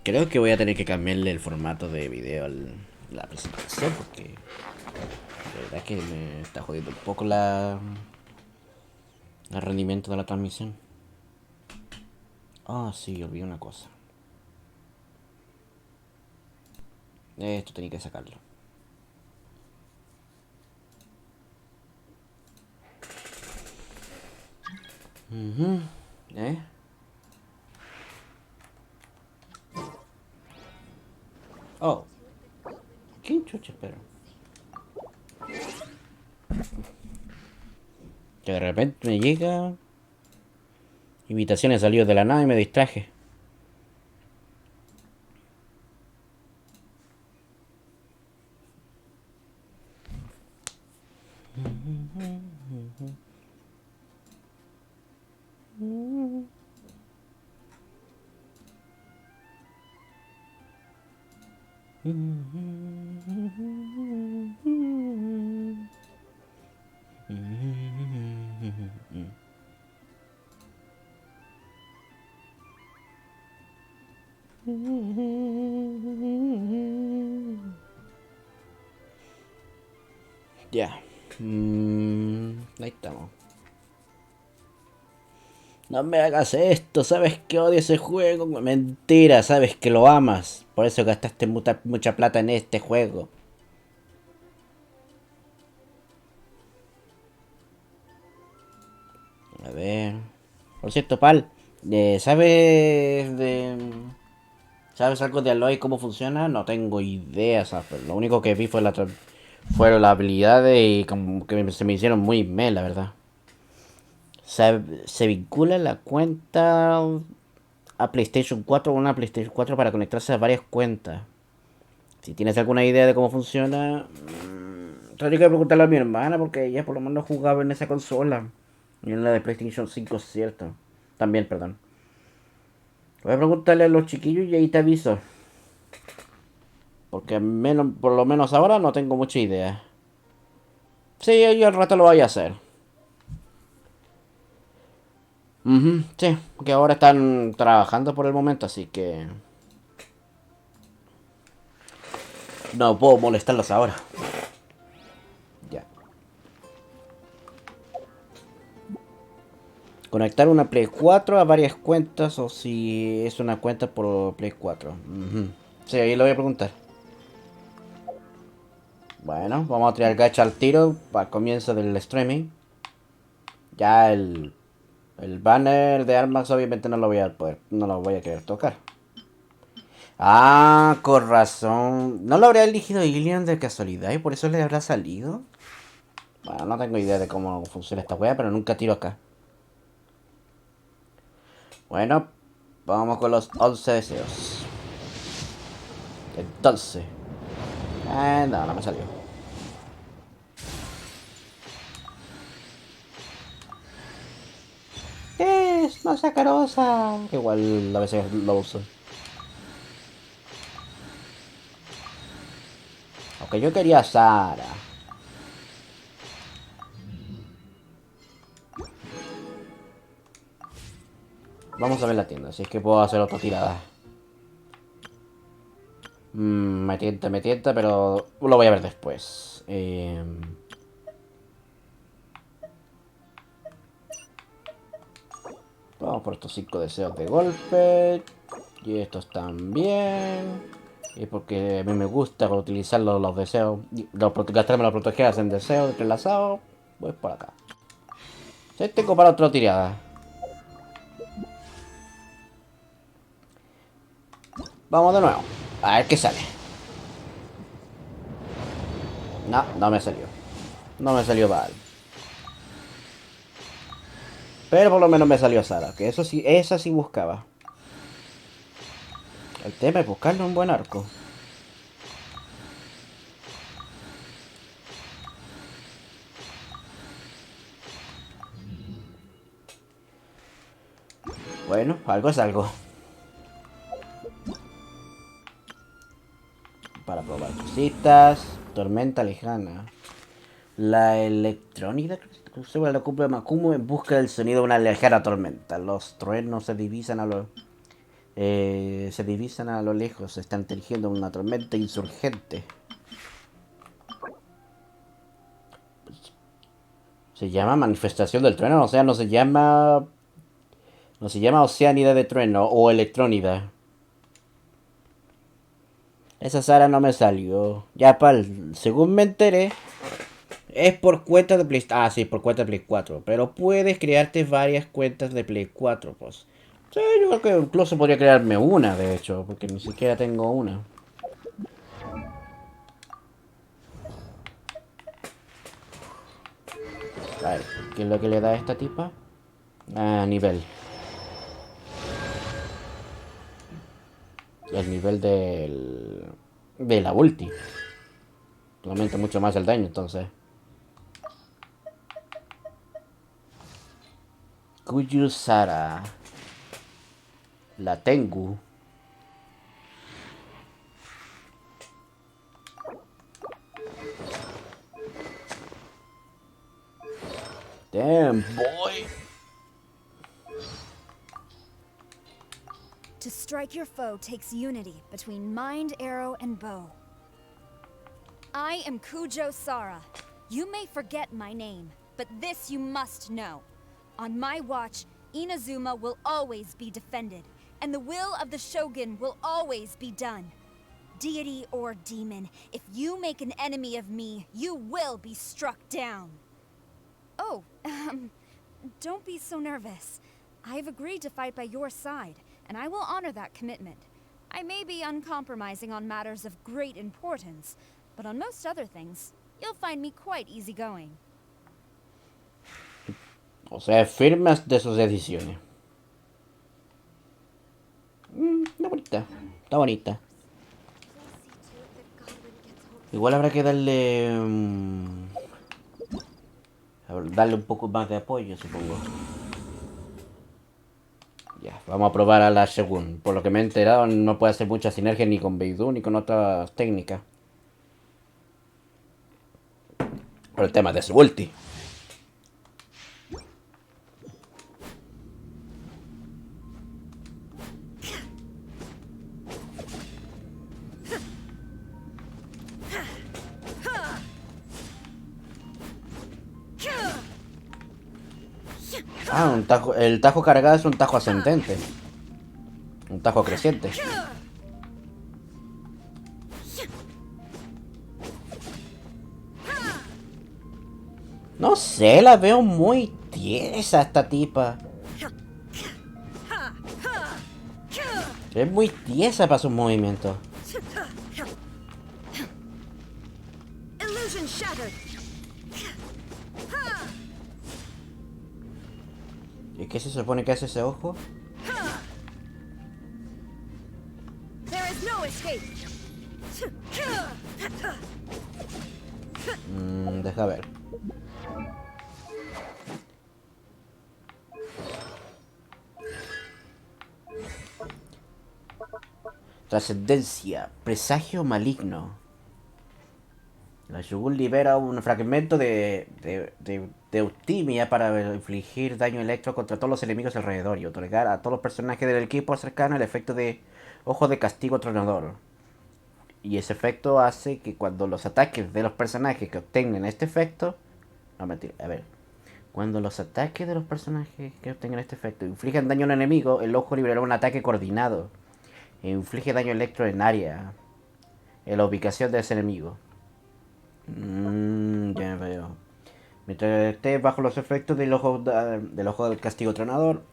Creo que voy a tener que cambiarle el formato de video a la presentación porque la verdad que me está jodiendo un poco el rendimiento de la transmisión. Ah, sí, olvidé una cosa. Esto tenía que sacarlo. ¿Eh? Oh, ¿qué chucha espero? Que de repente me llega invitaciones salió de la nada y me distraje. Ya. Ahí estamos. No me hagas esto, sabes que odio ese juego. Mentira, sabes que lo amas. Por eso gastaste mucha plata en este juego. A ver. Por cierto, Pal, ¿sabes algo de Aloy cómo funciona? No tengo idea, ¿sabes? Lo único que vi fueron las habilidades y como que se me hicieron muy meh, la verdad. Se vincula la cuenta a PlayStation 4 o una PlayStation 4 para conectarse a varias cuentas. Si tienes alguna idea de cómo funciona, tendría que preguntarle a mi hermana porque ella por lo menos jugaba en esa consola. Y en la de PlayStation 5, cierto. También, perdón. Voy a preguntarle a los chiquillos y ahí te aviso. Porque por lo menos ahora no tengo mucha idea. Sí, yo al rato lo voy a hacer. Ujú, sí, que ahora están trabajando por el momento, así que no puedo molestarlos ahora. Ya. Conectar una Play 4 a varias cuentas o si es una cuenta por Play 4. Ujú. Sí, ahí lo voy a preguntar. Bueno, vamos a tirar gacha al tiro para el comienzo del streaming. Ya el banner de armas obviamente no lo voy a querer tocar. Ah, con razón. ¿No lo habría elegido Ilian de casualidad y por eso le habrá salido? Bueno, no tengo idea de cómo funciona esta wea, pero nunca tiro acá. Bueno, vamos con los 11 deseos. Entonces. No, no me salió. ¿Qué es? No sacarosa. Igual a veces lo uso. Aunque yo quería a Sara. Vamos a ver la tienda, si es que puedo hacer otra tirada. Me tienta, pero lo voy a ver después. Vamos por estos 5 deseos de golpe. Y estos también. Y porque a mí me gusta utilizar los deseos. Gastarme las protegidas en deseos entrelazados. Voy por acá. Sí, tengo para otra tirada. Vamos de nuevo. A ver qué sale. No, no me salió. No me salió mal. Pero por lo menos me salió Sara. Que eso sí, esa sí buscaba. El tema es buscarle un buen arco. Bueno, algo es algo. Para probar cositas. Tormenta lejana. La electrónica sube la cumbre de Makumo en busca del sonido de una lejana tormenta. Los truenos se divisan a lo lejos. Se están dirigiendo una tormenta insurgente. Se llama manifestación del trueno, o sea, no se llama Oceanida de trueno o electrónida. Esa Sara no me salió. Ya, pal, según me enteré, es por cuenta de Play... Ah, sí, por cuenta de Play 4. Pero puedes crearte varias cuentas de Play 4, pues. Sí, yo creo que incluso podría crearme una, de hecho, porque ni siquiera tengo una. A ver, ¿qué es lo que le da a esta tipa? Ah, nivel. El nivel de la ulti. Aumenta mucho más el daño, entonces. Kuyu Sara. La Tengu. Damn, boy. To strike your foe takes unity between mind, arrow, and bow. I am Kujo Sara. You may forget my name, but this you must know. On my watch, Inazuma will always be defended, and the will of the Shogun will always be done. Deity or demon, if you make an enemy of me, you will be struck down. Oh, don't be so nervous. I've agreed to fight by your side, and I will honor that commitment. I may be uncompromising on matters of great importance, but on most other things, you'll find me quite easygoing. O sea, firmas de sus decisiones. Está bonita. Está bonita. Igual habrá que darle... darle un poco más de apoyo, supongo. Ya, vamos a probar a la Shogun. Por lo que me he enterado, no puede hacer mucha sinergia ni con Beidou ni con otras técnicas. Por el tema de su ulti. Ah, un tajo, el tajo cargado es un tajo ascendente. Un tajo creciente. No sé, la veo muy tiesa esta tipa. Es muy tiesa para sus movimientos. ¿Y qué se supone que hace ese ojo? Deja ver. Trascendencia. Presagio maligno. La Shogun libera un fragmento de Eutimia para infligir daño electro contra todos los enemigos alrededor y otorgar a todos los personajes del equipo cercano el efecto de ojo de castigo tronador. Y ese efecto hace que cuando los ataques de los personajes que obtengan este efecto... No, mentira, a ver. Cuando los ataques de los personajes que obtengan este efecto infligen daño al enemigo, el ojo liberará un ataque coordinado. E inflige daño electro en área. En la ubicación de ese enemigo. Ya veo. Mientras esté bajo los efectos del ojo del castigo tronador,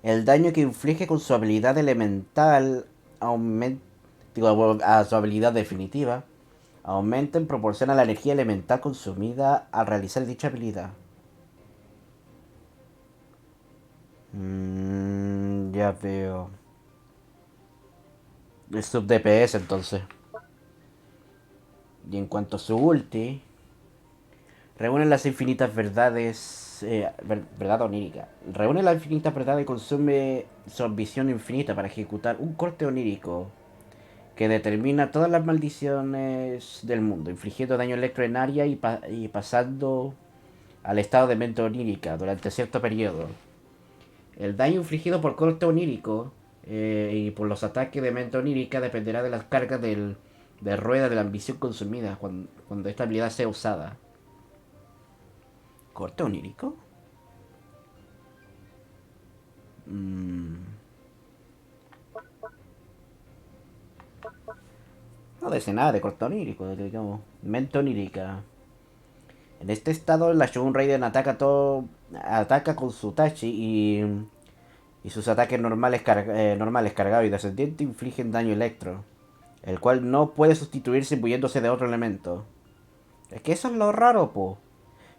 el daño que inflige con su habilidad elemental aumenta, a su habilidad definitiva, aumenta en proporción a la energía elemental consumida al realizar dicha habilidad. Ya veo. El sub DPS entonces. Y en cuanto a su ulti, reúne las infinitas verdades. Verdad onírica. Reúne las infinitas verdades y consume su ambición infinita para ejecutar un corte onírico. que determina todas las maldiciones del mundo, infligiendo daño electro en área y pasando al estado de mente onírica durante cierto periodo. El daño infligido por corte onírico y por los ataques de mente onírica dependerá de las cargas de rueda de la ambición consumida cuando esta habilidad sea usada. ¿Corte onírico? No dice nada de corte onírico, digamos. Mente onírica. En este estado, la Shogun Raiden ataca con su Tachi y sus ataques normales cargados y descendientes infligen daño electro, el cual no puede sustituirse imbuyéndose de otro elemento. Es que eso es lo raro, po.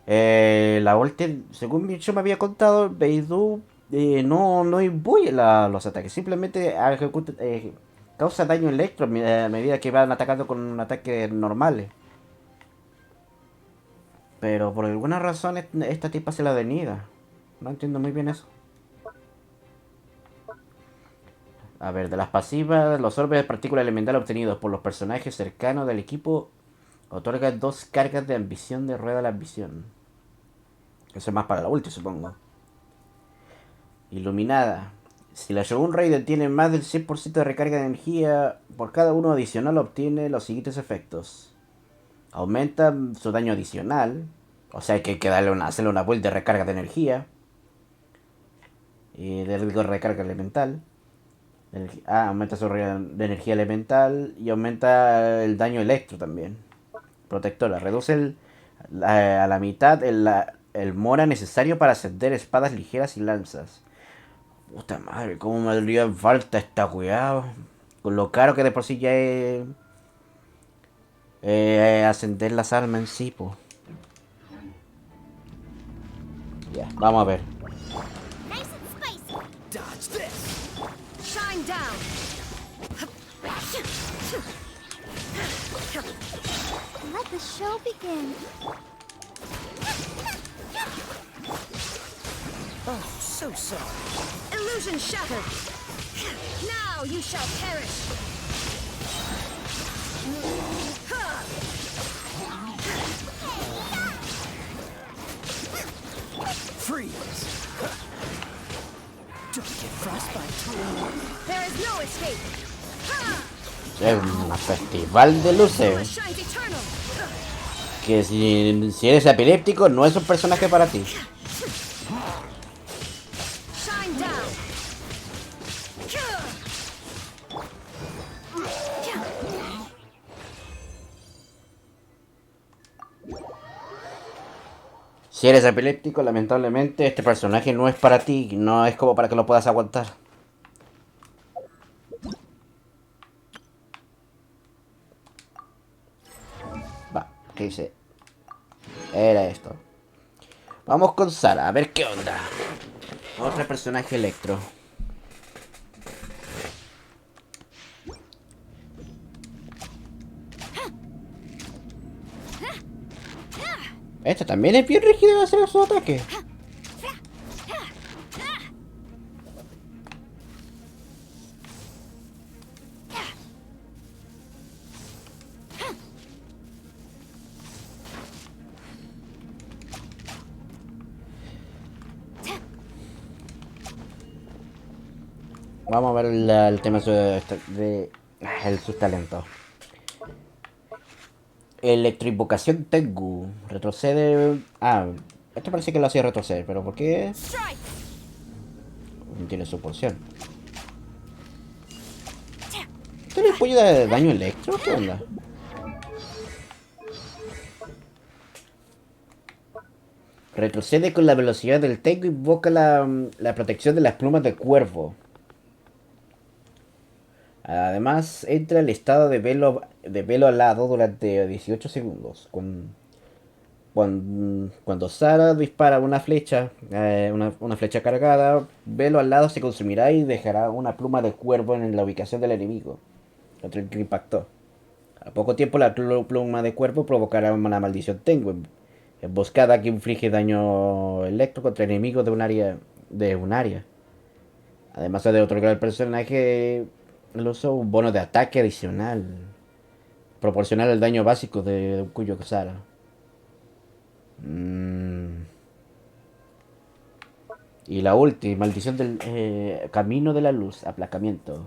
La Volte, según yo me había contado, Beidou no imbuye los ataques, simplemente causa daño electro a medida que van atacando con ataques normales. Pero por alguna razón esta tipa se la deniega. No entiendo muy bien eso. A ver, de las pasivas, los orbes de partícula elemental obtenidos por los personajes cercanos del equipo otorgan 2 cargas de ambición de rueda de la ambición. Eso es más para la ulti, supongo. Iluminada. Si la Shogun Raiden tiene más del 100% de recarga de energía, por cada uno adicional obtiene los siguientes efectos. Aumenta su daño adicional. O sea que hay que hacerle una vuelta de recarga de energía. Y de recarga elemental. Aumenta su de energía elemental y aumenta el daño electro también. Protectora. Reduce a la mitad el mora necesario para ascender espadas ligeras y lanzas. Puta madre, cómo me haría en falta esta weá. Con lo caro que de por sí ya es ascender las armas en sí, po. Ya, vamos a ver. Nice and spicy. Dodge this. Shine down. Let the show begin. Oh, so sorry. Illusion shattered. Now you shall perish. Freeze. Don't get frostbite. There is no escape. Es un festival de luces. Shines eternal. Que si eres epiléptico, no es un personaje para ti. Shine down. Si eres epiléptico, lamentablemente este personaje no es para ti, no es como para que lo puedas aguantar. Va, ¿qué dice? Era esto. Vamos con Sara, a ver qué onda. Otro personaje electro. Esta también es bien rígida en hacer su ataque. Vamos a ver el tema de sus talentos. Electroinvocación Tengu. Retrocede. Esto parece que lo hacía retroceder, pero ¿por qué? No tiene su porción. ¿Esto le puede dar daño electro? ¿Qué onda? Retrocede con la velocidad del Tengu y invoca la protección de las plumas del cuervo. Además, entra el estado de velo alado durante 18 segundos. Cuando Sara dispara una flecha cargada, velo al lado se consumirá y dejará una pluma de cuervo en la ubicación del enemigo contra el que impactó. A poco tiempo la pluma de cuervo provocará una maldición Tengu emboscada que inflige daño electro contra enemigos de un área. Además de otorgar al personaje El uso de un bono de ataque adicional. Proporcional al daño básico de un cuyo Kusara. Y la última, maldición del camino de la luz, aplacamiento.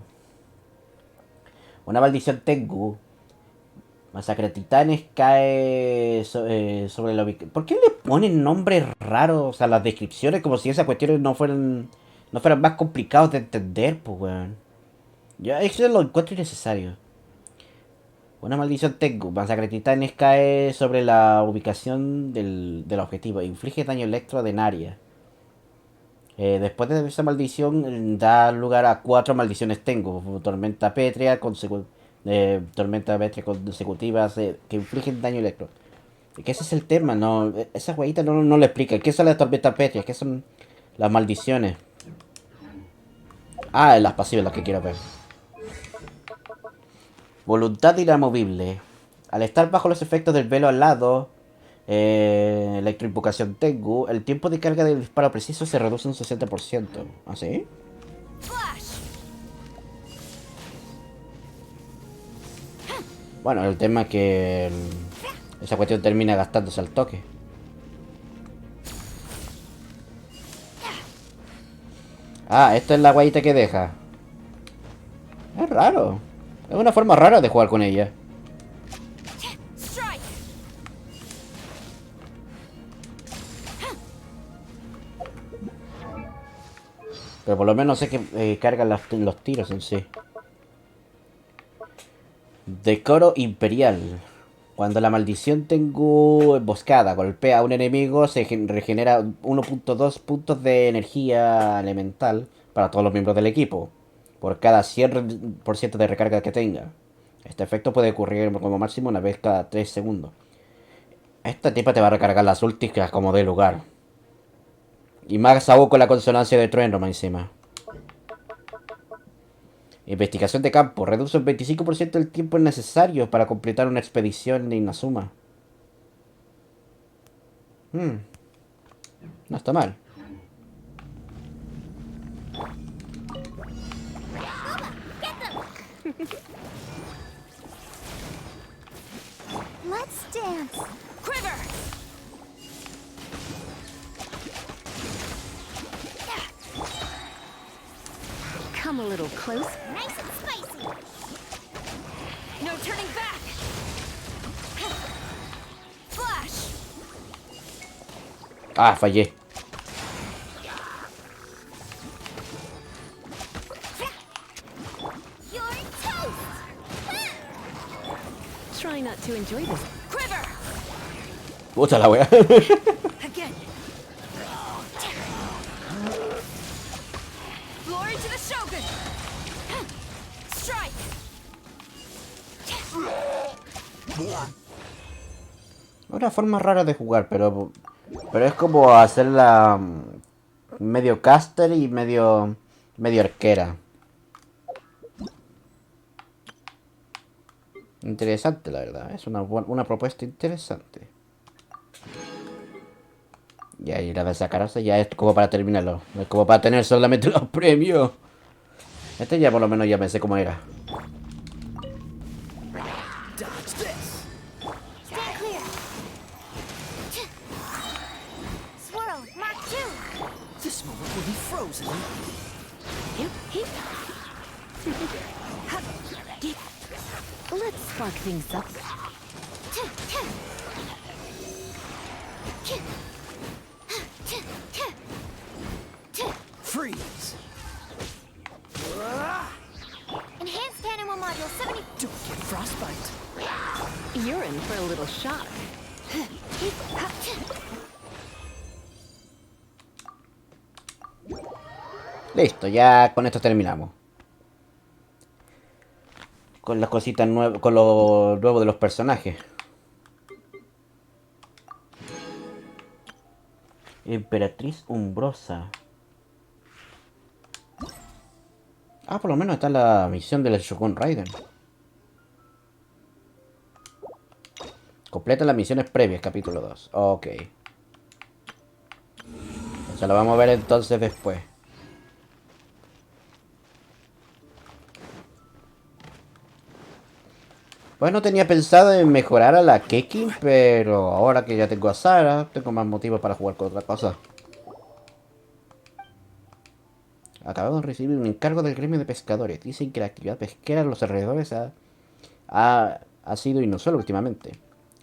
Una maldición Tengu. Masacre de titanes cae sobre la ubicación. ¿Por qué le ponen nombres raros a las descripciones como si esas cuestiones no fueran más complicados de entender, pues, weón? Ya, eso lo encuentro innecesario. Una maldición Tengu. Masacre de titanes cae sobre la ubicación del objetivo. Inflige daño electro en área. Después de esa maldición da lugar a 4 maldiciones Tengu. Tormenta pétrea consecutivas que infligen daño electro. Que ese es el tema, no, esa jueguita no lo explica. ¿Qué son las tormentas pétreas? ¿Qué son las maldiciones? Ah, las pasivas, las que quiero ver. Voluntad inamovible. Al estar bajo los efectos del velo al lado, electroinvocación Tengu, el tiempo de carga del disparo preciso se reduce un 60%. ¿Ah, sí? Flash! Bueno, el tema es que esa cuestión termina gastándose al toque. Ah, esta es la guayita que deja. Es raro. Es una forma rara de jugar con ella. Strike! Pero por lo menos sé que cargan los tiros en sí. Decoro imperial. Cuando la maldición Tengu emboscada golpea a un enemigo, se regenera 1.2 puntos de energía elemental para todos los miembros del equipo, por cada 100% de recarga que tenga. Este efecto puede ocurrir como máximo una vez cada 3 segundos. Esta tipa te va a recargar las últimas como de lugar. Y más aún con la consonancia de trueno más encima. Investigación de campo. Reduce un 25% del tiempo necesario para completar una expedición en Inazuma. No está mal. Let's dance! Quiver! Come a little close. Nice and spicy! No turning back! Flash! Ah, fallé. You're toast! Try not to enjoy this. Quiver! Puta la wea. Again! Glory to the Shogun! Strike! Una forma rara de jugar, pero es como hacerla medio caster y medio arquera. Interesante, la verdad. Es una propuesta interesante. Y ahí la de sacarse ya es como para terminarlo. Es como para tener solamente los premios. Este ya por lo menos ya pensé cómo era. Dodge this. Stand clear! Swirl, Mark 2! This moment will be frozen. Let's spark things up. Freeze. Enhanced Animal Module 70... Don't get frostbite. You're in for a little shock. Listo, ya con esto terminamos. Con las cositas nuevas, con lo nuevo de los personajes. Emperatriz Umbrosa. Ah, por lo menos está la misión del Shogun Raiden. Completa las misiones previas, capítulo 2. Ok. Eso lo vamos a ver entonces después. Bueno, tenía pensado en mejorar a la Kekin, pero ahora que ya tengo a Sara, tengo más motivos para jugar con otra cosa. Acabamos de recibir un encargo del gremio de pescadores. Dicen que la actividad pesquera en los alrededores ha sido inusual últimamente.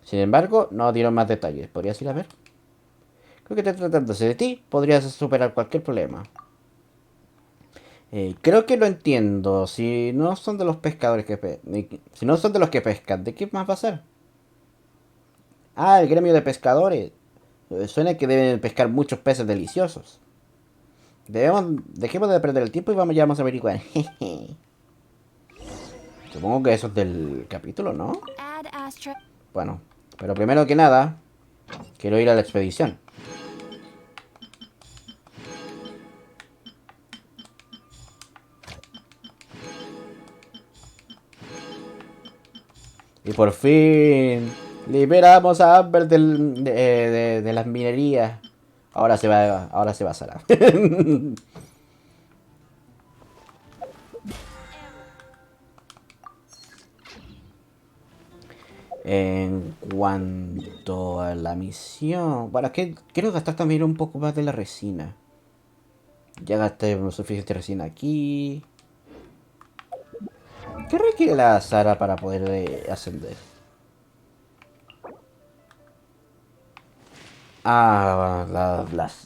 Sin embargo, no dieron más detalles. ¿Podrías ir a ver? Creo que tratándose de ti, podrías superar cualquier problema. Creo que lo entiendo. Si no son de los pescadores si no son de los que pescan, ¿de qué más va a ser? Ah, el gremio de pescadores. Suena que deben pescar muchos peces deliciosos. Dejemos de perder el tiempo y ya vamos a averiguar. Supongo que eso es del capítulo, ¿no? Add Astra. Bueno, pero primero que nada, quiero ir a la expedición. Y por fin liberamos a Amber de las minerías. Ahora se va a Sara. En cuanto a la misión, bueno, es que quiero gastar también un poco más de la resina. Ya gasté suficiente resina aquí. ¿Qué requiere la Sara para poder ascender? Ah,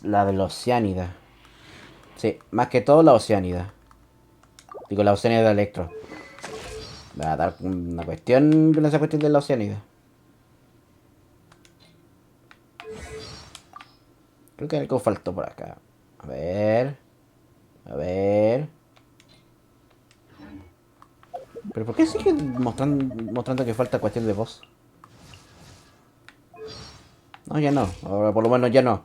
la de la Oceánida. Sí, más que todo la Oceánida. Digo, la Oceánida de Electro. Me va a dar una cuestión con esa cuestión de la Oceánida. Creo que algo faltó por acá. A ver. A ver. ¿Pero por qué sigue mostrando que falta cuestión de voz? No, ya no. Ahora por lo menos ya no.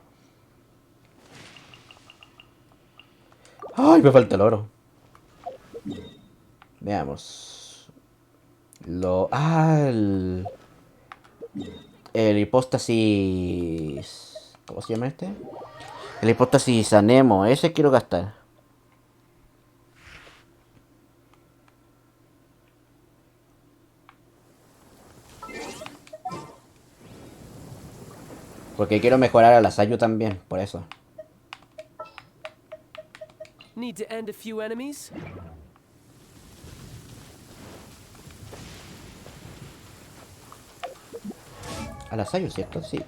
¡Ay, me falta el oro! Veamos. El hipóstasis... ¿Cómo se llama este? El hipóstasis anemo. Ese quiero gastar. Porque quiero mejorar a la Sayu también. Por eso. Need to end a few enemies? A la Sayu, ¿cierto? Sí.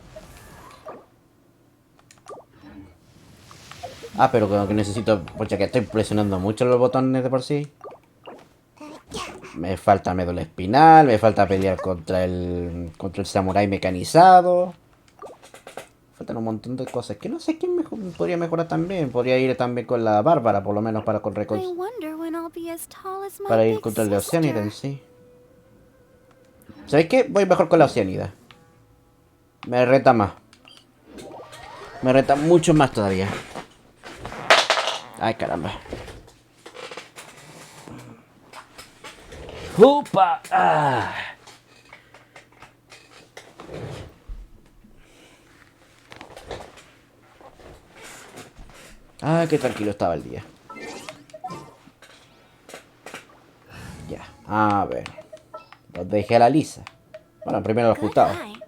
Ah, pero como que necesito... Porque que estoy presionando mucho los botones de por sí. Me falta médula espinal. Me falta pelear contra el samurái mecanizado. Faltan un montón de cosas que no sé quién podría mejorar también. Podría ir también con la Bárbara, por lo menos para correr I wonder when I'll be as tall as my para ir big contra el de Oceanida en sister. sí. ¿Sabéis qué? Voy mejor con la Oceanida. Me reta más. Me reta mucho más todavía. Ay, caramba. ¡Upa! ¡Ah! Ah, qué tranquilo estaba el día. Ya, a ver. Los dejé a la Lisa. Bueno, primero los ocultado. Goodbye.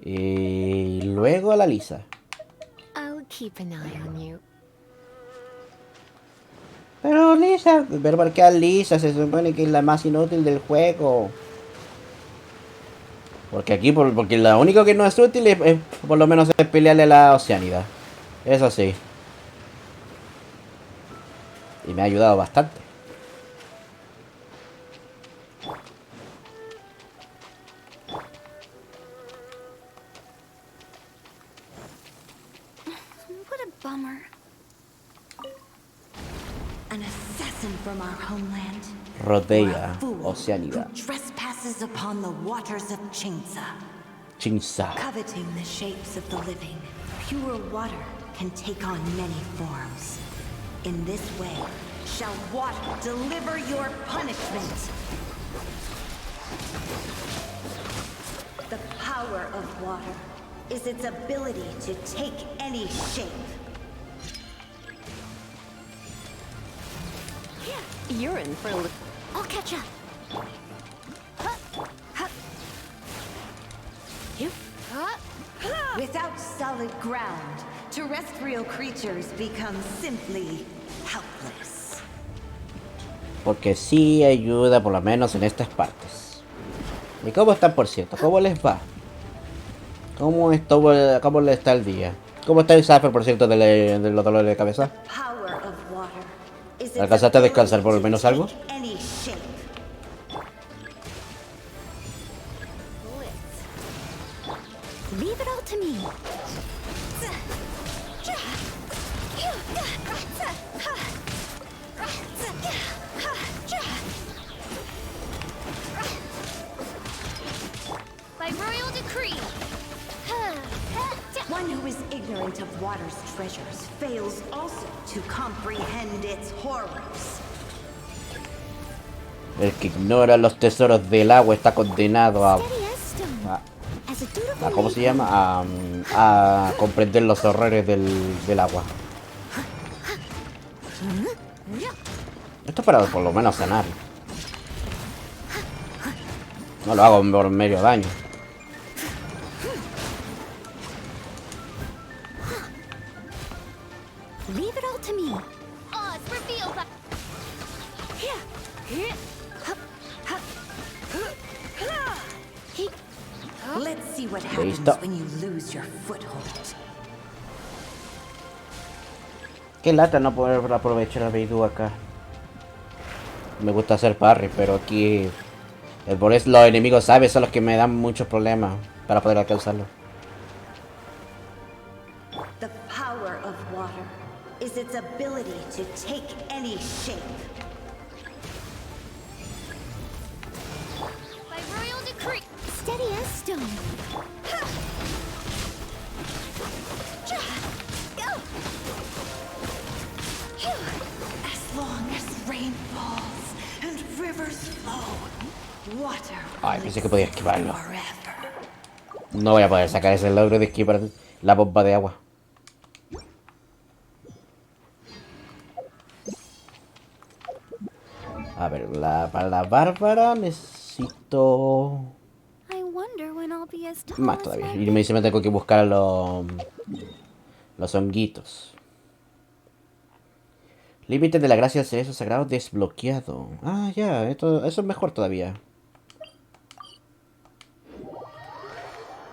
Y luego a la Lisa. I'll keep an eye on you. Pero Lisa, pero ¿por qué a Lisa? Se supone que es la más inútil del juego. Porque aquí, porque la única que no es útil es por lo menos es pelearle a la Oceánida. Eso sí. Y me ha ayudado bastante. What a bummer. An assassin from our homeland. Rodea, Or a fool Oceánida, who trespasses upon the waters of Chinsa, Chinsa. coveting the shapes of the living. Pure water can take on many forms. In this way, shall water deliver your punishment. The power of water is its ability to take any shape. You're in for a I'll catch up. Without solid ground, terrestrial creatures become simply helpless. Porque sí ayuda, por lo menos en estas partes. ¿Y cómo están, por cierto? ¿Cómo les va? ¿Cómo le está el día? ¿Cómo está el Cypher, por cierto, de los dolores de cabeza? Power of water is its ¿Alcanzaste a descansar por lo ability menos to algo? take any shape. Leave it all to me. By royal decree. One who is ignorant of water's treasures fails also to comprehend its horrors. El que ignora los tesoros del agua está condenado a ¿cómo se llama? A comprender los horrores del agua. Esto es para por lo menos sanar. No lo hago por medio daño. Leave it all to me. Oz revealed by... Let's see what happens Listo. when you lose your foothold. Qué lata no poder aprovechar el Beidou acá. Me gusta hacer parry, pero aquí por eso los enemigos saben son los que me dan muchos problemas para poder alcanzarlo. The power of water is its ability to take any shape. By royal decree. Steady as stone. As long as rain falls and rivers flow, water Ay, will pensé que podía exist esquivarlo. forever. No voy a poder sacar ese logro de esquivar la bomba de agua. A ver, para la Bárbara necesito I wonder when I'll be as tall más as todavía. my Y me dice me tengo que buscar a los honguitos. Límite de la gracia del cerezo sagrado desbloqueado. Ah, ya, eso es mejor todavía.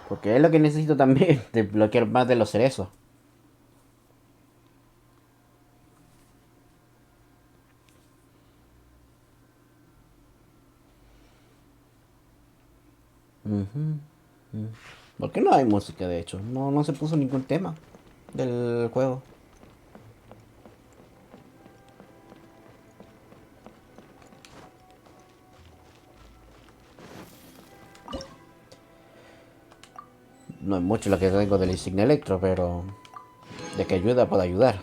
Porque es lo que necesito también, desbloquear más de los cerezos. ¿Por qué no hay música, de hecho? No se puso ningún tema del juego. No es mucho lo que tengo del insignia electro, pero de que ayuda puedo ayudar.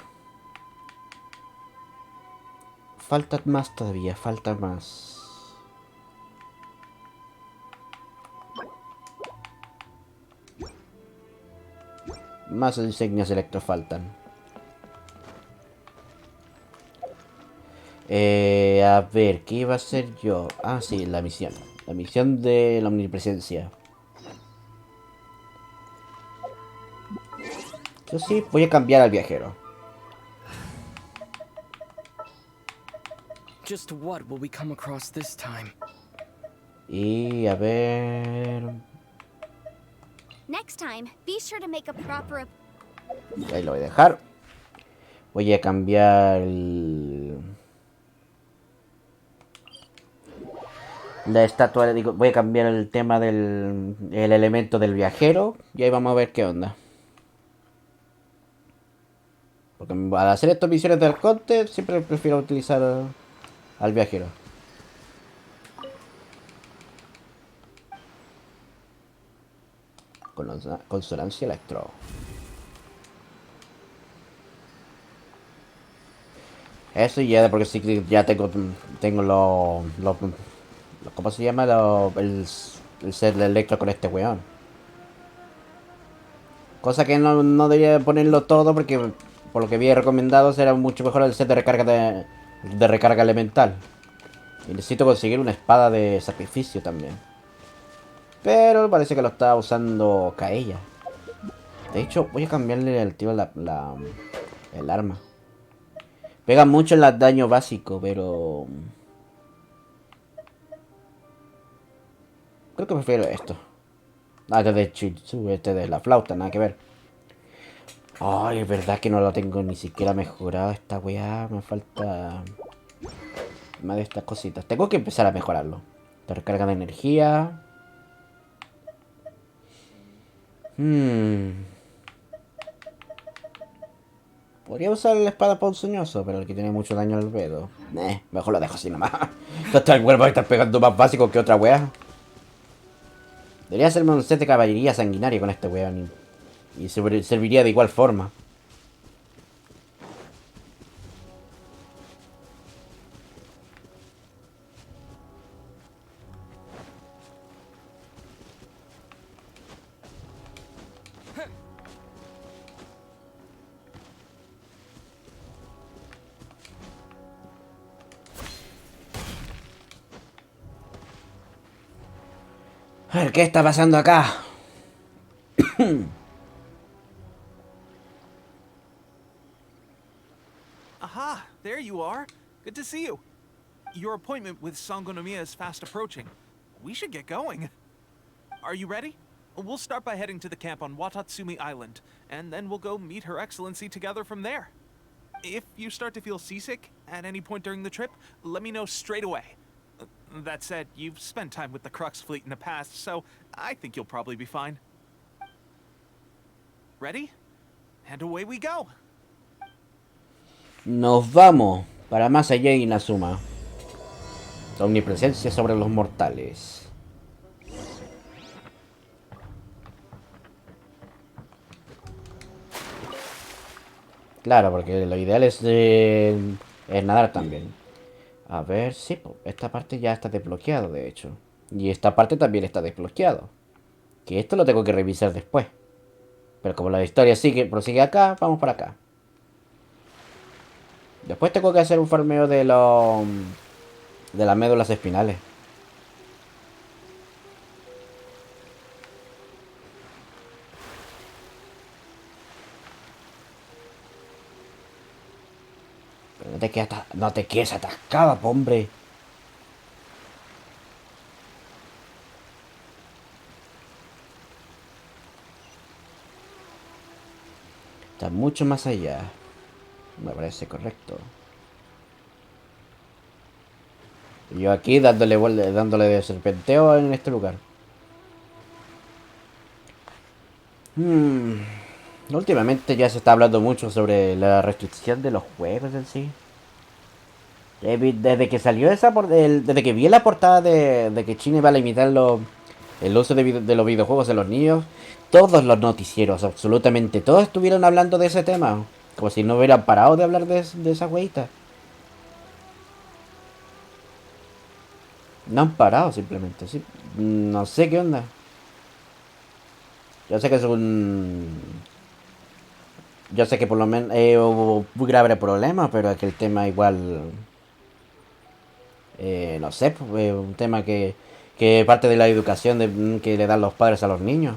Falta más todavía, falta más. Más insignias electro faltan. A ver, ¿qué iba a hacer yo? Ah, sí, la misión. La misión de la omnipresencia. Yo sí, voy a cambiar al viajero. Just what will we come across this time? Y a ver... Next time, be sure to make a proper... Ahí lo voy a dejar. Voy a cambiar la estatua, digo, voy a cambiar el tema del el elemento del viajero. Y ahí vamos a ver qué onda. Porque al hacer estas misiones del conte, siempre prefiero utilizar al viajero. Consonancia electro. Eso ya, porque sí que ya tengo ¿cómo se llama? El set de electro con este weón. Cosa que no debería ponerlo todo porque por lo que había recomendado será mucho mejor el set de recarga de recarga elemental. Y necesito conseguir una espada de sacrificio también. Pero parece que lo está usando Kaella. De hecho, voy a cambiarle al tío el arma. Pega mucho en el daño básico, pero... Creo que prefiero esto. Ah, este de Chitsu, este de la flauta, nada que ver. Ay, es verdad que no lo tengo ni siquiera mejorado esta weá. Me falta... más de estas cositas. Tengo que empezar a mejorarlo. La recarga de energía. Podría usar la espada ponzoñoso, pero el que tiene mucho daño al dedo. Mejor lo dejo así nomás. Hasta el cuerpo está pegando más básico que otra wea. Debería hacerme un set de caballería sanguinaria con este weón. Y serviría de igual forma. A ver, ¿qué está pasando acá? Aha, there you are. Good to see you. Your appointment with Sangonomiya is fast approaching. We should get going. Are you ready? We'll start by heading to the camp on Watatsumi Island, and then we'll go meet Her Excellency together from there. If you start to feel seasick at any point during the trip, let me know straight away. That said, you've spent time with the Crux fleet in the past, so I think you'll probably be fine. Ready? And away we go! Nos vamos para más allá de Inazuma. Omnipresencia sobre los mortales. Claro, porque lo ideal es nadar también. A ver, sí, esta parte ya está desbloqueado, de hecho. Y esta parte también está desbloqueado. Que esto lo tengo que revisar después. Pero como la historia prosigue acá, vamos para acá. Después tengo que hacer un farmeo de las médulas espinales. Pero no te quedes atascada, hombre. Está mucho más allá. Me parece correcto. Y yo aquí dándole de serpenteo en este lugar. Últimamente ya se está hablando mucho sobre la restricción de los juegos en sí. Desde que salió desde que vi la portada de que China iba a limitar el uso de los videojuegos en los niños, todos los noticieros, absolutamente todos estuvieron hablando de ese tema. Como si no hubieran parado de hablar de esa hueita. No han parado simplemente, sí. No sé qué onda. Yo sé que es un... Yo sé que por lo menos hubo muy grave problema, pero es que el tema igual... no sé, pues, un tema que parte de la educación que le dan los padres a los niños.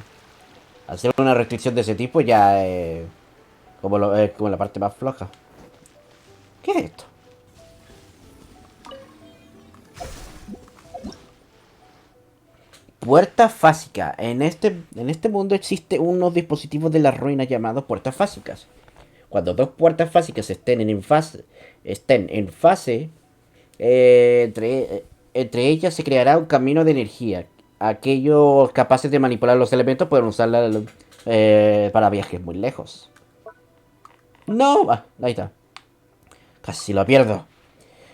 Hacer una restricción de ese tipo ya es como la parte más floja. ¿Qué es esto? Puerta fásica. En este mundo existe unos dispositivos de las ruinas llamados puertas fásicas. Cuando dos puertas fásicas estén en fase, entre ellas se creará un camino de energía. Aquellos capaces de manipular los elementos pueden usarla para viajes muy lejos. No, ahí está. Casi lo pierdo.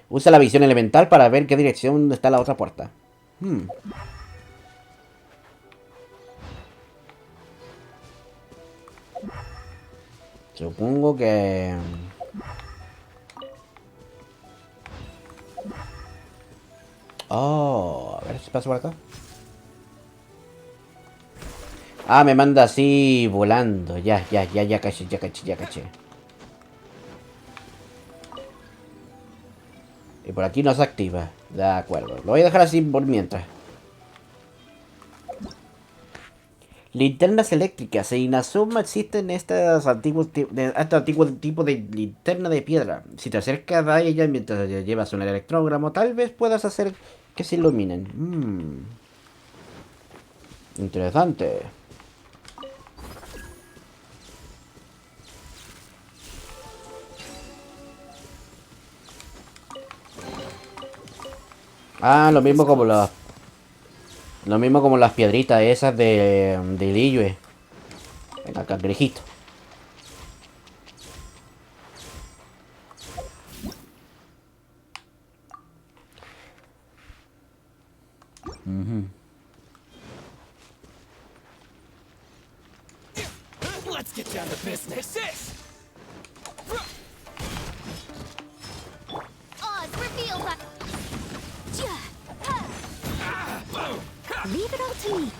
Usa la visión elemental para ver qué dirección está la otra puerta. Supongo que... Oh, a ver si paso por acá. Ah, me manda así volando. Ya caché. Y por aquí no se activa. De acuerdo. Lo voy a dejar así por mientras. Linternas eléctricas. En Inazuma existen estos antiguos tipos de linterna de piedra. Si te acercas a ella mientras llevas un electrogramo, tal vez puedas hacer que se iluminen. Interesante. Ah, lo mismo como las piedritas esas de Liyue. Venga, cangrejito. Let's get down to business. This. Oz, reveal that. Leave it all to me.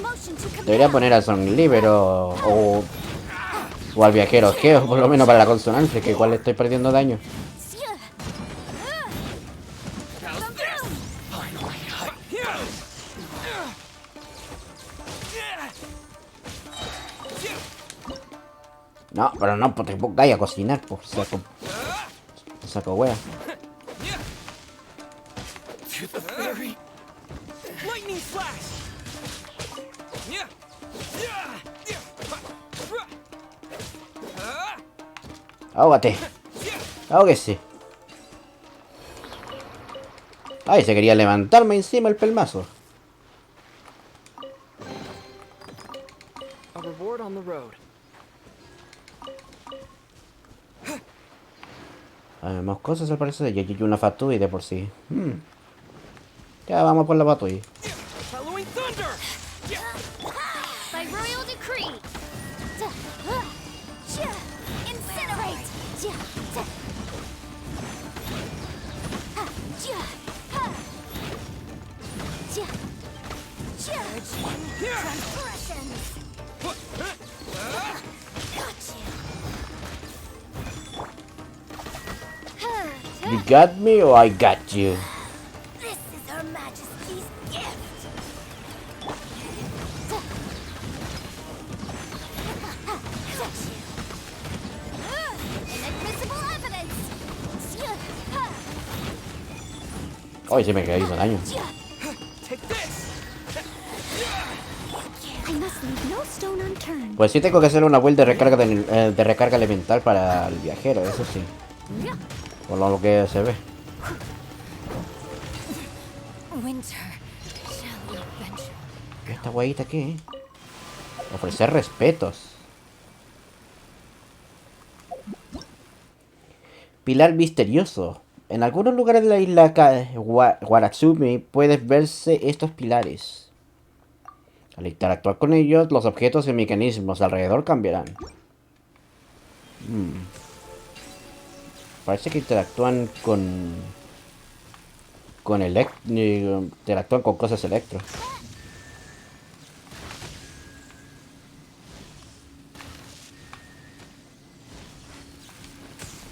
Motion to command. Debería poner a Song Lee, pero... O al viajero Geo, por lo menos para la consonancia, que igual le estoy perdiendo daño. No, pero no, pues te pongáis a cocinar, pues saco wea. To the fairy. Lightning slash. Ahógate. Ahóguese. Ay, se quería levantarme encima el pelmazo. A reward on the road. Hay más cosas al parecer. Ya hay una Fatui de por sí. Ya vamos por la Fatui. Following thunder. By royal decree. Incinerate. Transgressions. You got me or I got you. This is Her Majesty's gift. Inadmissible evidence. Ay, se me quedó daño. Take this. I must leave no stone unturned. Pues sí tengo que hacer una build de recarga elemental para el viajero, eso sí. Por lo que se ve. Winter shall adventure. ¿Esta guayita qué? Ofrecer respetos. Pilar misterioso. En algunos lugares de la isla Waratsumi puedes verse estos pilares. Al interactuar con ellos, los objetos y mecanismos alrededor cambiarán. Parece que interactúan interactúan con cosas electro.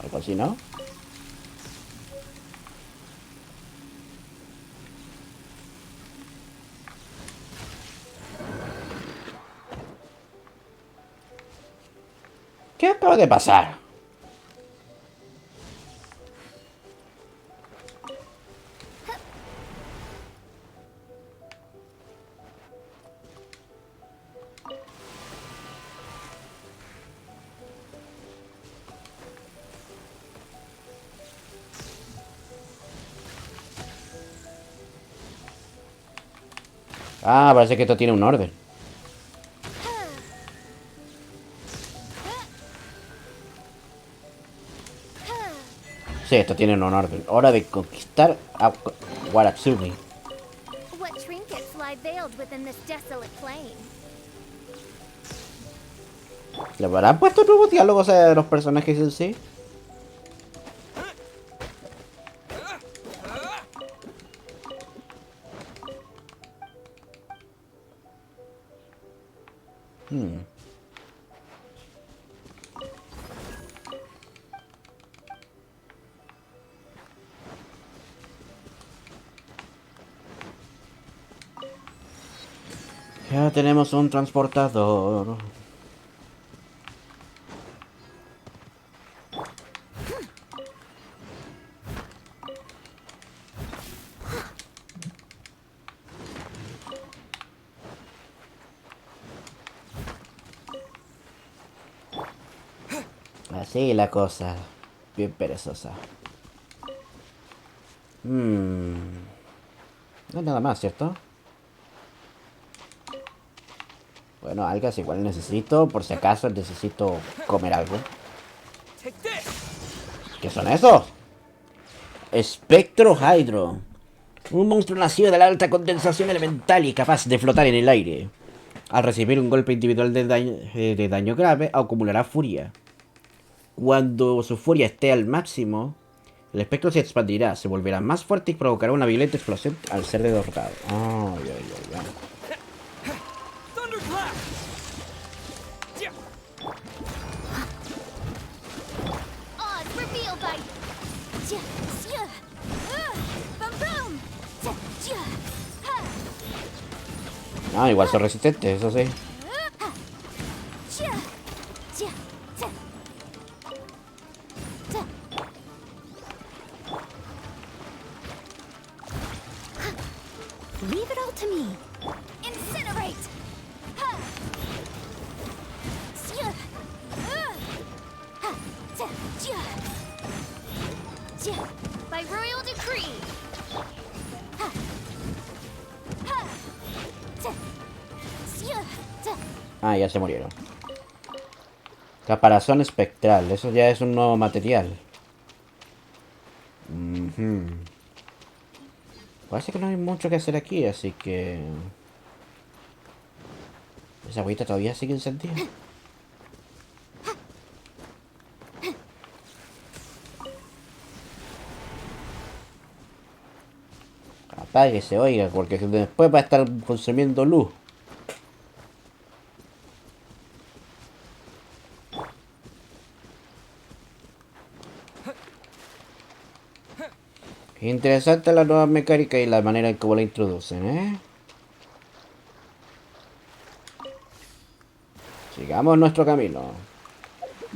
Algo así, ¿no? ¿Qué acaba de pasar? Ah, parece que esto tiene un orden. Sí, esto tiene un orden. Hora de conquistar a Waratsumi. What trinkets lie veiled within this desolate plain? ¿Le habrán puesto nuevos diálogos a los personajes en sí? Ya tenemos un transportador. Así la cosa. Bien perezosa. No hay nada más, ¿cierto? Bueno, algas igual necesito. Por si acaso necesito comer algo. Take this. ¿Qué son esos? Espectro Hydro. Un monstruo nacido de la alta condensación elemental y capaz de flotar en el aire. Al recibir un golpe individual de daño grave, acumulará furia. Cuando su furia esté al máximo, el espectro se expandirá, se volverá más fuerte y provocará una violenta explosión al ser derrotado. Ay, ay, ay, ay. Thunderclap. Yeah. Odds revealed by. Boom boom. Ah, igual son resistentes, eso sí. Leave it all to me. Incinerate. By royal decree. Ah, ya se murieron. Caparazón espectral, eso ya es un nuevo material. Parece que no hay mucho que hacer aquí, así que... Esa agüita todavía sigue encendida. Apáguese, oiga, porque después va a estar consumiendo luz. Interesante la nueva mecánica y la manera en cómo la introducen, ¿eh? Sigamos nuestro camino.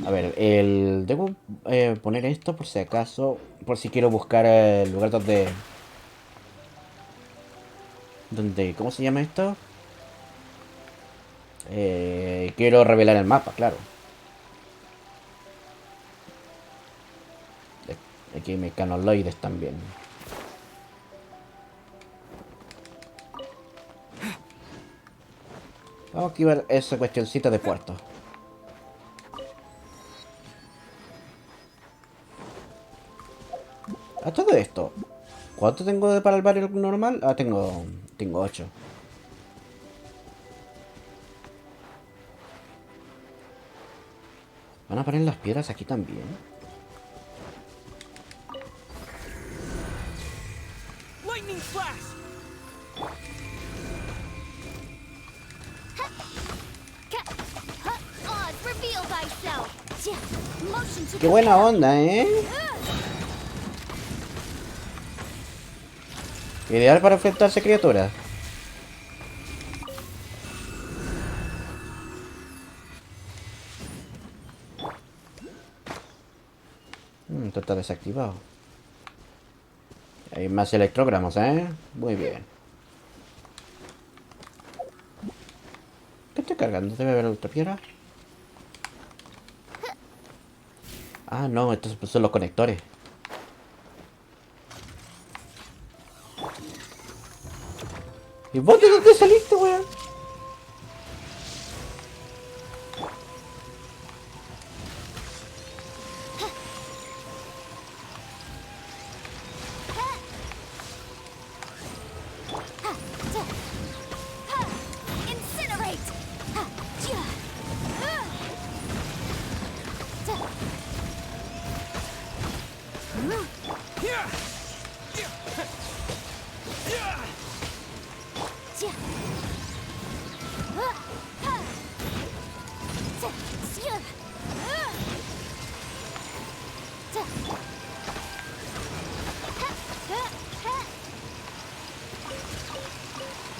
A ver, debo poner esto por si acaso, por si quiero buscar el lugar donde, ¿cómo se llama esto? Quiero revelar el mapa, claro. Aquí hay mecanoloides también. Vamos a activar esa cuestioncita de puerto. A todo esto, ¿cuánto tengo para el barrio normal? Ah, tengo 8. ¿Van a poner las piedras aquí también? Lightning flash. Odds reveal thyself. Motion to ¡Qué buena onda, eh! Ideal para enfrentarse a criaturas. Esto está desactivado. Hay más electrogramos, ¿eh? Muy bien. ¿Qué estoy cargando? ¿Debe haber otra piedra? Ah, no, estos son los conectores. ¿Y vos de dónde saliste, weón? incinerate. Yeah. Yeah.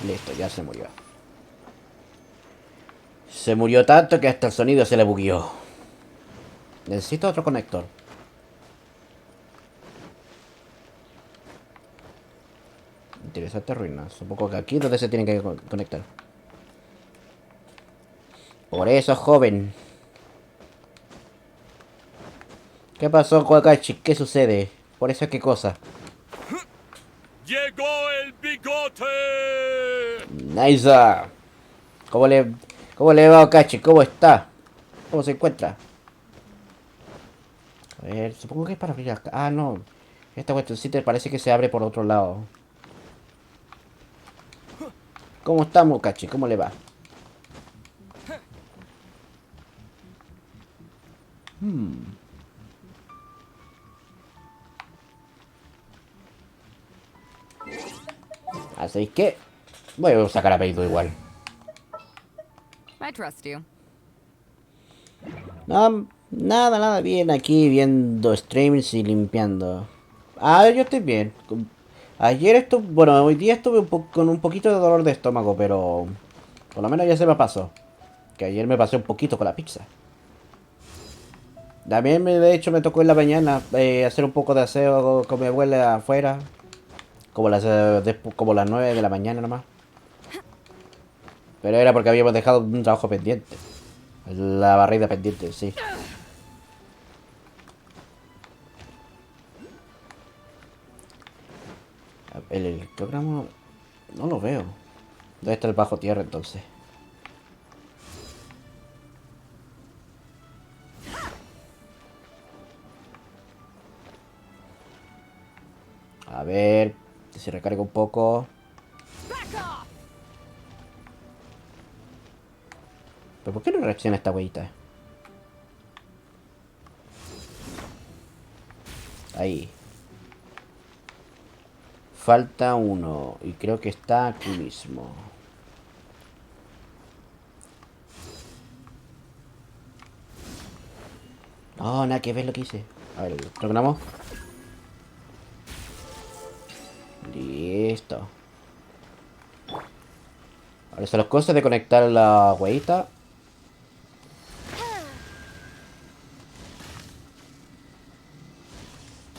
Listo, ya se murió. Se murió tanto que hasta el sonido se le bugueó. Necesito otro conector. Interesante ruina. Supongo que aquí es donde se tienen que conectar. Por eso, joven. ¿Qué pasó, Wakashi? ¿Qué sucede? ¿Por eso qué cosa? ¡Llegó el bigote! Nice. ¿Cómo le, cómo le va, Wakashi? ¿Cómo está? ¿Cómo se encuentra? A ver, supongo que es para abrir acá. Ah, no. Esta cuestioncita parece que se abre por otro lado. ¿Cómo estamos, Wakashi? ¿Cómo le va? Así que voy a sacar a Peido igual. I trust you. No, nada bien aquí viendo streams y limpiando. Ah, yo estoy bien. Ayer estuve, bueno, hoy día estuve con un poquito de dolor de estómago, pero por lo menos ya se me pasó. Que ayer me pasé un poquito con la pizza. También de hecho me tocó en la mañana hacer un poco de aseo con mi abuela afuera. Como las 9 de la mañana nomás. Pero era porque habíamos dejado un trabajo pendiente. La barrida pendiente, sí. El programa no lo veo. Debe estar bajo tierra entonces. A ver, si recarga un poco. ¿Pero por qué no reacciona esta huevita? Ahí. Falta uno. Y creo que está aquí mismo. Oh, nada que ver lo que hice. A ver, programamos. Listo. Ahora son las cosas de conectar la huevita.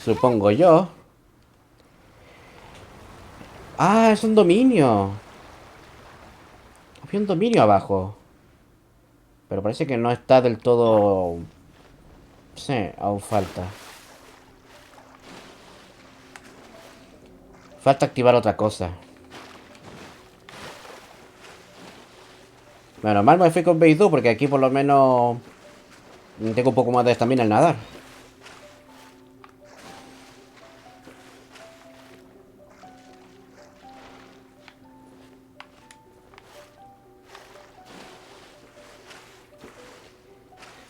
Supongo yo. Ah, es un dominio. Había un dominio abajo. Pero parece que no está del todo... Sí, aún falta. Falta activar otra cosa. Bueno, mal me fui con Beidou porque aquí por lo menos tengo un poco más de estamina al nadar.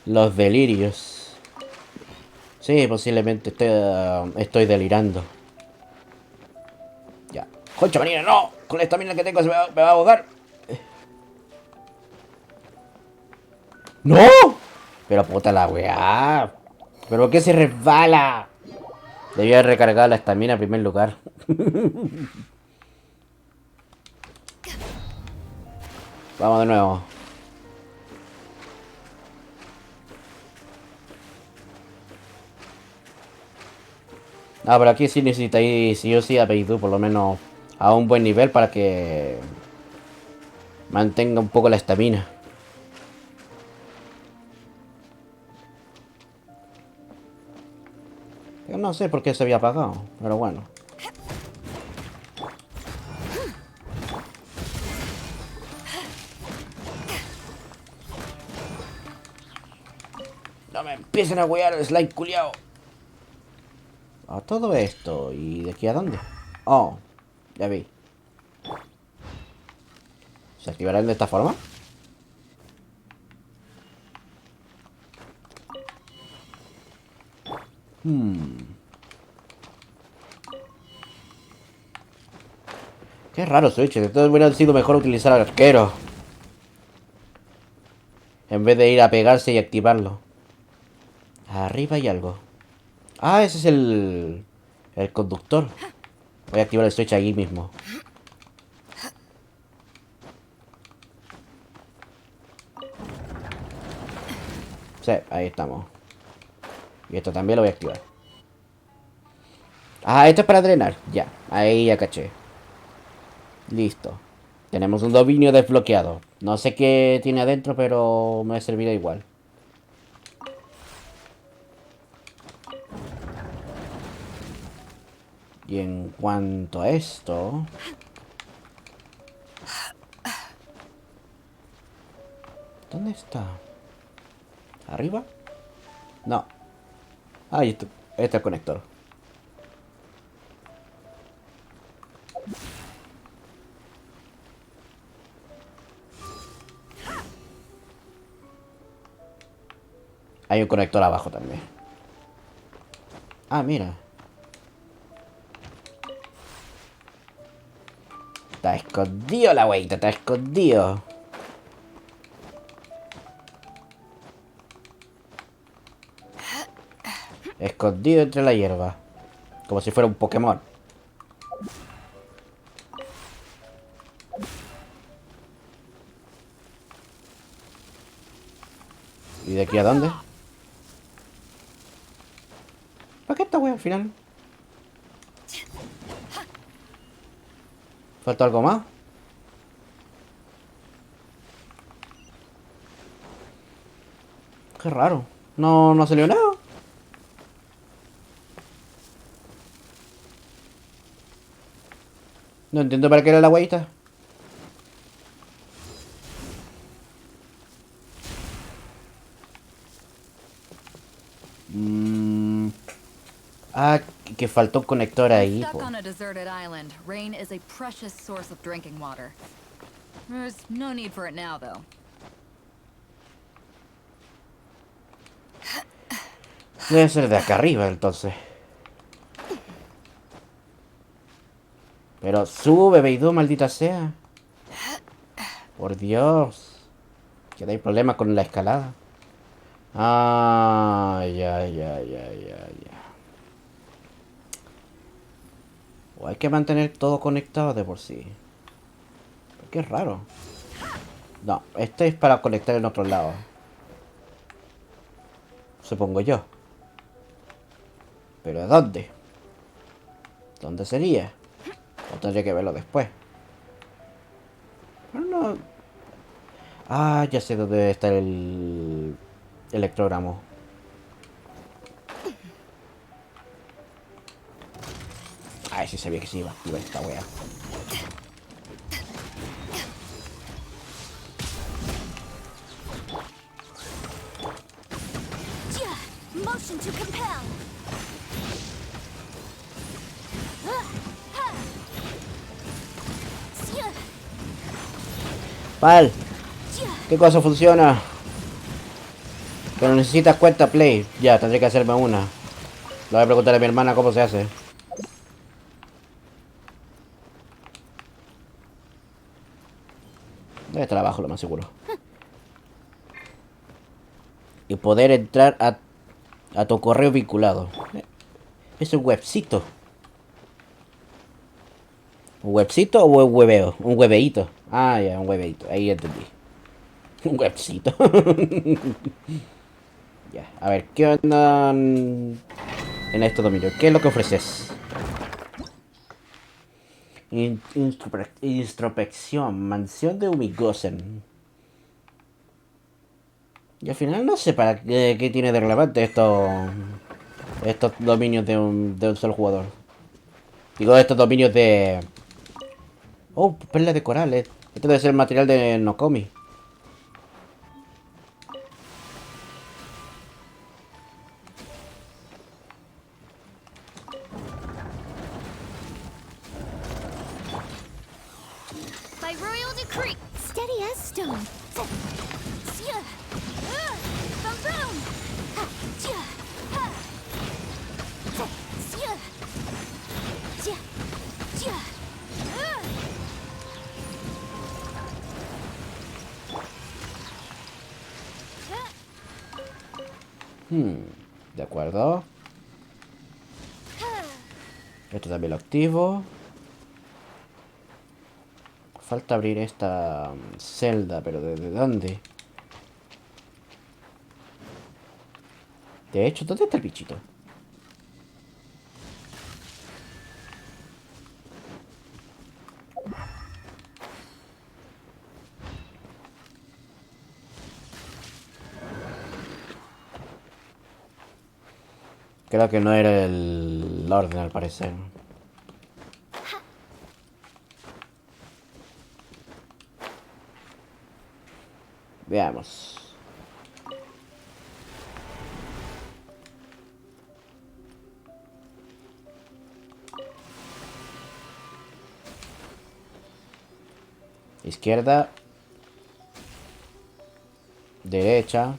Los delirios. Sí, posiblemente estoy delirando. Ya. ¡Concha marina, no! Con la estamina que tengo me va a ahogar. ¡No! Pero puta la weá. ¿Pero por qué se resbala? Debía recargar la estamina en primer lugar. Vamos de nuevo. Ah, pero aquí sí necesitáis sí o sí a Beidou por lo menos a un buen nivel para que mantenga un poco la estamina. Yo no sé por qué se había apagado, pero bueno. No me empiecen a wear el slime culiao. A todo esto, ¿y de aquí a dónde? Oh, ya vi. ¿Se activarán de esta forma? Qué raro Switch, entonces hubiera sido mejor utilizar al arquero. En vez de ir a pegarse y activarlo. Arriba hay algo. Ah, ese es el conductor. Voy a activar el Switch ahí mismo. Sí, ahí estamos. Y esto también lo voy a activar. Ah, esto es para drenar. Ya, ahí ya caché. Listo. Tenemos un dominio desbloqueado. No sé qué tiene adentro, pero me servirá igual. Y en cuanto a esto... ¿Dónde está? ¿Arriba? No. Ahí está. Este es el conector. Hay un conector abajo también. Ah, mira. Está escondido la weita, está escondido. Escondido entre la hierba. Como si fuera un Pokémon. ¿Y de aquí a dónde? ¿Para qué esta wea al final? ¿Falta algo más? Qué raro. No, no salió nada. No entiendo para qué era la weita. Mm, ah, que faltó un conector ahí, Stuck po. on a deserted island, rain is a precious source of drinking water. There's no need for it now, though. Debe ser de acá arriba, entonces. Pero sube, Beidou, maldita sea. Por Dios. Que hay problemas con la escalada. Ah, ya, ya, ya, ya, ya. O hay que mantener todo conectado de por sí. Qué raro. No, este es para conectar en otro lado. Supongo yo. ¿Pero a dónde? ¿Dónde sería? O tendría que verlo después. Pero no. Ah, ya sé dónde debe estar el electrogramo. Ay, sí sabía que se iba a activar esta wea. Motion to compel. Pal, ¿qué cosa funciona? Pero necesitas cuenta Play. Ya, tendré que hacerme una. Le voy a preguntar a mi hermana cómo se hace. Debe estar abajo, lo más seguro. Y poder entrar a tu correo vinculado. Es un webcito. ¿Un webcito o un hueveo? Un hueveíto. Ah, ya, un hueveíto. Ahí entendí. Un webcito. Ya, a ver, ¿qué onda en este dominio? ¿Qué es lo que ofreces? Introspección, mansión de Umigosen. Y al final no sé para qué tiene de relevante estos dominios de un solo jugador. Digo, estos dominios de... Oh, perlas de corales. Este debe ser el material de Nokomi. By royal decree. Steady as stone. Boom boom. De acuerdo. Esto también lo activo. Falta abrir esta celda, pero ¿desde dónde? De hecho, ¿dónde está el bichito? Creo que no era el orden al parecer. Veamos. Izquierda. Derecha.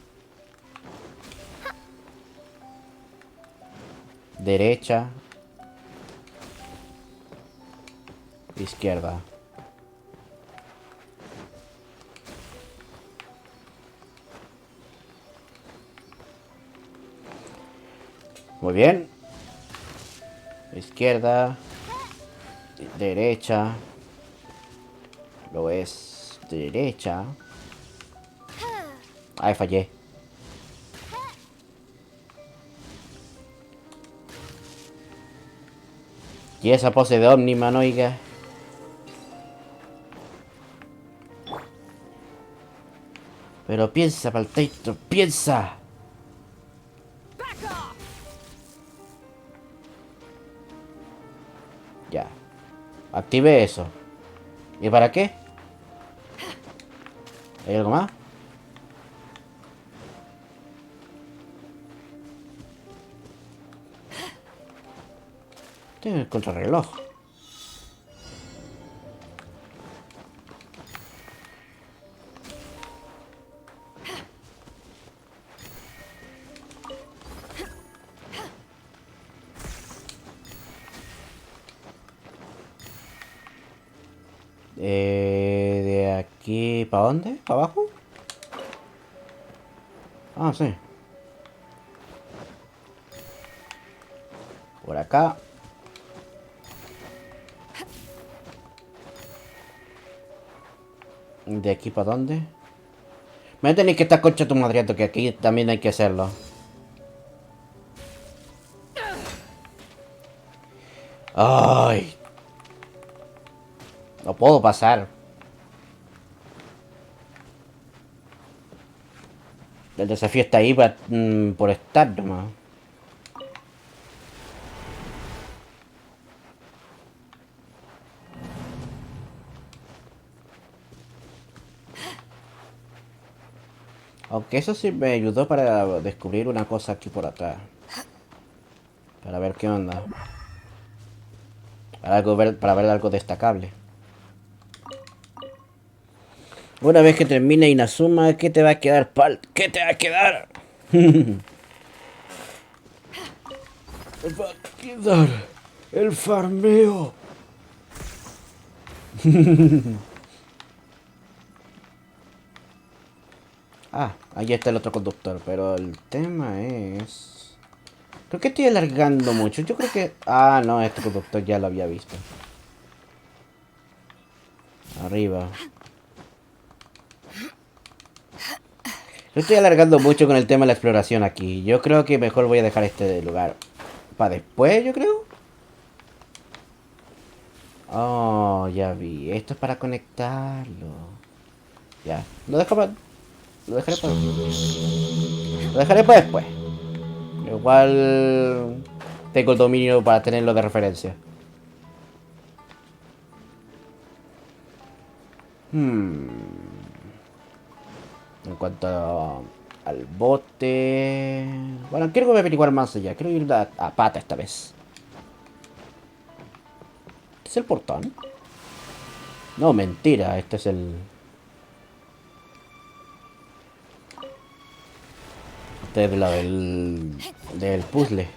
Derecha. Izquierda. Muy bien. Izquierda. Derecha. Lo es. Derecha. Ay, fallé. Y esa pose de Omniman, oiga. Pero piensa, Paltator, piensa. Ya. Active eso. ¿Y para qué? ¿Hay algo más? Tengo el contrarreloj. De aquí... ¿Para dónde? ¿Para abajo? Ah, sí. Por acá. ¿De aquí para dónde? Me tenéis que estar concha tu madriato, que aquí también hay que hacerlo. Ay. No puedo pasar. El desafío está ahí por estar nomás. Aunque eso sí me ayudó para descubrir una cosa aquí por atrás. Para ver qué onda. Para ver algo destacable. Una vez que termine Inazuma, ¿qué te va a quedar, pal? ¿Qué te va a quedar? Me va a quedar el farmeo. Ah, ahí está el otro conductor, pero el tema es... Creo que estoy alargando mucho. Yo creo que... Ah, no, este conductor ya lo había visto. Arriba. Yo estoy alargando mucho con el tema de la exploración aquí. Yo creo que mejor voy a dejar este lugar para después, yo creo. Oh, ya vi. Esto es para conectarlo. Ya. Lo dejaré para... Lo dejaré para después. Igual tengo el dominio para tenerlo de referencia. En cuanto al bote... Bueno, quiero averiguar más allá. Quiero ir a pata esta vez. ¿Este es el portón? No, mentira. Este es el... Este es lo del puzzle.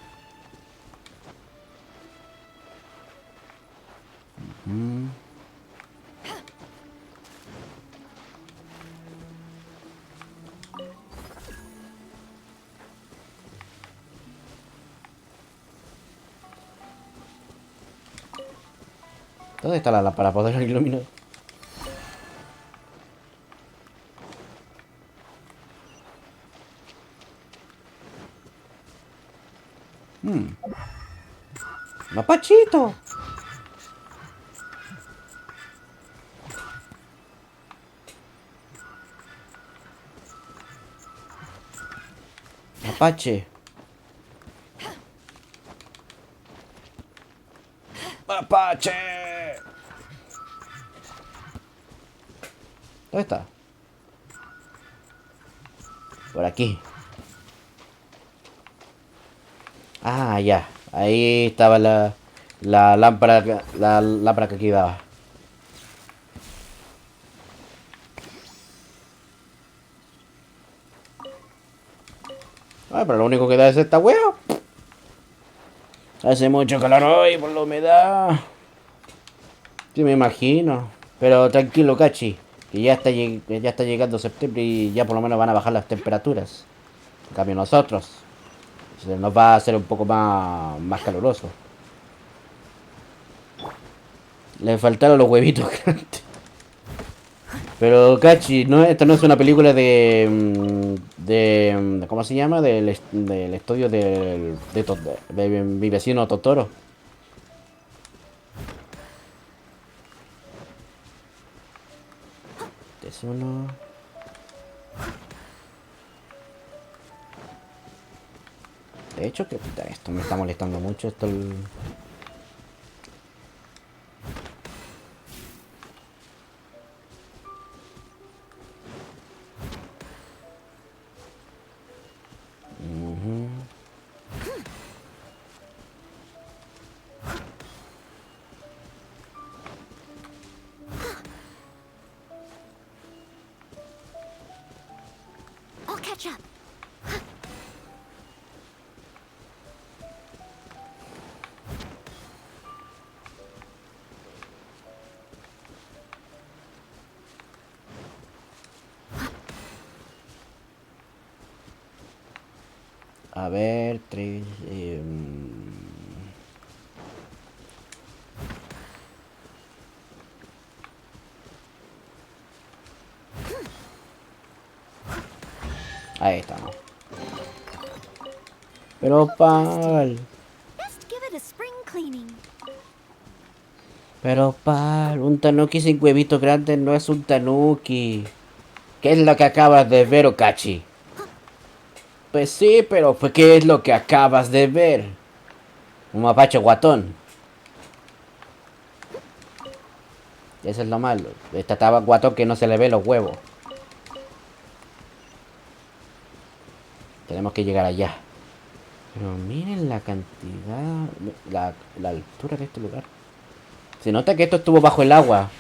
¿Dónde está la lámpara para poder iluminar? Mapachito. Mapache. Mapache. ¿Dónde está? Por aquí. Ah, ya. Ahí estaba la lámpara que aquí daba. Ah, pero lo único que da es esta wea. Hace mucho calor hoy por la humedad. Sí, me imagino. Pero tranquilo, Cachi. Que ya está llegando septiembre y ya por lo menos van a bajar las temperaturas. En cambio nosotros, se nos va a hacer un poco más caluroso. Le faltaron los huevitos grandes. Pero, Cachi, no, esta no es una película ¿cómo se llama? Del estudio de mi vecino Totoro. Es uno. De hecho, que esto me está molestando mucho. Ujú. I'll catch up. A ver, tres. Ahí estamos. Pero pal. Best give it a spring cleaning. Pero pal. Un tanuki sin huevitos grandes no es un tanuki. ¿Qué es lo que acabas de ver, Okachi? Pues sí, pero pues, ¿qué es lo que acabas de ver? Un mapache guatón. Eso es lo malo. Estaba guatón que no se le ve los huevos. Tenemos que llegar allá. Pero miren la cantidad... La altura de este lugar. Se nota que esto estuvo bajo el agua.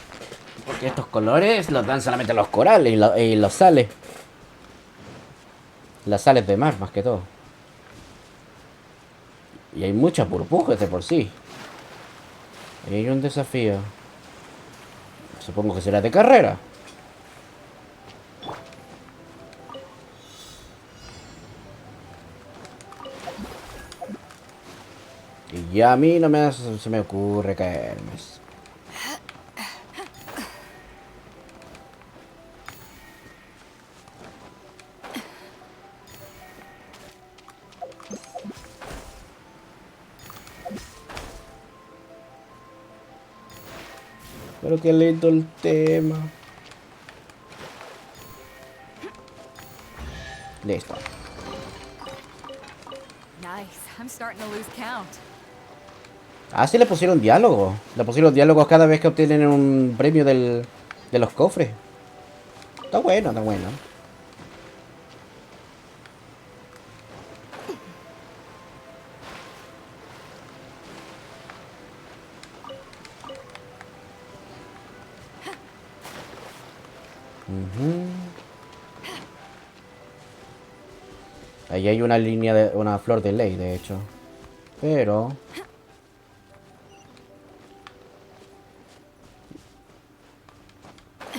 Porque estos colores los dan solamente los corales y los sales. Las sales de mar, más que todo. Y hay muchas burbujas de por sí. Ahí hay un desafío. Supongo que será de carrera. Y ya a mí no se me ocurre caerme. Pero qué lindo el tema. Listo. Nice. I'm starting to lose count. Ah, sí le pusieron diálogo. Le pusieron diálogos cada vez que obtienen un premio de los cofres. Está bueno, está bueno. Ujú. Ahí hay una línea de una flor de ley, de hecho. Pero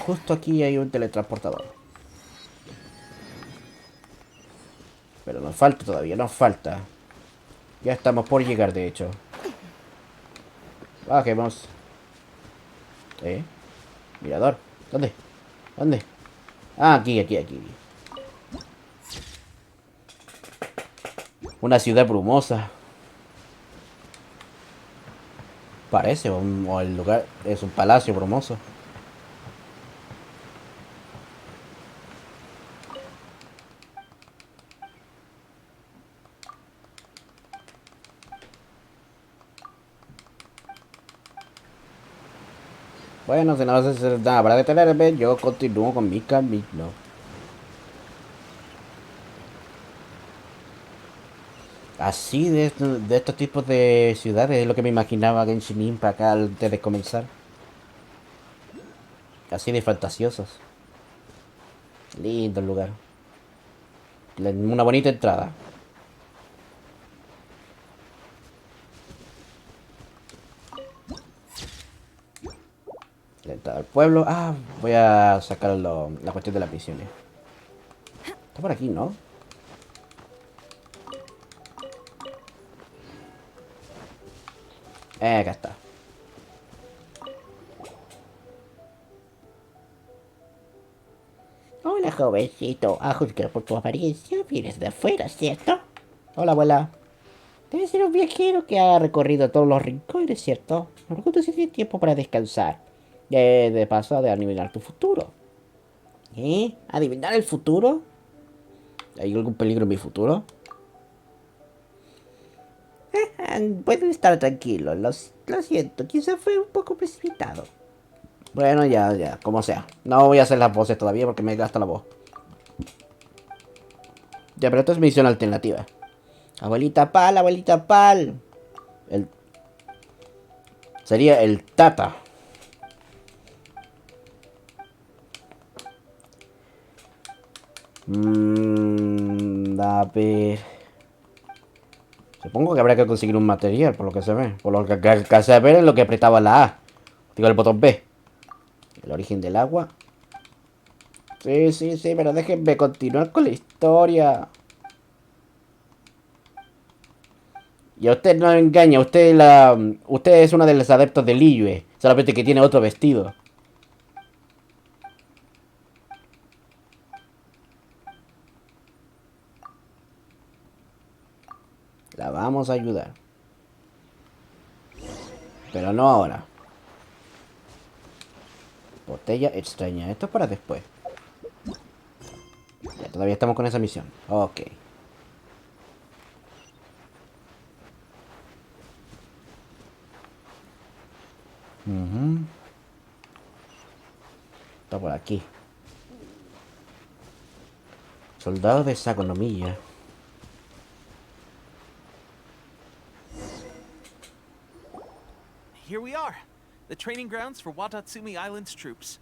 justo aquí hay un teletransportador. Pero nos falta todavía, nos falta. Ya estamos por llegar, de hecho. Bajemos. Mirador. ¿Dónde? ¿Dónde? Ah, aquí, aquí, aquí. Una ciudad brumosa. parece, o el lugar es un palacio brumoso. Bueno, si no sé si nada para detenerme, yo continúo con mi camino. Así de estos tipos de ciudades es lo que me imaginaba Genshin Impact antes de comenzar. Así de fantasiosos. Lindo el lugar. Una bonita entrada. La entrada al pueblo. Ah, voy a sacar la cuestión de las misiones. Está por aquí, ¿no? Acá está. Hola, jovencito. A juzgar por tu apariencia, vienes de afuera, ¿cierto? Hola, abuela. Debe ser un viajero que ha recorrido todos los rincones, ¿cierto? Me pregunto si tienes tiempo para descansar. De paso, de adivinar tu futuro. ¿Eh? ¿Adivinar el futuro? ¿Hay algún peligro en mi futuro? Pueden estar tranquilos. Lo siento, quizá fue un poco precipitado. Bueno, ya, como sea. No voy a hacer las voces todavía porque me gasta la voz. Ya, pero esto es misión alternativa. Abuelita Pal, abuelita Pal. El... Sería el Tata. A ver. Supongo que habrá que conseguir un material, por lo que se ve. Por lo que alcancé a ver es lo que apretaba la A. Digo, el botón B. El origen del agua. Sí, pero déjenme continuar con la historia. Y a usted no me engaña, usted es una de los adeptos de Liyue, solamente que tiene otro vestido. La vamos a ayudar. Pero no ahora. Botella extraña. Esto es para después. Ya, todavía estamos con esa misión. Ok. Está por aquí. Soldado de Sagonomía. Here we are, the training grounds for Watatsumi Island's troops.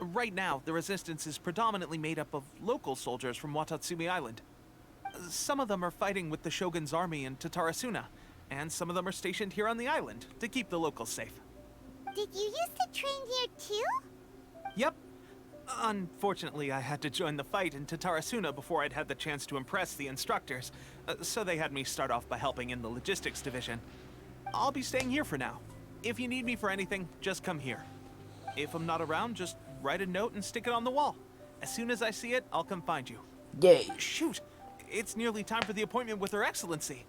Right now, the resistance is predominantly made up of local soldiers from Watatsumi Island. Some of them are fighting with the Shogun's army in Tatarasuna, and some of them are stationed here on the island to keep the locals safe. Did you used to train here too? Yep. Unfortunately, I had to join the fight in Tatarasuna before I'd had the chance to impress the instructors, so they had me start off by helping in the logistics division. I'll be staying here for now. If you need me for anything, just come here. If I'm not around, just write a note and stick it on the wall. As soon as I see it, I'll come find you. Yay. Shoot! It's nearly time for the appointment with Her Excellency.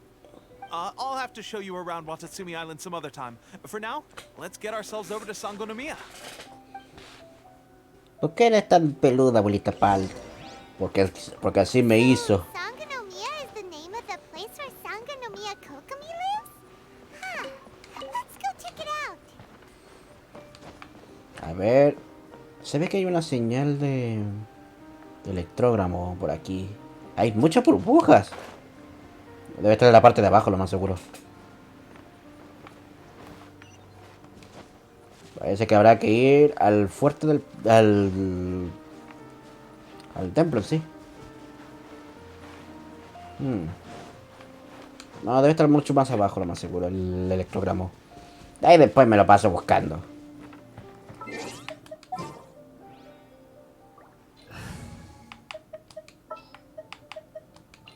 I'll have to show you around Watatsumi Island some other time. For now, let's get ourselves over to Sangonomiya. ¿Por qué eres tan peluda, abuelita Pal? Porque así me hizo. Sangonomiya is the name of the place where Sangonomiya Kokomi lives? Huh. Let's go check it out. A ver. Se ve que hay una señal de electrogramo por aquí. Hay muchas burbujas. Debe estar en la parte de abajo, lo más seguro. Parece que habrá que ir al fuerte del... al templo, sí. No, debe estar mucho más abajo, lo más seguro, el electrogramo. Ahí después me lo paso buscando.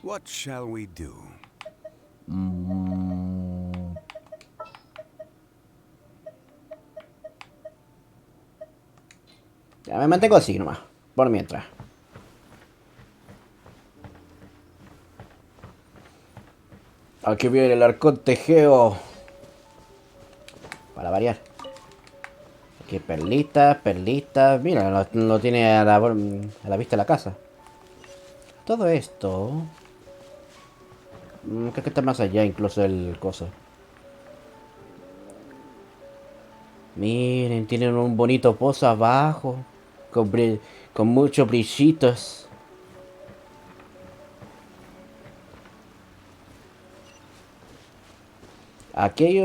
What shall we do? Ya me mantengo así nomás, por mientras. Aquí viene el arcón Tegeo. variar. Aquí perlitas, perlitas. Mira, lo tiene a la vista de la casa. Todo esto... creo que está más allá incluso el coso. Miren, tienen un bonito pozo abajo. Con muchos brillitos. Aquí hay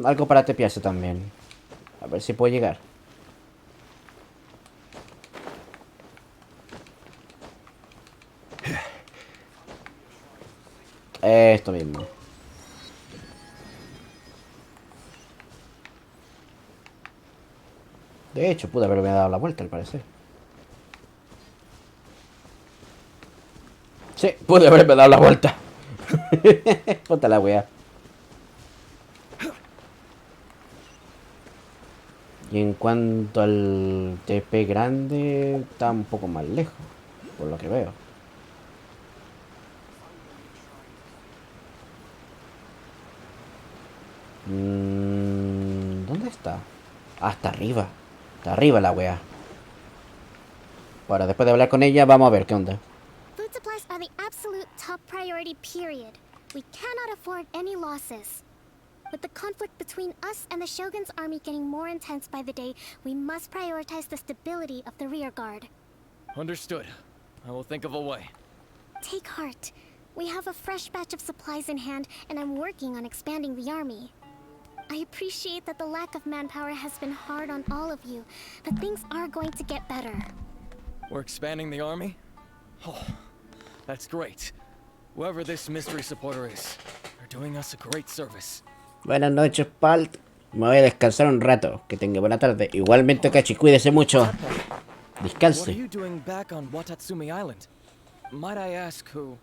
algo para tepearse también. A ver si puedo llegar. Esto mismo. De hecho, pude haberme dado la vuelta al parecer. Sí, pude haberme dado la vuelta. Ponte la wea. Y en cuanto al TP grande, está un poco más lejos, por lo que veo. ¿Dónde está? Ah, está arriba. Está arriba la wea. Bueno, después de hablar con ella, vamos a ver qué onda. Food supplies are the absolute top priority, period. We cannot afford any losses. With the conflict between us and the Shogun's army getting more intense by the day, we must prioritize the stability of the rear guard. Understood. I will think of a way. Take heart. We have a fresh batch of supplies in hand, and I'm working on expanding the army. I appreciate that the lack of manpower has been hard on all of you, but things are going to get better. We're expanding the army? Oh, that's great. Whoever this mystery supporter is, they're doing us a great service. Buenas noches, Palt. Me voy a descansar un rato. Que tenga buena tarde. Igualmente, Kachi, cuídese mucho. What are Descanse. you doing back on Watatsumi Island? Might I ask who?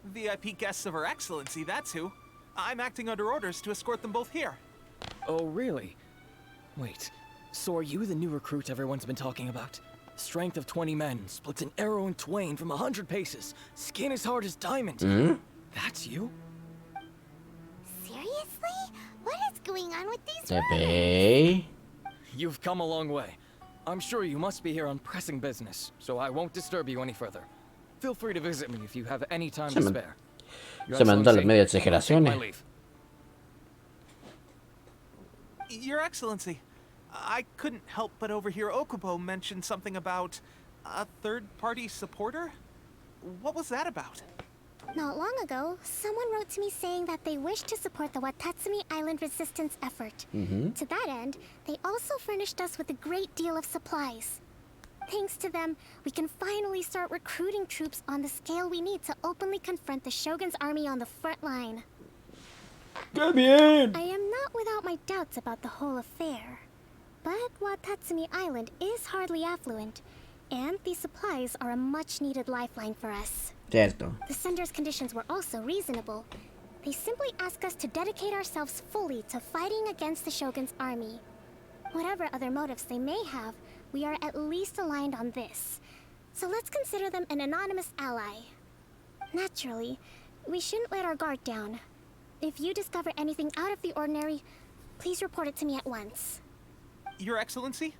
VIP guests of Her Excellency, that's who. I'm acting under orders to escort them both here. Oh, really? Wait, so are you the new recruit everyone's been talking about? Strength of 20 men, splits an arrow in twain from 100 paces, skin as hard as diamond. That's you? Seriously? What is going on with these TP. You've come a long way. I'm sure you must be here on pressing business, so I won't disturb you any further. Feel free to visit me if you have any time to spare. Se mandó a las medias Take my exageraciones. leave. Your Excellency, I couldn't help but overhear Okubo mention something about a third-party supporter? What was that about? Not long ago, someone wrote to me saying that they wish to support the Watatsumi Island resistance effort. To that end, they also furnished us with a great deal of supplies. Thanks to them, we can finally start recruiting troops on the scale we need to openly confront the Shogun's army on the front line. ¡Qué bien! I am not without my doubts about the whole affair. But Watatsumi Island is hardly affluent, and these supplies are a much-needed lifeline for us. Cierto. The sender's conditions were also reasonable. They simply ask us to dedicate ourselves fully to fighting against the Shogun's army. Whatever other motives they may have, we are at least aligned on this. So let's consider them an anonymous ally. Naturally, we shouldn't let our guard down. If you discover anything out of the ordinary, please report it to me at once. Your Excellency,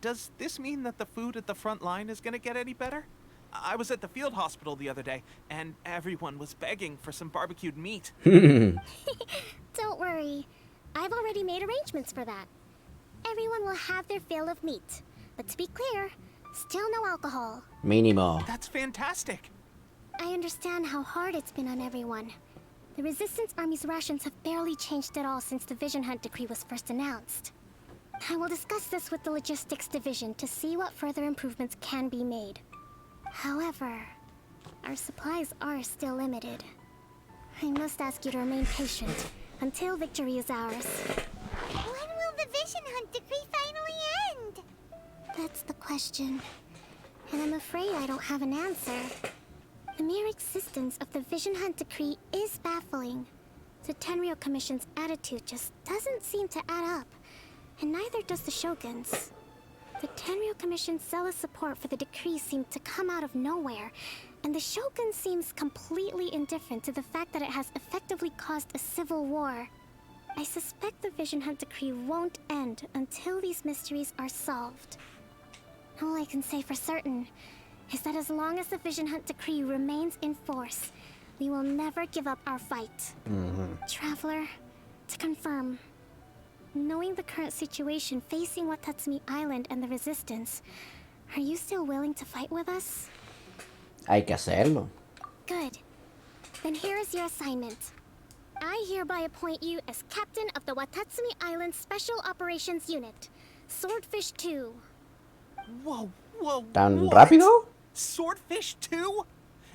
does this mean that the food at the front line is gonna get any better? I was at the field hospital the other day, and everyone was begging for some barbecued meat. Don't worry. I've already made arrangements for that. Everyone will have their fill of meat. But to be clear, still no alcohol. Mínimo. That's fantastic. I understand how hard it's been on everyone. The Resistance Army's rations have barely changed at all since the Vision Hunt decree was first announced. I will discuss this with the Logistics Division to see what further improvements can be made. However, our supplies are still limited. I must ask you to remain patient until victory is ours. When will the Vision Hunt decree finally end? That's the question. And I'm afraid I don't have an answer. The mere existence of the Vision Hunt decree is baffling. The Tenryou Commission's attitude just doesn't seem to add up. And neither does the Shogun's. The Tenryou Commission's zealous support for the decree seemed to come out of nowhere, and the Shogun seems completely indifferent to the fact that it has effectively caused a civil war. I suspect the Vision Hunt decree won't end until these mysteries are solved. All I can say for certain is that as long as the Vision Hunt decree remains in force, we will never give up our fight. Traveler, to confirm, knowing the current situation facing Watatsumi Island and the Resistance, are you still willing to fight with us? Hay que hacerlo. Good. Then here is your assignment. I hereby appoint you as captain of the Watatsumi Island Special Operations Unit, Swordfish 2. Whoa, whoa, ¿Tan what? rápido? Swordfish 2?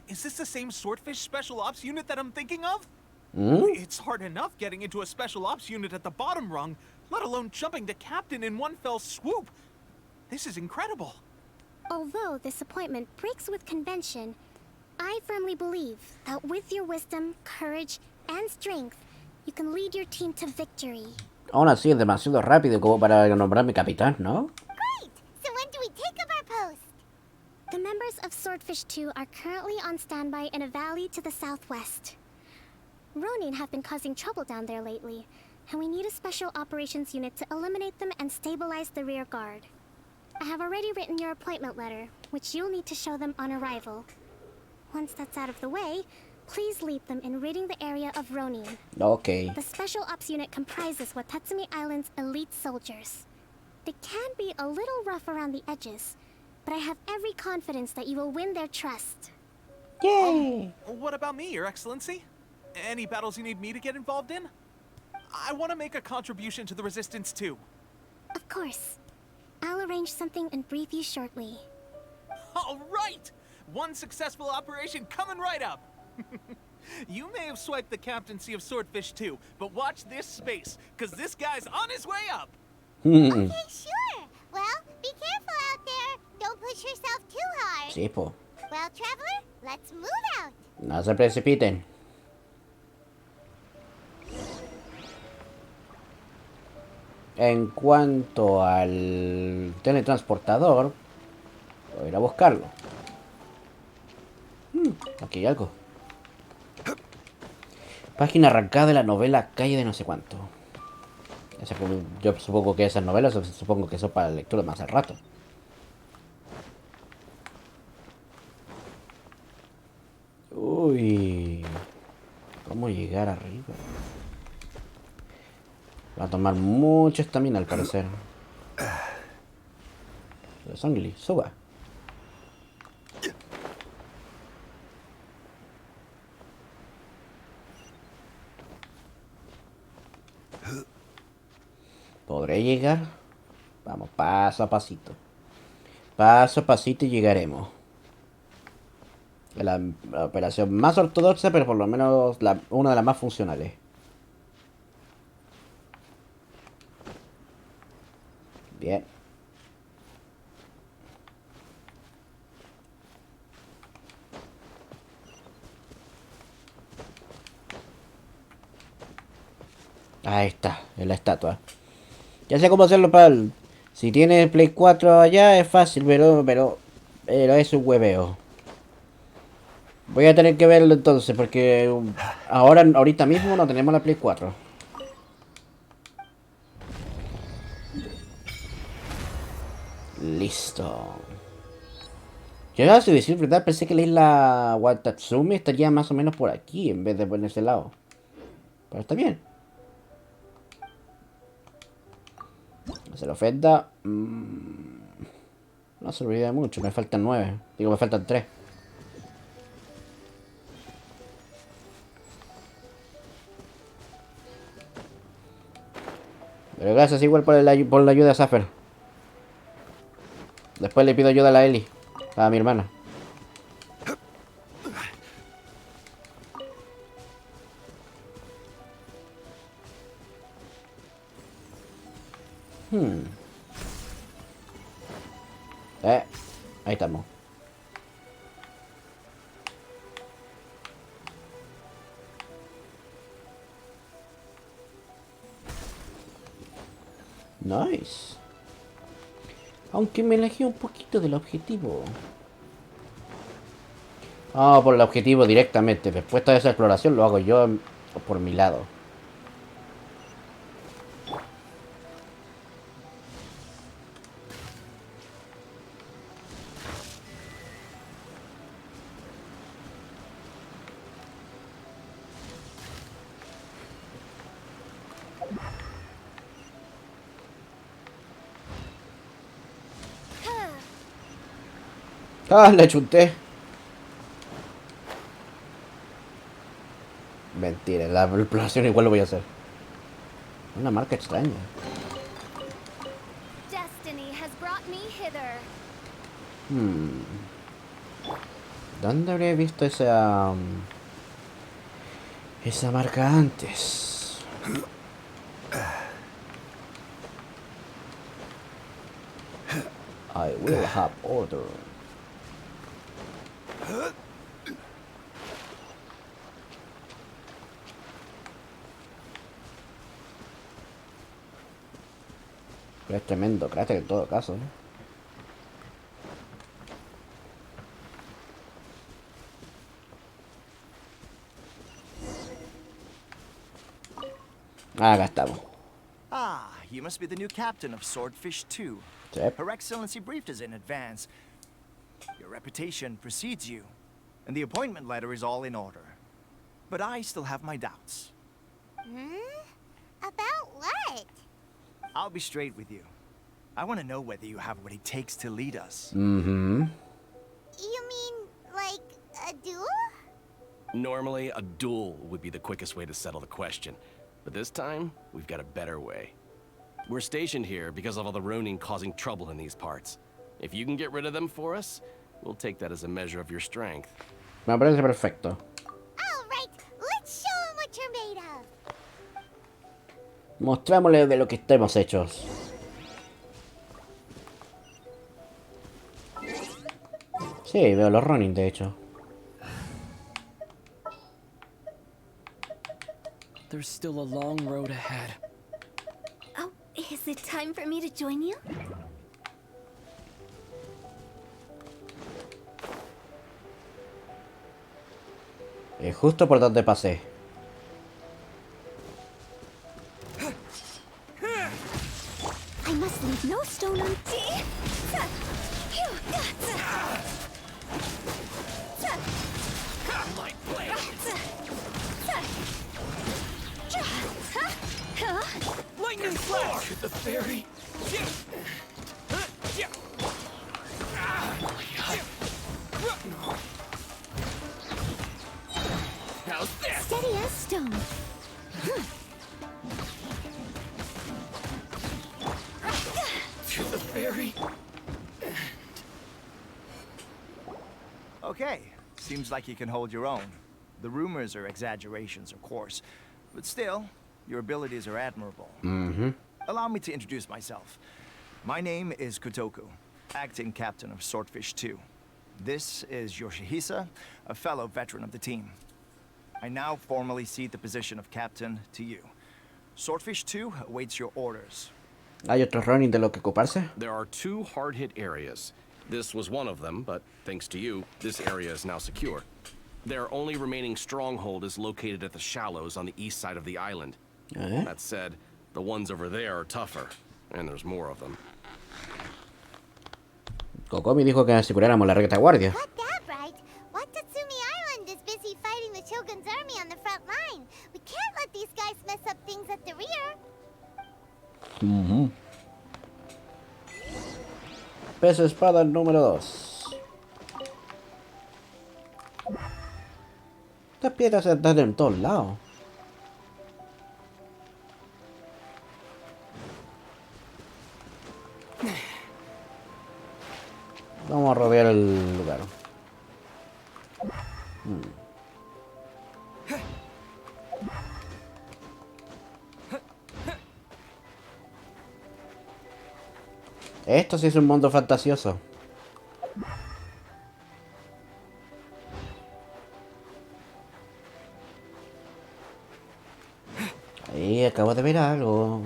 Is this the same Swordfish Special Ops unit that I'm thinking of? It's hard enough getting into a Special Ops unit at the bottom rung, let alone jumping to captain in one fell swoop. This is incredible. Although this appointment breaks with convention, I firmly believe that with your wisdom, courage, and strength, you can lead your team to victory. Aún así es demasiado rápido como para nombrarme capitán, ¿no? Great! So when do we take up our post? The members of Swordfish 2 are currently on standby in a valley to the southwest. Ronin have been causing trouble down there lately, and we need a special operations unit to eliminate them and stabilize the rear guard. I have already written your appointment letter, which you'll need to show them on arrival. Once that's out of the way, please lead them in ridding the area of Ronin. Okay. The Special Ops unit comprises Watatsumi Island's elite soldiers. They can be a little rough around the edges, but I have every confidence that you will win their trust. Yay! What about me, Your Excellency? Any battles you need me to get involved in? I want to make a contribution to the Resistance too. Of course. I'll arrange something and brief you shortly. All right! One successful operation coming right up! You may have swiped the captaincy of Swordfish 2, but watch this space, because this guy's on his way up! Okay, sure. Well, be careful out there. Don't push yourself too hard. Sí, po. Well, Traveler, let's move out. No se precipiten. En cuanto al teletransportador, voy a ir a buscarlo. Aquí hay algo. Página arrancada de la novela Calle de no sé cuánto. Yo supongo que esas novelas, supongo que eso para lectura más al rato. Uy. ¿Cómo llegar arriba? Va a tomar mucha estamina al parecer. Songli, suba. ¿Podré llegar? Vamos, paso a pasito. Paso a pasito y llegaremos. La operación más ortodoxa, pero por lo menos una de las más funcionales. Bien. Ahí está, en la estatua. Ya sé cómo hacerlo, pal. Si tienes Play 4 allá es fácil, pero es un hueveo. Voy a tener que verlo entonces, porque ahorita mismo no tenemos la Play 4. Listo. Yo a decir verdad, pensé que la isla Watatsumi estaría más o menos por aquí, en vez de por ese lado. Pero está bien. No se le ofenda. No se olvide mucho, me faltan 9. Digo, me faltan 3. Pero gracias igual por la ayuda a Safer. Después le pido ayuda a la Eli, a mi hermana. Ahí estamos. Nice. Aunque me alejé un poquito del objetivo. Ah, por el objetivo directamente. Después de esa exploración lo hago yo por mi lado. ¡Ah! Le chunté. Mentira, la exploración igual lo voy a hacer. Una marca extraña. Destiny has brought me hither. ¿Dónde habría visto esa... esa marca antes? I will have order. Pero es tremendo cráter en todo caso, ¿eh? Ah, acá estamos. Ah, you must be the new captain of Swordfish 2. Sí. Her Excellency briefed us in advance. Your reputation precedes you, and the appointment letter is all in order. But I still have my doubts. About what? I'll be straight with you. I want to know whether you have what it takes to lead us. Mm-hmm. You mean, like, a duel? Normally, a duel would be the quickest way to settle the question. But this time, we've got a better way. We're stationed here because of all the Ronin causing trouble in these parts. If you can get rid of them for us, we'll take that as a measure of your strength. Me parece perfecto. Alright, let's show him what you're made of. Mostrámosle de lo que estemos hechos. Sí, veo los Ronin, de hecho. There's still a long road ahead. Oh, is it time for me to join you? Es justo por donde pasé. I must leave no stone unturned. My blade! Lightning flash! To the fairy! How's this? Steady as stone. To the fairy! Okay, seems like you can hold your own. The rumors are exaggerations, of course, but still, your abilities are admirable. Mm-hmm. Allow me to introduce myself. My name is Kotoku, acting captain of Swordfish 2. This is Yoshihisa, a fellow veteran of the team. I now formally cede the position of captain to you. Swordfish 2 awaits your orders. ¿Hay otros Ronin de lo que ocuparse? There are 2 hard-hit areas. This was one of them, but thanks to you, this area is now secure. Their only remaining stronghold is located at the shallows on the east side of the island. ¿Eh? That said, the ones over there are tougher, and there's more of them. Kokomi dijo que aseguráramos la retaguardia. Got that right. Watatsumi Island is busy fighting the Shogun's army on the front line. We can't let these guys mess up things at the rear. Peso espada número 2. Estas piedras están en todos lados. Vamos a rodear el lugar. Esto sí es un mundo fantasioso. Ahí acabo de ver algo.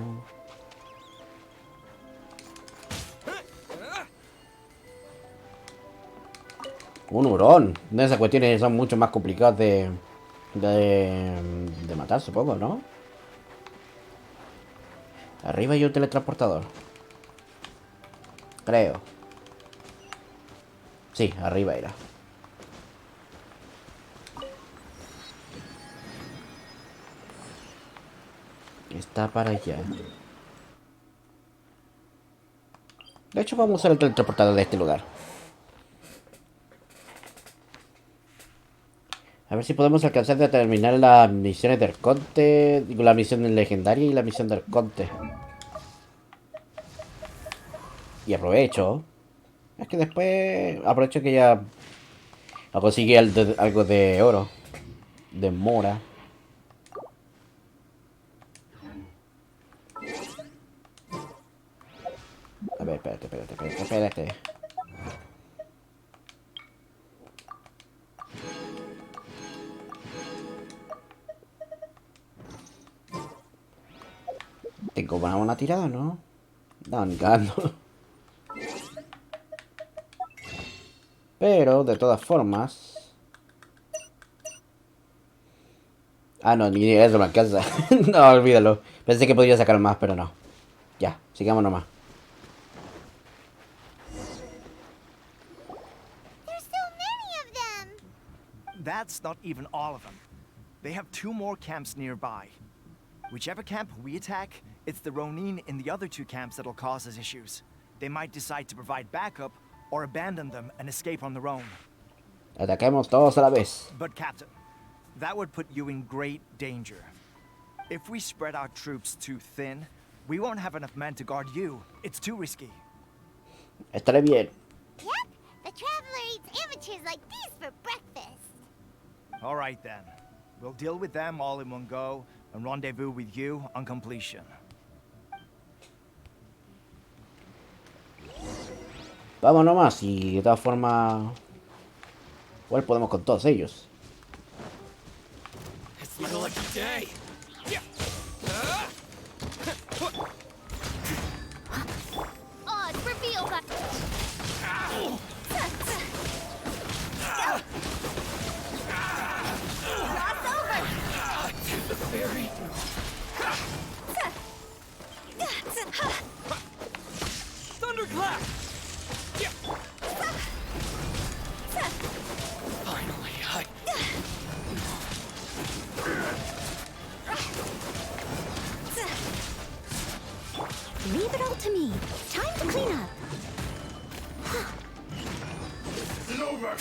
Un hurón. De esas cuestiones son mucho más complicadas de matar, supongo, ¿no? Arriba hay un teletransportador. Creo. Sí, arriba era. Está para allá. De hecho, vamos a usar el teletransportador de este lugar. ver si podemos alcanzar de terminar las misiones del Conte. Digo, la misión legendaria y la misión del Conte. Y aprovecho. Es que después aprovecho que ya conseguí algo de oro. De mora. A ver, espérate. ¿Tengo una tirada, no? No, ni cagando. Pero, de todas formas... Ah, no, ni eso me alcanza. No, olvídalo. Pensé que podría sacar más, pero no. Ya, sigamos nomás. There's so many of them! That's not even all of them. They have 2 more camps nearby. Whichever camp we attack, it's the Ronin in the other 2 camps that'll cause us issues. They might decide to provide backup, or abandon them and escape on their own. Ataquemos todos a la vez. But Captain, that would put you in great danger. If we spread our troops too thin, we won't have enough men to guard you. It's too risky. Estaré bien. Yep, the Traveler eats amateurs like these for breakfast. All right then. We'll deal with them all in one go, and rendezvous with you on completion. Vamos nomás, y de todas formas... Igual podemos con todos ellos. It's my lucky day. Odds revealed by... Cross over! To the fairy. Thunderclap! Finally, Leave it all to me. Time to clean up. It's over.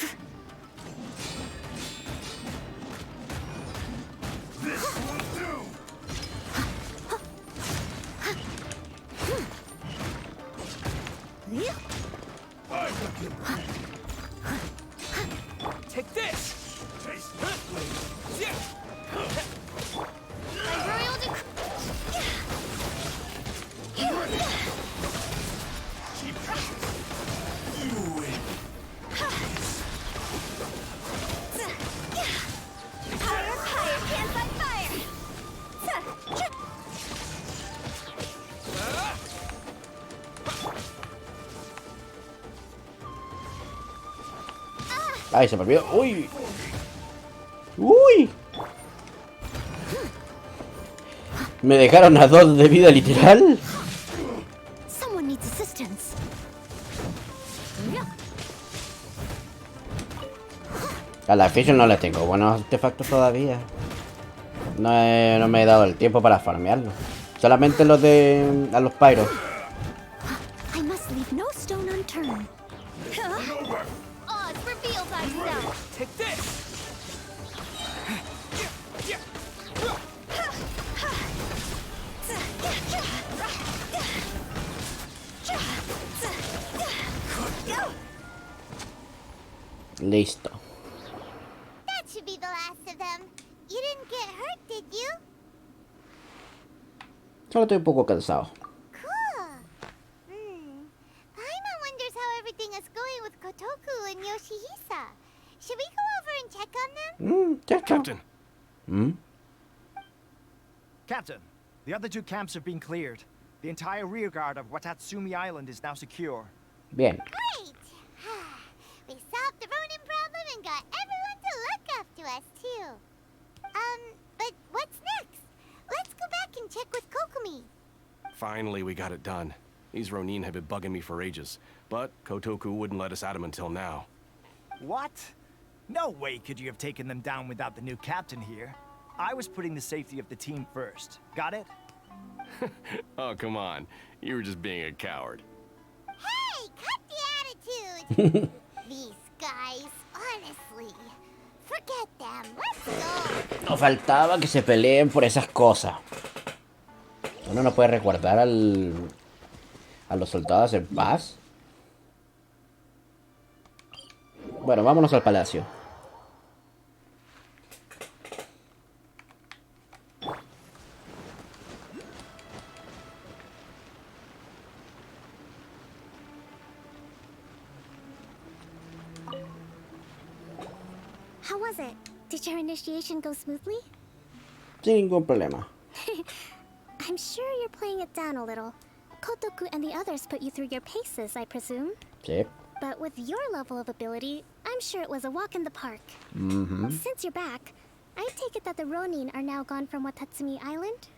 This will do. take this! Taste that blade. My royal decree. You win. Fire can't fight fire. Ay, se me olvidó. Uy. Uy. Me dejaron a 2 de vida literal. Someone needs assistance. A la Fission no le tengo buenos artefactos todavía. No me he dado el tiempo para farmearlo. Solamente los de... a los pyros. I must leave no stone unturned. Oz, reveal thyself. Take this! Listo. That should be the last of them. You didn't get hurt, did you? Solo estoy un poco cansado. Cool. Paimon wonders how everything is going with Kotoku and Yoshihisa. Should we go over and check on them? Captain, Captain, the other 2 camps have been cleared. The entire rearguard of Watatsumi Island is now secure. Bien. Great. We solved the Ronin problem and got everyone to look after us, too. But what's next? Let's go back and check with Kokumi. finally we got it done. These Ronin have been bugging me for ages, but Kotoku wouldn't let us at them until now. What? No way could you have taken them down without the new captain here. I was putting the safety of the team first. Got it? Oh, come on. You were just being a coward. Hey, cut the attitude! These guys, honestly. For Forget them. Let's go. No faltaba que se peleen por esas cosas. Uno no puede resguardar a los soldados en paz. Bueno, vámonos al palacio. How was it? Did your initiation go smoothly? Sin ningún problema. I'm sure you're playing it down a little. Kotoku and the others put you through your paces, I presume. Sí. But with your level of ability, I'm sure it was a walk in the park. Since you're back, I take it that the Ronin are now gone from Watatsumi Island?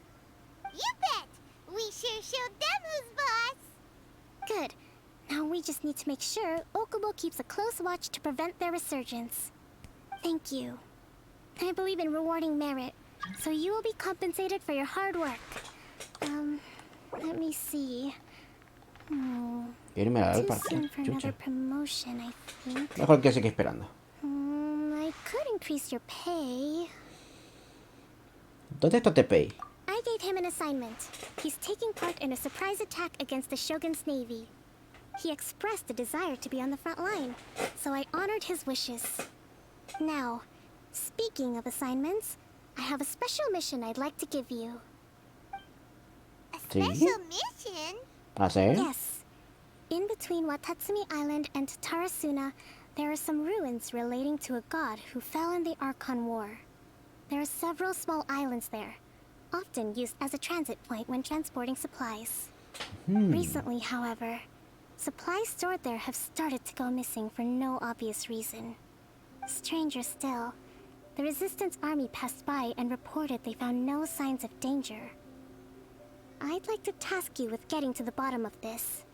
You bet! We sure showed them who's boss! Good. Now we just need to make sure Okubo keeps a close watch to prevent their resurgence. Thank you. I believe in rewarding merit, so you will be compensated for your hard work. Let me see. Irme al Too parque. soon for another Chucha. promotion, I think. Mejor que siga esperando. I could increase your pay. ¿Dónde está Tepei? I gave him an assignment. He's taking part in a surprise attack against the Shogun's navy. He expressed a desire to be on the front line, so I honored his wishes. Now, speaking of assignments, I have a special mission I'd like to give you. A Sí. special mission? ¿Ah, sí? Yes. In between Watatsumi Island and Tarasuna, there are some ruins relating to a god who fell in the Archon War. There are several small islands there, often used as a transit point when transporting supplies. Recently, however, supplies stored there have started to go missing for no obvious reason. Stranger still, the Resistance army passed by and reported they found no signs of danger. I'd like to task you with getting to the bottom of this.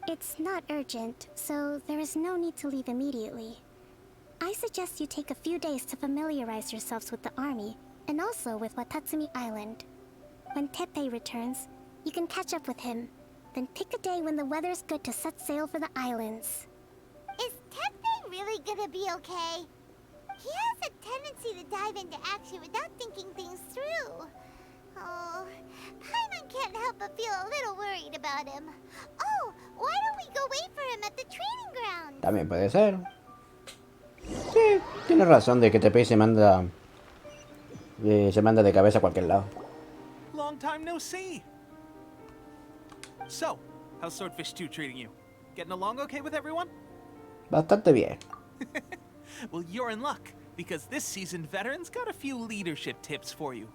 It's not urgent, so there is no need to leave immediately. I suggest you take a few days to familiarize yourselves with the army, and also with Watatsumi Island. When Teppei returns, you can catch up with him. Then pick a day when the weather's good to set sail for the islands. Is Teppei really gonna be okay? He has a tendency to dive into action without thinking things through. Oh, Paimon can't help but feel a little worried about him. Oh, why don't we go wait for him at the training ground? También puede ser. Sí, tienes razón de que Tepei se manda de cabeza a cualquier lado. Long time no see. So, how's Swordfish 2 treating you? Getting along okay with everyone? Bastante bien. Well, you're in luck, because this seasoned veteran's got a few leadership tips for you.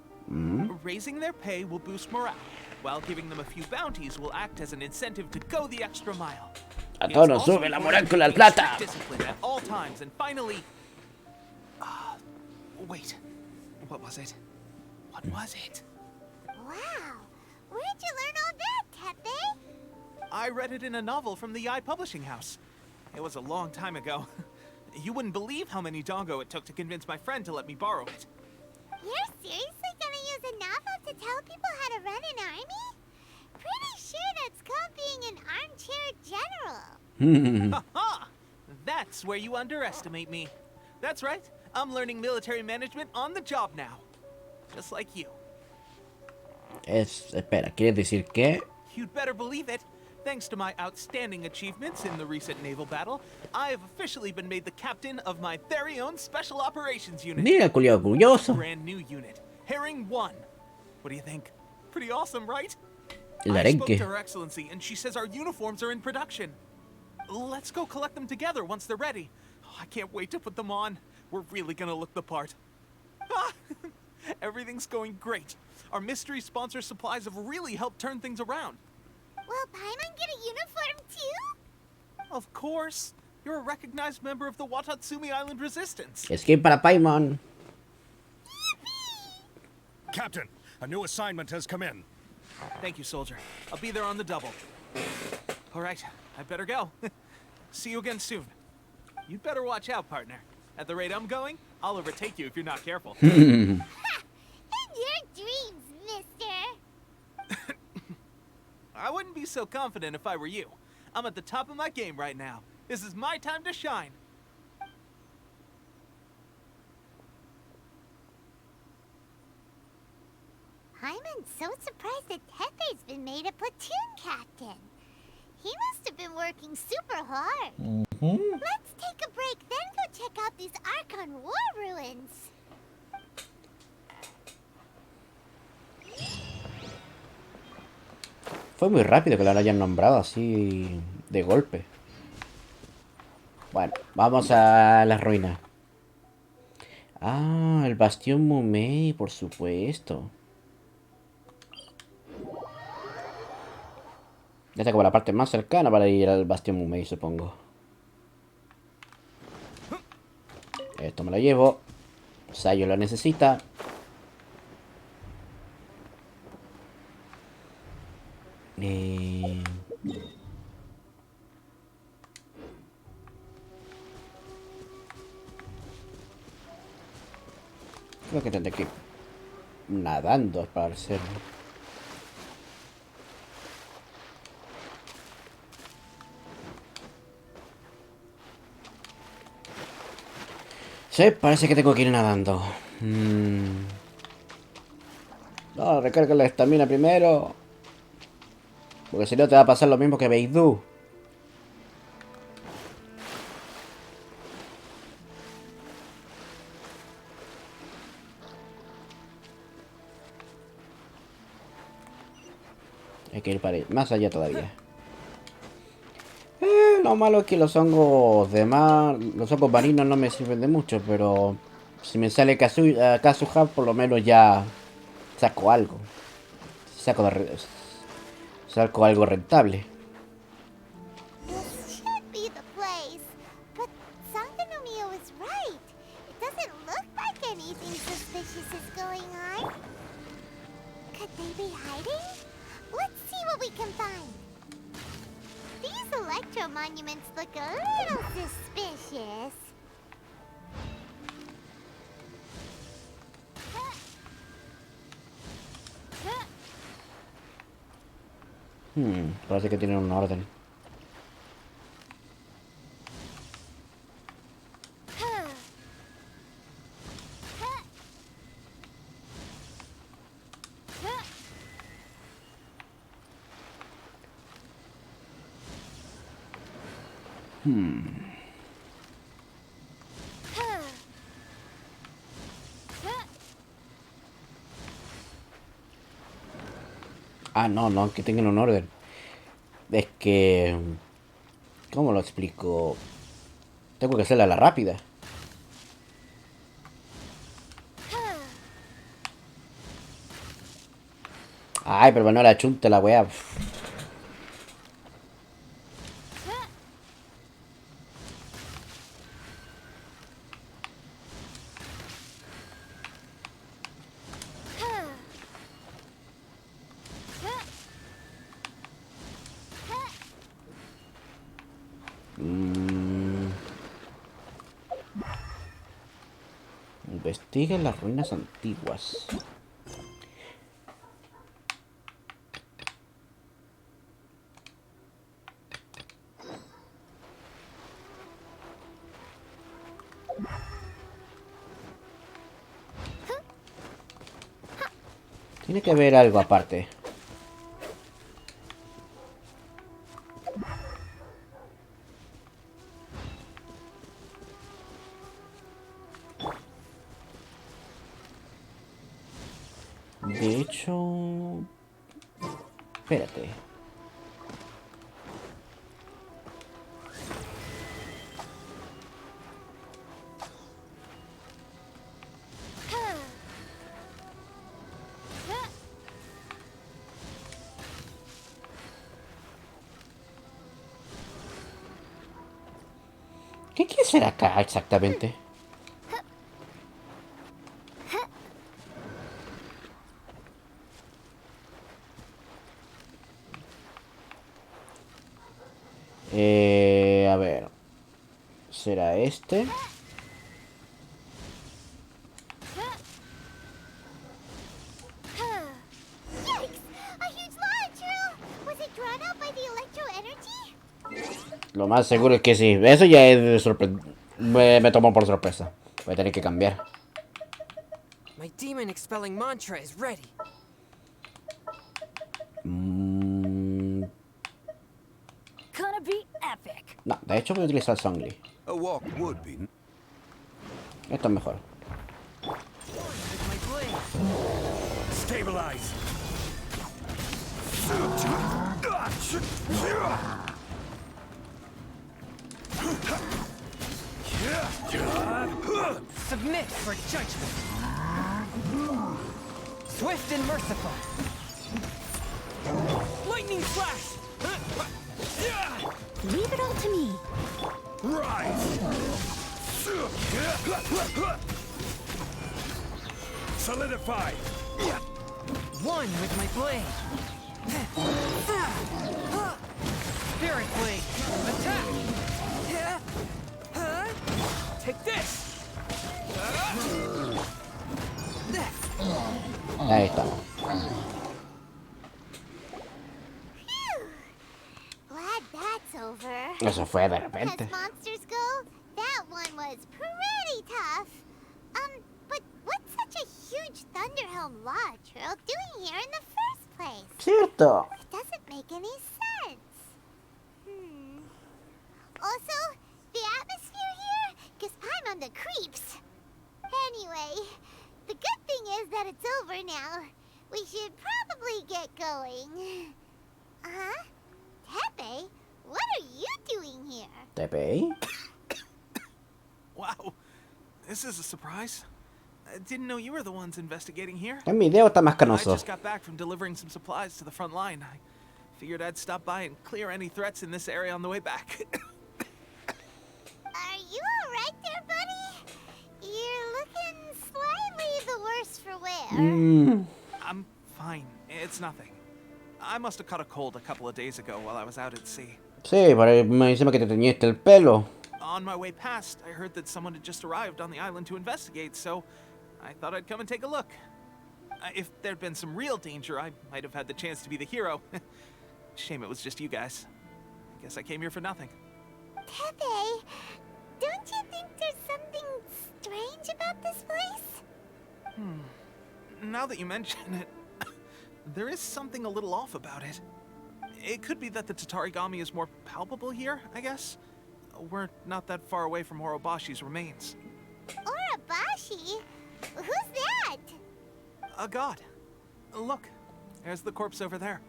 Raising their pay will boost morale, while giving them a few bounties will act as an incentive to go the extra mile. A It's todos nos also sube la important moral con la to plata. keep discipline at all times, and finally... wait. What was it? What was it? Wow, where'd you learn all that, Teppei? I read it in a novel from the Publishing House. It was a long time ago. You wouldn't believe how many dongo it took to convince my friend to let me borrow it. You're seriously gonna use a novel to tell people how to run an army? Pretty sure that's called being an armchair general. Ha! That's where you underestimate me. That's right. I'm learning military management on the job now. Just like you. Espera, ¿quieres decir que? You'd better believe it. Thanks to my outstanding achievements in the recent naval battle, I have officially been made the captain of my very own Special Operations Unit. Mira, culiao curioso. Brand new unit, Herring 1. What do you think? Pretty awesome, right? El I spoke arenque. to Her Excellency, and she says our uniforms are in production. Let's go collect them together once they're ready. Oh, I can't wait to put them on. We're really gonna look the part. Ah, everything's going great. Our mystery sponsor supplies have really helped turn things around. Will Paimon get a uniform too? Of course. You're a recognized member of the Watatsumi Island Resistance. Skin para Paimon. Captain, a new assignment has come in. Thank you, soldier. I'll be there on the double. All right, I better go. See you again soon. You'd better watch out, partner. At the rate I'm going, I'll overtake you if you're not careful. In your dreams, mister! I wouldn't be so confident if I were you. I'm at the top of my game right now. This is my time to shine. Paimon's so surprised that Tepe's been made a platoon captain. He must have been working super hard. Let's take a break, then go check out these Archon War ruins. Fue muy rápido que la hayan nombrado así de golpe. Bueno, vamos a las ruinas. Ah, el bastión Mumei, por supuesto. Esta es como la parte más cercana para ir al bastión Mumei, supongo. Esto me lo llevo. Sayo lo necesita. Creo que tendré que ir nadando para hacerlo. Sí, parece que tengo que ir nadando. No, recarga la estamina primero. Porque si no te va a pasar lo mismo que Beidou. Hay que ir para ir más allá todavía. Lo malo es que los hongos de mar, los hongos marinos no me sirven de mucho, pero si me sale Kazuha, por lo menos ya saco algo. Saco algo rentable. This should be the place. But Sangonomiya was right. It doesn't look like anything suspicious is going on. Could they be hiding? Let's see what we can find. These electro monuments look a little suspicious. Parece que tienen un orden. Ah, no, que tengan un orden. Es que... ¿Cómo lo explico? Tengo que hacerla a la rápida. Ay, pero no la chunta la weá. Investiga las ruinas antiguas. Tiene que haber algo aparte. De hecho... Espérate. ¿Qué quiere ser acá exactamente? A ver. ¿Será este? Lo más seguro es que sí. Eso ya es de me tomó por sorpresa. Voy a tener que cambiar. My demon expelling mantra is ready. Gonna be epic. No, de hecho voy a utilizar Songli. A walk would be. Esto es mejor. Stabilize. Submit for judgment. Swift and merciful. Lightning flash. Leave it all to me. Rise. Solidify. One with my blade. Spirit blade. Attack. Take this. Ahí estamos. Glad that's over. Eso fue de As repente. monsters go, that one was pretty tough. But what's such a huge Thunderhelm Law Trail doing here in the first place? Cierto. It doesn't make any sense. Also, the atmosphere here gives Paimon the creeps. Anyway, the good thing is that it's over now. We should probably get going. Huh? Tepe, what are you doing here? TPI. Wow, this is a surprise. I didn't know you were the ones investigating here. En mi video está más I canoso. just got back from delivering some supplies to the front line. I figured I'd stop by and clear any threats in this area on the way back. Are you alright there, buddy? You're looking slightly the worse for wear. I'm fine. It's nothing. I must have caught a cold a couple of days ago while I was out at sea. Sí, pero me dice que te teñiste el pelo. On my way past, I heard that someone had just arrived on the island to investigate, so I thought I'd come and take a look. If there'd been some real danger, I might have had the chance to be the hero. Shame it was just you guys. I guess I came here for nothing. Tepe, don't you think there's something strange about this place? Now that you mention it, there is something a little off about it. It could be that the Tatarigami is more palpable here, I guess. We're not that far away from Orobashi's remains. Orobashi? Who's that? A god. Look, there's the corpse over there.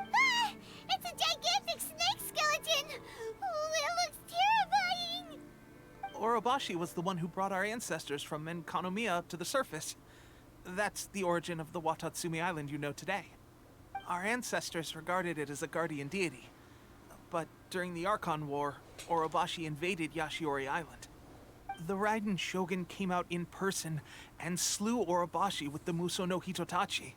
Ah, it's a gigantic snake skeleton! Oh, it looks terrifying! Orobashi was the one who brought our ancestors from Enkanomiya up to the surface. That's the origin of the Watatsumi Island you know today. Our ancestors regarded it as a guardian deity. But during the Archon War, Orobashi invaded Yashiori Island. The Raiden Shogun came out in person and slew Orobashi with the Muso no Hitotachi.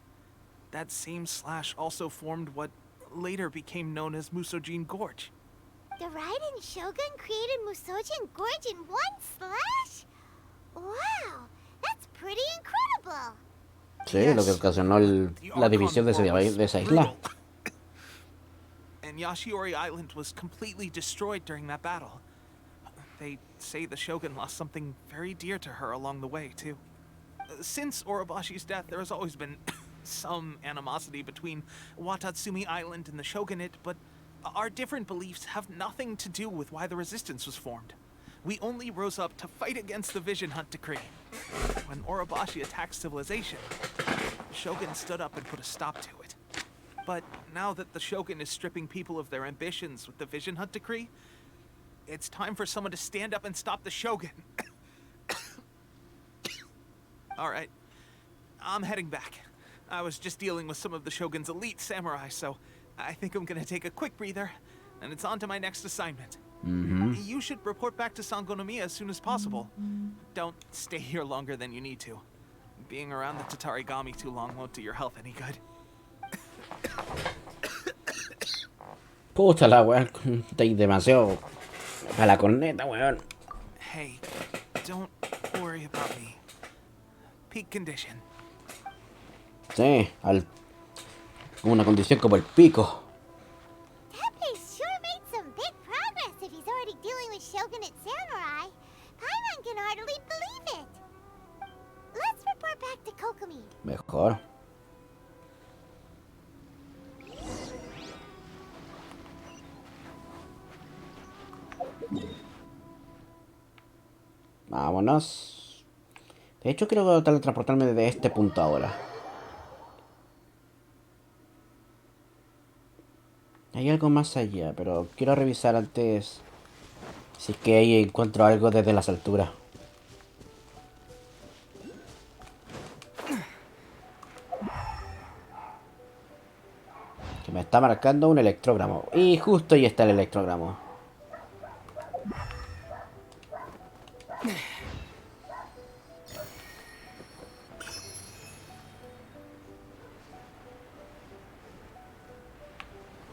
That same slash also formed what later became known as Musojin Gorge. The Raiden Shogun created Musojin Gorge in one slash? Wow, that's pretty incredible! Sí, lo que ocasionó la división de esa isla. And Yashiori Island was completely destroyed during that battle. They say the Shogun lost something very dear to her along the way, too. Since Orobashi's death, there has always been some animosity between Watatsumi Island and the Shogunate, but our different beliefs have nothing to do with why the resistance was formed. We only rose up to fight against the Vision Hunt Decree. When Orobashi attacked civilization, the Shogun stood up and put a stop to it. But now that the Shogun is stripping people of their ambitions with the Vision Hunt Decree, it's time for someone to stand up and stop the Shogun. Alright, I'm heading back. I was just dealing with some of the Shogun's elite samurai, so I think I'm gonna take a quick breather, and it's on to my next assignment. You should report back to Sangonomiya as soon as possible. Don't stay here longer than you need to. Being around the Tatarigami too long won't do your health any good. Puta la weón, estoy demasiado a la corneta, weón. Hey, don't worry about me. Peak condition. Sí, una condición como el pico. Tepe sure made some big progress if he's already dealing with Shogunate samurai. Paimon can hardly believe it. Let's report back to Kokomi. Mejor. Vámonos. De hecho, quiero teletransportarme desde este punto ahora. Hay algo más allá, pero quiero revisar antes si es que ahí encuentro algo desde las alturas. Que me está marcando un electrogramo. Y justo ahí está el electrogramo.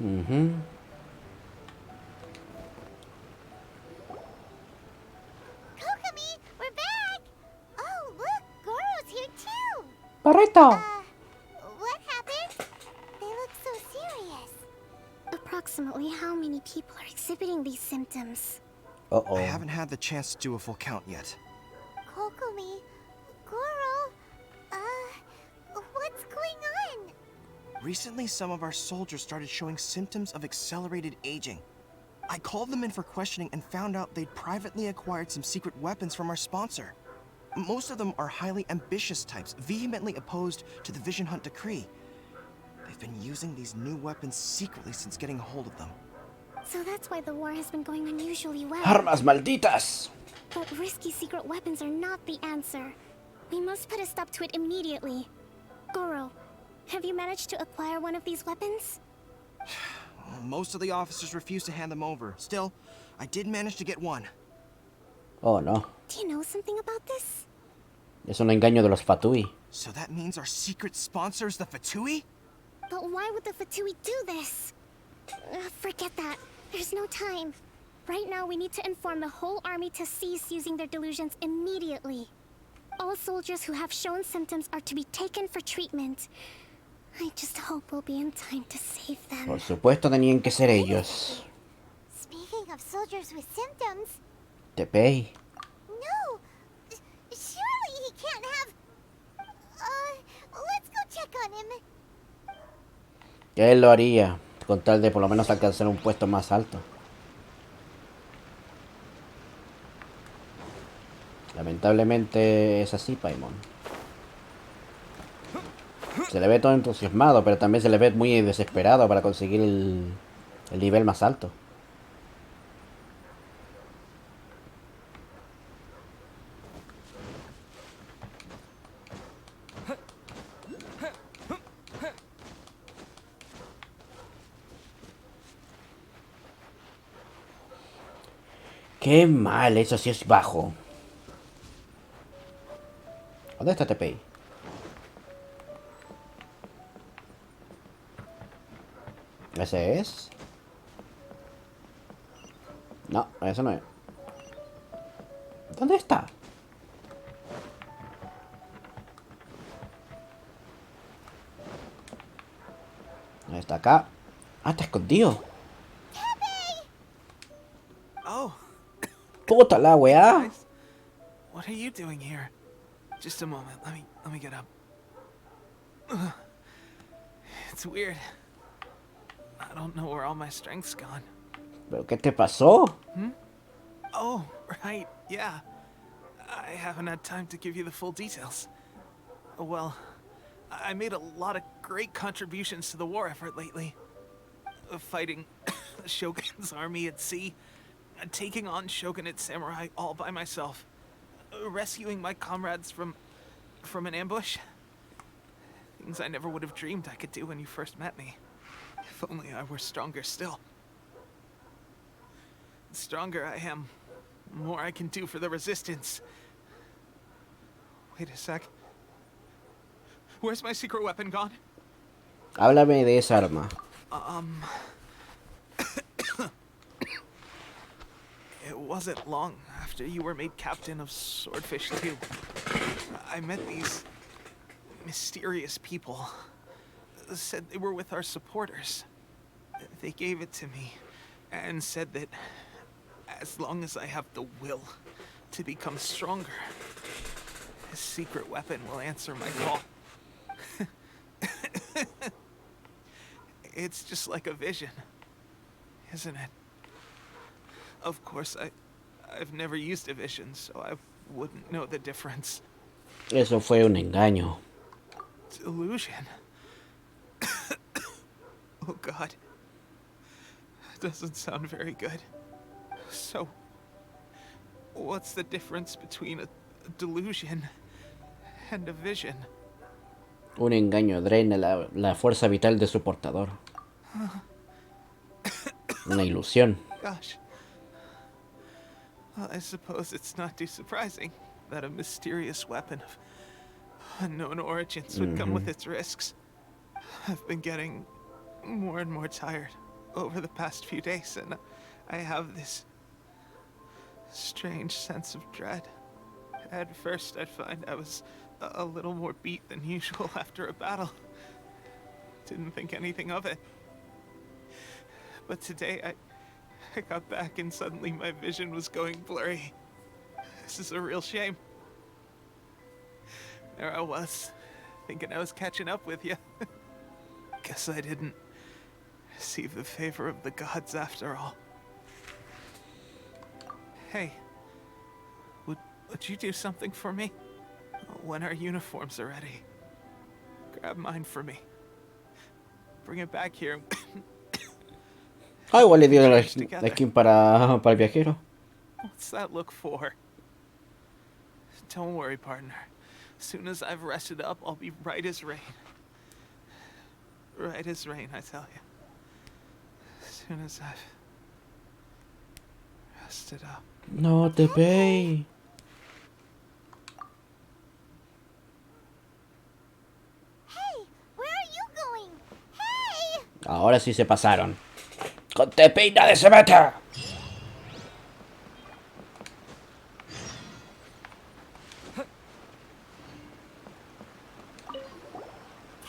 Ujú. Kokomi, we're back! Oh, look, Goro's here too! ¡Perrito! What happened? They look so serious. Approximately how many people are exhibiting these symptoms? Uh-oh. I haven't had the chance to do a full count yet. Kokomi, Goro, what's going on? Recently, some of our soldiers started showing symptoms of accelerated aging. I called them in for questioning and found out they'd privately acquired some secret weapons from our sponsor. Most of them are highly ambitious types, vehemently opposed to the Vision Hunt decree. They've been using these new weapons secretly since getting a hold of them. So that's why the war has been going unusually well. ¡Armas malditas! But risky secret weapons are not the answer. We must put a stop to it immediately. Goro, have you managed to acquire one of these weapons? Most of the officers refused to hand them over. Still, I did manage to get one. Oh, no. Do you know something about this? Es un engaño de los Fatui. So that means our secret sponsor is the Fatui? But why would the Fatui do this? Forget that. There's no time. Right now, we need to inform the whole army to cease using their delusions immediately. All soldiers who have shown symptoms are to be taken for treatment. I just hope we'll be in time to save them. Por supuesto tenían que ser ellos. Speaking of soldiers with symptoms... Tepei. No! Surely he can't have... let's go check on him. Que él lo haría, con tal de por lo menos alcanzar un puesto más alto. Lamentablemente es así, Paimon. Se le ve todo entusiasmado, pero también se le ve muy desesperado para conseguir el nivel más alto. Qué mal, eso sí es bajo. ¿Dónde está TPI? ¿Ese es? No, eso no es. ¿Dónde está? ¿Dónde está acá? Ah, está escondido. Oh, Puta la weá. guys, what are you doing here? Just a moment. Let me get up. Ugh. It's weird. I don't know where all my strength's gone. ¿Pero qué te pasó? Oh, right, yeah. I haven't had time to give you the full details. Well, I made a lot of great contributions to the war effort lately. Fighting the Shogun's army at sea, taking on Shogunate samurai all by myself, rescuing my comrades from an ambush. Things I never would have dreamed I could do when you first met me. If only I were stronger still. The stronger I am, the more I can do for the Resistance. Wait a sec. Where's my secret weapon gone? Háblame de esa arma. It wasn't long after you were made captain of Swordfish 2. I met these mysterious people. Said they were with our supporters. They gave it to me and said that as long as I have the will to become stronger, this secret weapon will answer my call. It's just like a vision, isn't it? Of course, I've never used a vision, so I wouldn't know the difference. Eso fue un engaño. Delusion. Oh god. That doesn't sound very good. So, what's the difference between a delusion and a vision? Un engaño drena la fuerza vital de su portador. Una ilusión. Gosh. Well, I suppose it's not too surprising that a mysterious weapon of unknown origins would come with its risks. I've been getting more and more tired over the past few days, and I have this strange sense of dread. At first, I'd find I was a little more beat than usual after a battle. Didn't think anything of it. But today, I got back and suddenly my vision was going blurry. This is a real shame. There I was, thinking I was catching up with you. Guess I didn't receive the favor of the gods after all. Hey, would you do something for me? When our uniforms are ready, grab mine for me. Bring it back here. Ah, igual le dio la skin para el viajero. What's that look for? Don't worry, partner. As soon as I've rested up, I'll be right as rain. Right as rain, I tell you. As soon as I've rested up. No te pay. Hey, where are you going? Hey! Ahora sí se pasaron. Con Teppei nadie se mete.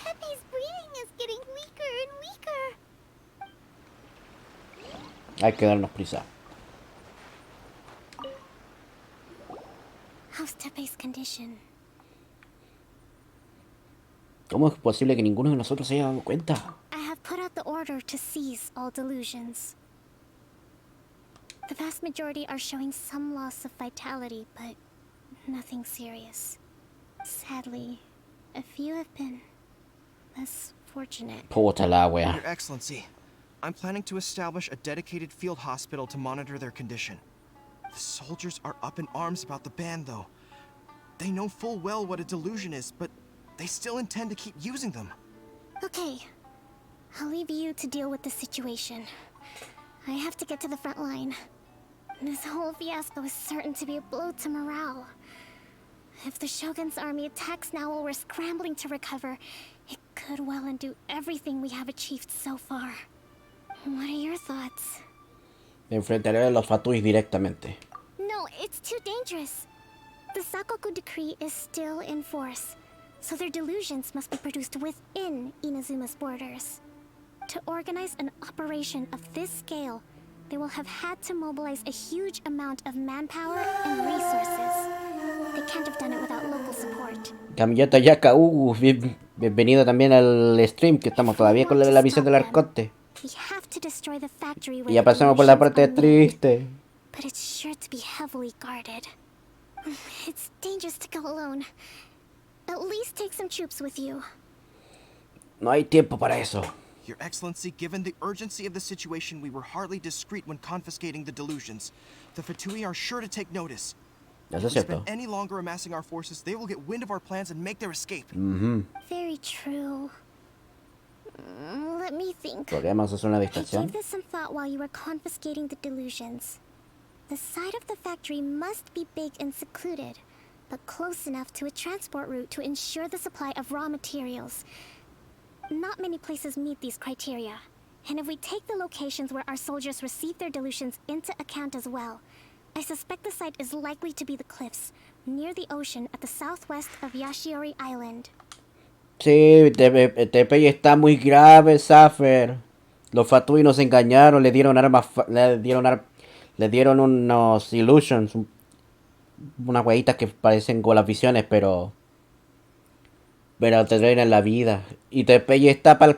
Teppei's breathing is getting weaker and weaker. Hay que darnos prisa. How's Teppei's condition? ¿Cómo es posible que ninguno de nosotros se haya dado cuenta? I have put out the order to cease all delusions. The vast majority are showing some loss of vitality, but nothing serious. Sadly, a few have been less fortunate. Puta la wea. Your Excellency, I'm planning to establish a dedicated field hospital to monitor their condition. The soldiers are up in arms about the ban, though. They know full well what a delusion is, but they still intend to keep using them. Okay, I'll leave you to deal with the situation. I have to get to the front line. This whole fiasco is certain to be a blow to morale. If the Shogun's army attacks now while we're scrambling to recover, it could well undo everything we have achieved so far. What are your thoughts? Enfrentaré a los Fatuis directamente. No, it's too dangerous. The Sakoku decree is still in force, so their delusions must be produced within Inazuma's borders. To organize an operation of this scale, they will have had to mobilize a huge amount of manpower and resources. They can't have done it without local support. Camillota Yaka, bienvenido también al stream, que estamos todavía con la visión del arcote. We have to destroy the factory Y ya pasamos por la parte triste. But it's sure to be heavily guarded. It's dangerous to go alone. At least take some troops with you. No hay tiempo para eso. Your Excellency, given the urgency of the situation, we were hardly discreet when confiscating the delusions. The Fatui are sure to take notice. Eso es If we cierto. spend any longer amassing our forces, they will get wind of our plans and make their escape. Very true. Let me think. ¿Podríamos hacer una I distracción? gave this some thought while you were confiscating the delusions. The side of the factory must be big and secluded, but close enough to a transport route to ensure the supply of raw materials. Not many places meet these criteria, and if we take the locations where our soldiers receive their delusions into account as well, I suspect the site is likely to be the cliffs, near the ocean at the southwest of Yashiori Island. Sí, Teppei está muy grave, Safer. Los Fatui nos engañaron, le dieron armas, le dieron unos illusions, unas huevitas que parecen con las visiones, pero te traen la vida. Y Teppei está para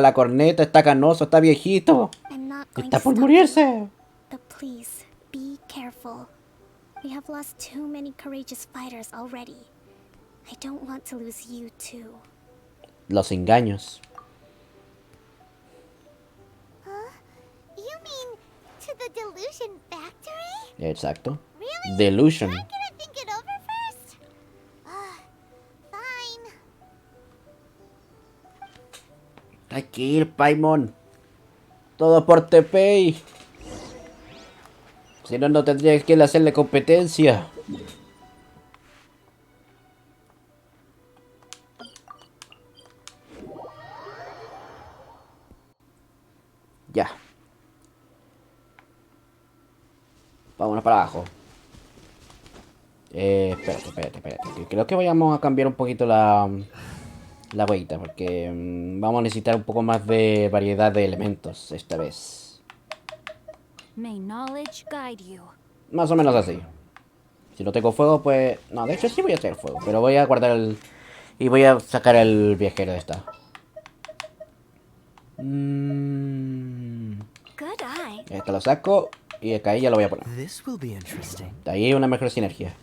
la corneta, está canoso, está viejito. I'm not going Está to por stop morirse. you, but please be careful. We have lost too many courageous fighters already. I don't want to lose you too. Los engaños. Huh? You mean to the Delusion Factory? Exacto. Really? Delusion. I'm gonna think it over first. Fine. Hay que ir, Paimon. Todo por TP. Si no, no tendría que hacerle competencia. Ya. Vámonos para abajo. Espérate. Creo que vayamos a cambiar un poquito la huellita. Porque vamos a necesitar un poco más de variedad de elementos esta vez. May knowledge guide you. Más o menos así. Si no tengo fuego, pues... No, de hecho sí voy a hacer fuego. Pero voy a guardar el... Y voy a sacar el viajero de esta. Good eye. Esta lo saco. Y acá ahí ya lo voy a poner. This will be interesting. De ahí una mejor sinergia.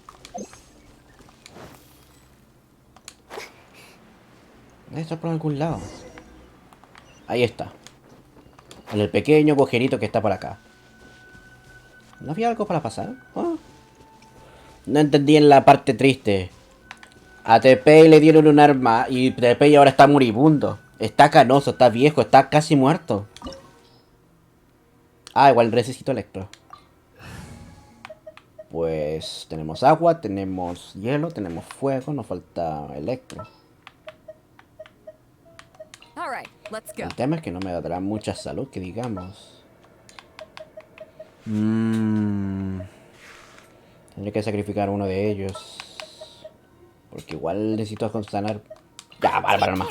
Debe estar por algún lado. Ahí está. En el pequeño agujerito que está por acá. ¿No había algo para pasar? Oh. No entendí en la parte triste. A TP le dieron un arma y TP ahora está moribundo. Está canoso, está viejo, está casi muerto. Ah, igual necesito electro. Pues tenemos agua, tenemos hielo, tenemos fuego, nos falta electro. All right, let's go. El tema es que no me dará mucha salud, que digamos. Tendré que sacrificar uno de ellos. Porque igual necesito sanar. Ya, para nomás.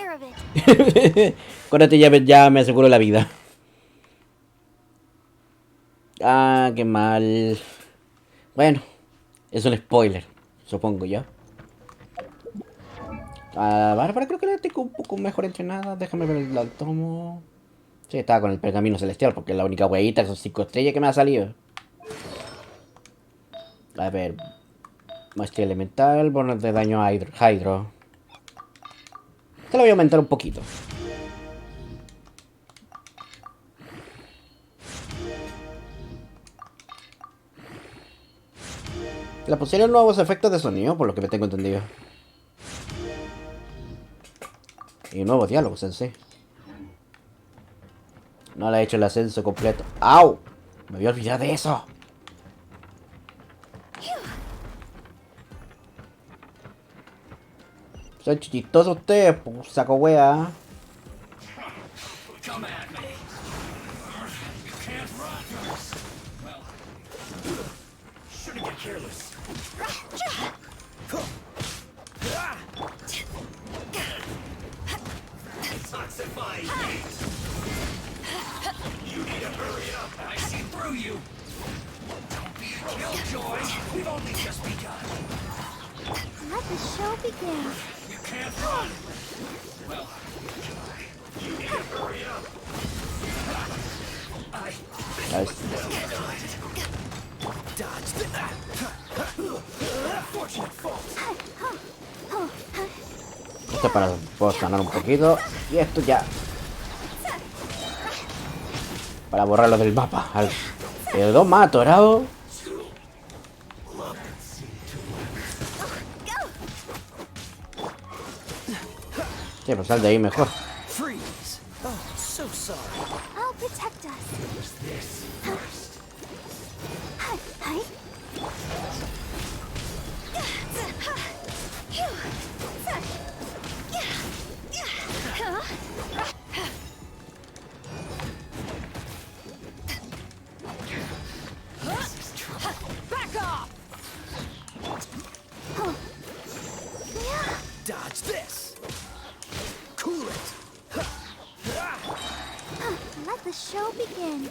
Con este ya me aseguro la vida. Ah, qué mal. Bueno, es un spoiler, supongo yo. Bárbara creo que la tengo un poco mejor entrenada. Déjame ver el tomo. Sí, estaba con el pergamino celestial porque es la única huevita con 5 estrellas que me ha salido. A ver. Maestría elemental, bonos de daño a Hydro. Te lo voy a aumentar un poquito. Le pusieron nuevos efectos de sonido, por lo que me tengo entendido. Y nuevos diálogos en sí. No le he hecho el ascenso completo. ¡Au! Me había olvidado de eso. Son chistosos ustedes, pues, saco wea. Come at me. You can't run. Well, shouldn't get careless. Toxifying heat. You need to hurry up. I see through you. Don't be a killjoy. We've only just begun. Let the show begin. You can't run. Well, you need to hurry up. Nice. Dodge that. Unfortunate fault. Esto es para poder sanar un poquito. Y esto ya. Para borrarlo del mapa. El 2 más atorado. Sí, pues sal de ahí mejor. Freeze. Oh, so sorry. I'll protect us. This first. Back off! Dodge this. Cool it. Let the show begin.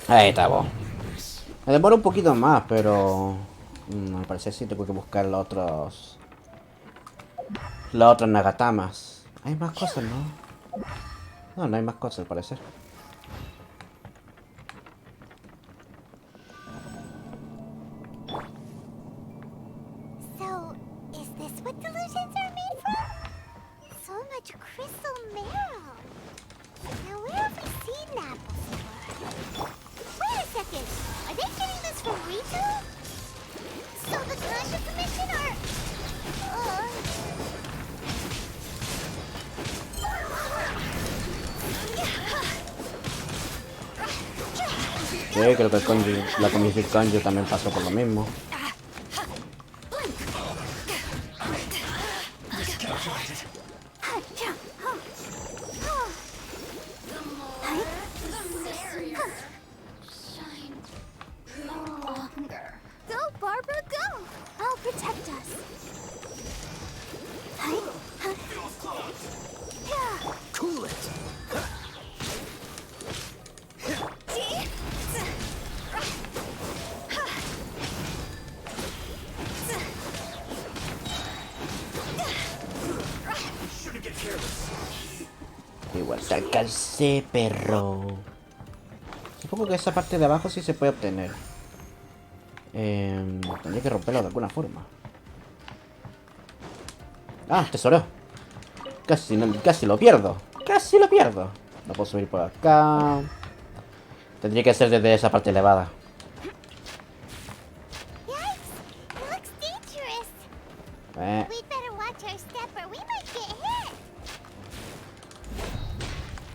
Ahí estamos. Me demora un poquito más, pero... al parecer sí tengo que buscar los otros... Los otros Nagatamas. Hay más cosas, ¿no? No, no hay más cosas al parecer. what delusions are made from? So much crystal marrow. Now where have we seen that before? Wait a second. Are they getting this from Rito? So the Conjure Commission are... Sí, creo que la comisión Kanji también pasó por lo mismo. Go, Barbara, go! I'll protect us. Cool it. Igual te alcancé, perro. Supongo que esa parte de abajo sí se puede obtener. Tendría que romperlo de alguna forma. Ah, tesoro. Casi lo pierdo. Casi lo pierdo. No puedo subir por acá. Tendría que ser desde esa parte elevada.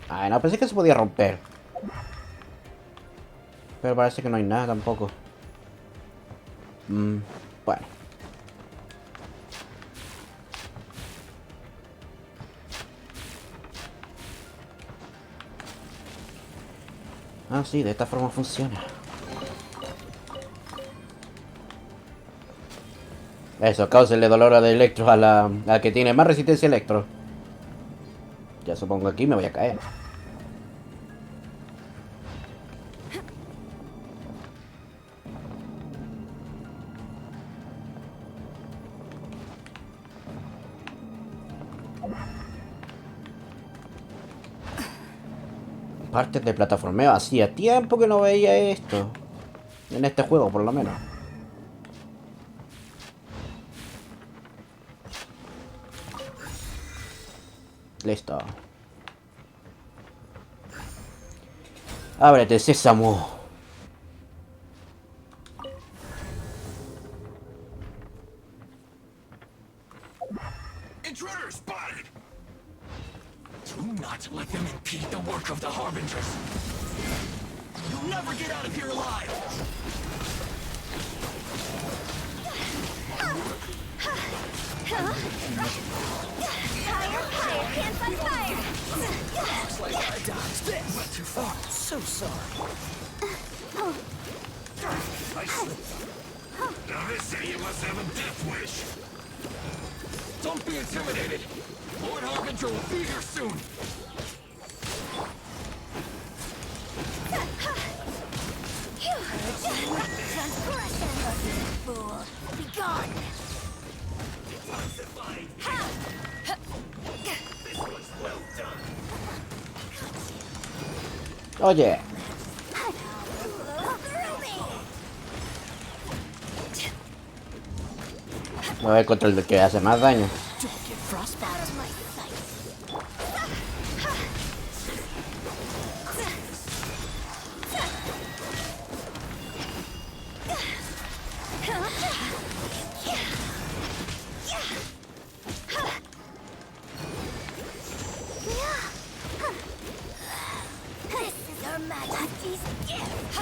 Ay, no, pensé que se podía romper. Pero parece que no hay nada tampoco. Bueno. Ah, sí, de esta forma funciona. Eso, cáusele dolor de electro a la que tiene más resistencia a electro. Ya supongo que aquí me voy a caer. Partes de plataformeo. Hacía tiempo que no veía esto. En este juego, por lo menos. Listo. Ábrete, sésamo. Intruder spotted! Do not let them impede the work of the Harbingers. You'll never get out of here alive! Fire, can't fight fire! Looks like I dodged this. Went too far. So sorry. I slipped. Now this idiot must have a death wish. Don't be intimidated. Lord Harbinger will be here soon. Transgression! Fool! Be gone! This was well done. Oye. Me voy contra el que hace más daño. This is Her Majesty's gift!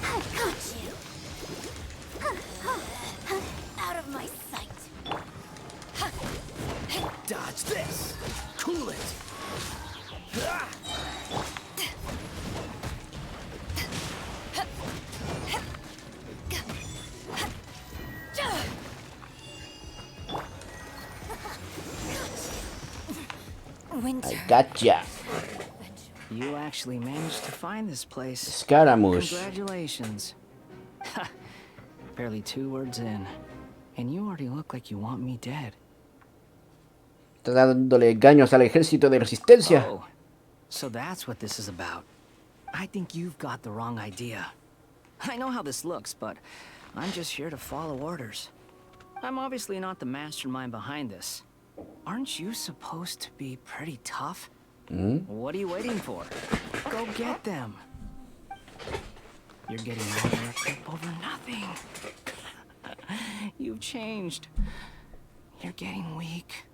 I got you! Out of my sight! Dodge this. Cool it. I gotcha. You actually managed to find this place. Scaramouche. Congratulations. Ha! Barely 2 words in. And you already look like you want me dead. Está dándole engaños al ejército de resistencia. Oh, So that's what this is about. I think you've got the wrong idea. I know how this looks, but I'm just here to follow orders. I'm obviously not the mastermind behind this. Aren't you supposed to be pretty tough? What are you waiting for? Go get them. You're getting all worked up over nothing. You've changed. You're getting weak.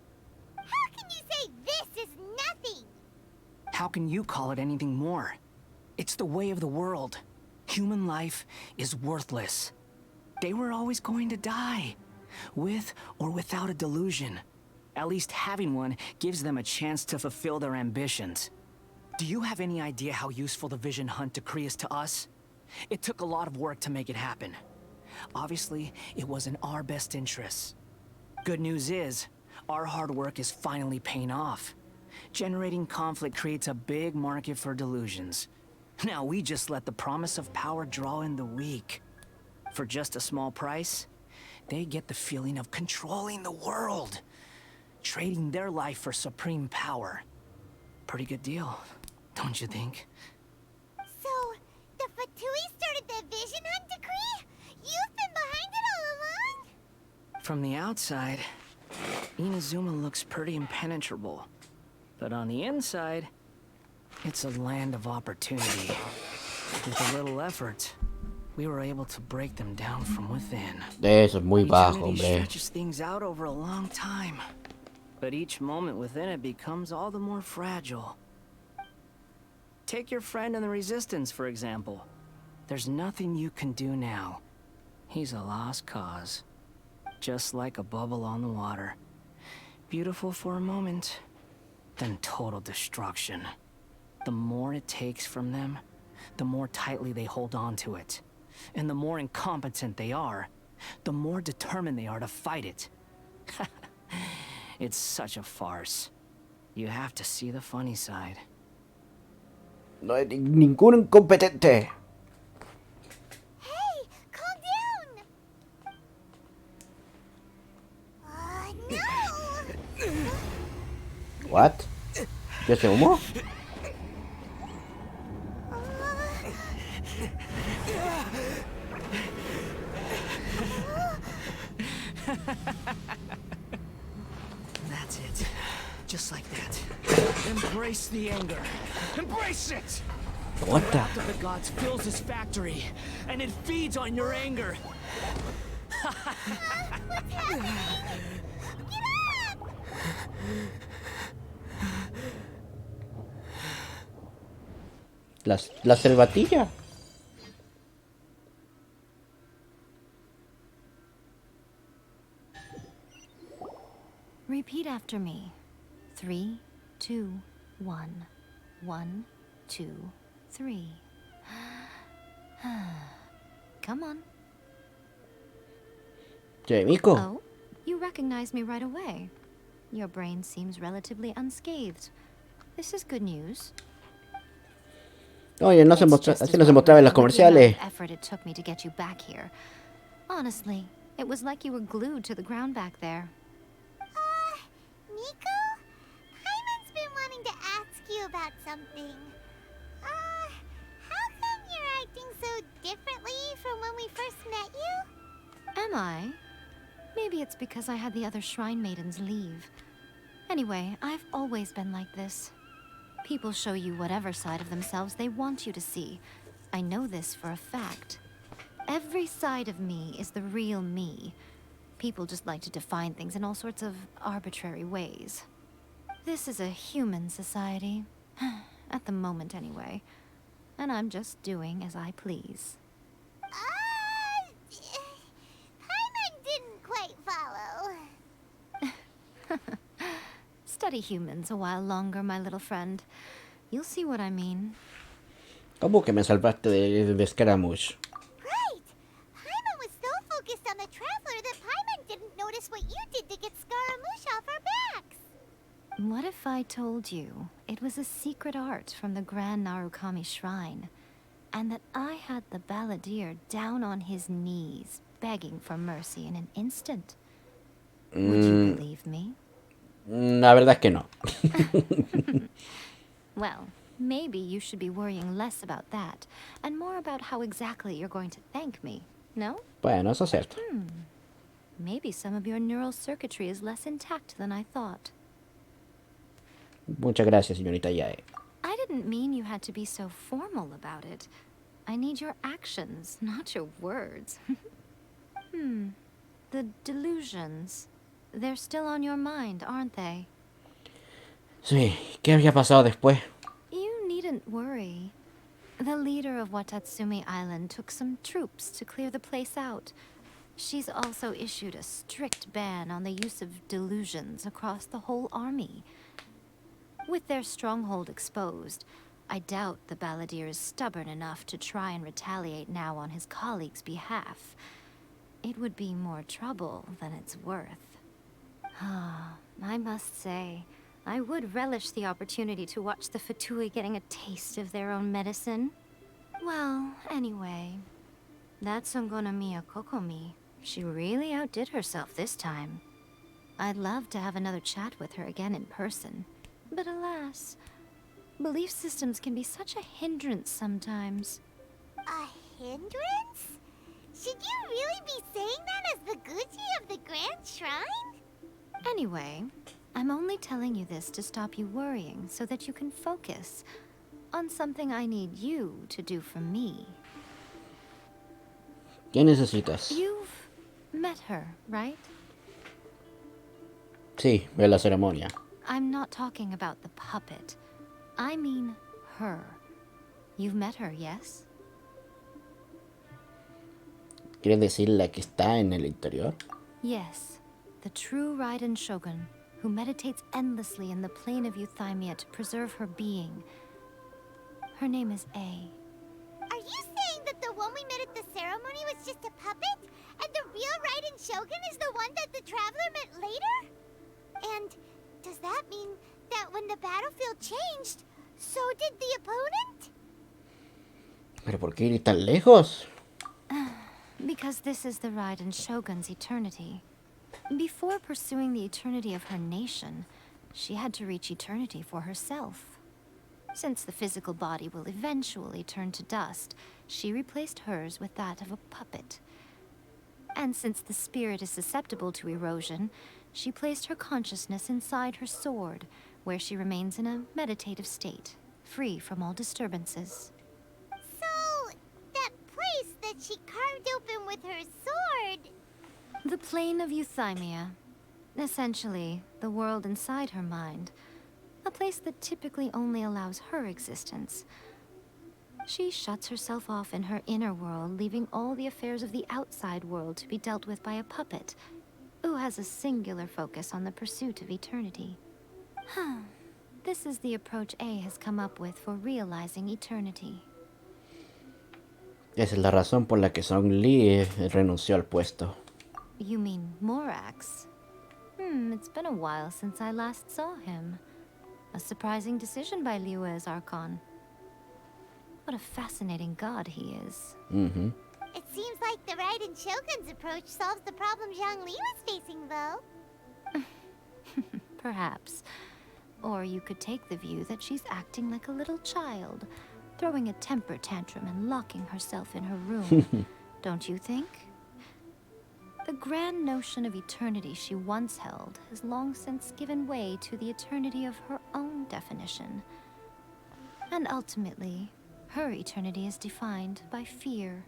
How can you say this is nothing? How can you call it anything more? It's the way of the world. Human life is worthless. They were always going to die, with or without a delusion. At least having one gives them a chance to fulfill their ambitions. Do you have any idea how useful the Vision Hunt decree is to us? It took a lot of work to make it happen. Obviously, it was in our best interests. Good news is, our hard work is finally paying off. Generating conflict creates a big market for delusions. Now we just let the promise of power draw in the weak. For just a small price, they get the feeling of controlling the world. Trading their life for supreme power. Pretty good deal, don't you think? So, the Fatui started the Vision Hunt decree? You've been behind it all along? From the outside, Inazuma looks pretty impenetrable. But on the inside, it's a land of opportunity. With a little effort, we were able to break them down from within. Eso es muy bajo, Eternity hombre. stretches things out over a long time. But each moment within it becomes all the more fragile. Take your friend in the Resistance, for example. There's nothing you can do now. He's a lost cause. Just like a bubble on the water. Beautiful for a moment, then total destruction. The more it takes from them, the more tightly they hold on to it. And the more incompetent they are, the more determined they are to fight it. It's such a farce. You have to see the funny side. No hay ningún incompetente. Hey, calm down! No! What? ¿Qué hace humo? That's it. Just like that. Embrace the anger. Embrace it! What the? The wrath of the gods fills this factory, and it feeds on your anger. What's happening? Get up! La selvatilla. Repeat after me. 3, 2, 1. 1, 2, 3. Come on. Che, Miko. Oh, you recognize me right away. Your brain seems relatively unscathed. This is good news. Oye, no se mostra, así no se mostraba en los comerciales. Effort it took me to get you back here. Honestly, it was like you were glued to the ground back there. Nico? Paimon's been wanting to ask you about something. How come you're acting so differently from when we first met you? Am I? Maybe it's because I had the other Shrine Maidens leave. Anyway, I've always been like this. People show you whatever side of themselves they want you to see. I know this for a fact. Every side of me is the real me. People just like to define things in all sorts of arbitrary ways. This is a human society. At the moment, anyway. And I'm just doing as I please. Paimon didn't quite follow. Study humans a while longer, my little friend. You'll see what I mean. ¿Cómo que me salvaste de Scaramouche? Right! Paimon was so focused on the Traveler that Paimon didn't notice what you did to get Scaramouche off our backs. What if I told you it was a secret art from the Grand Narukami Shrine, and that I had the balladeer down on his knees, begging for mercy in an instant? Would you believe me? La verdad es que no. Well, Maybe you should be worrying less about that, and more about how exactly you're going to thank me, no? Bueno, eso es cierto. Maybe some of your neural circuitry is less intact than I thought. Muchas gracias, señorita Yae. I didn't mean you had to be so formal about it. I need your actions, not your words. The delusions. They're still on your mind, aren't they? Sí, ¿qué había pasado después? You needn't worry. The leader of Watatsumi Island took some troops to clear the place out. She's also issued a strict ban on the use of delusions across the whole army. With their stronghold exposed, I doubt the balladeer is stubborn enough to try and retaliate now on his colleagues' behalf. It would be more trouble than it's worth. I must say, I would relish the opportunity to watch the Fatui getting a taste of their own medicine. Well, anyway, that Songonomiya Kokomi, she really outdid herself this time. I'd love to have another chat with her again in person. But alas, belief systems can be such a hindrance sometimes. A hindrance? Should you really be saying that as the Gucci of the Grand Shrine? Anyway, I'm only telling you this to stop you worrying so that you can focus on something I need you to do for me. ¿Qué necesitas? You've met her, right? Sí, ve la ceremonia. I'm not talking about the puppet. I mean her. You've met her, yes? ¿Quieres decir la que está en el interior? Yes. The true Raiden Shogun, who meditates endlessly in the plane of Euthymia to preserve her being. Her name is A. Are you saying that the one we met at the ceremony was just a puppet? And the real Raiden Shogun is the one that the Traveler met later? And does that mean that when the battlefield changed, so did the opponent? ¿Pero por qué ir tan lejos? Because this is the Raiden Shogun's eternity. Before pursuing the eternity of her nation, she had to reach eternity for herself. Since the physical body will eventually turn to dust, she replaced hers with that of a puppet. And since the spirit is susceptible to erosion, she placed her consciousness inside her sword, where she remains in a meditative state, free from all disturbances. So, that place that she carved open with her sword... The plane of Euthymia. Essentially, the world inside her mind. A place that typically only allows her existence. She shuts herself off in her inner world, leaving all the affairs of the outside world to be dealt with by a puppet, who has a singular focus on the pursuit of eternity. This is the approach A has come up with for realizing eternity. Esa es la razón por la que Song Lee renunció al puesto. You mean Morax? It's been a while since I last saw him. A surprising decision by Liyue's Archon. What a fascinating god he is. It seems like the Raiden Shogun's approach solves the problem Zhang Li was facing, though. Perhaps. Or you could take the view that she's acting like a little child, throwing a temper tantrum and locking herself in her room. Don't you think? The grand notion of eternity she once held has long since given way to the eternity of her own definition. And ultimately, her eternity is defined by fear.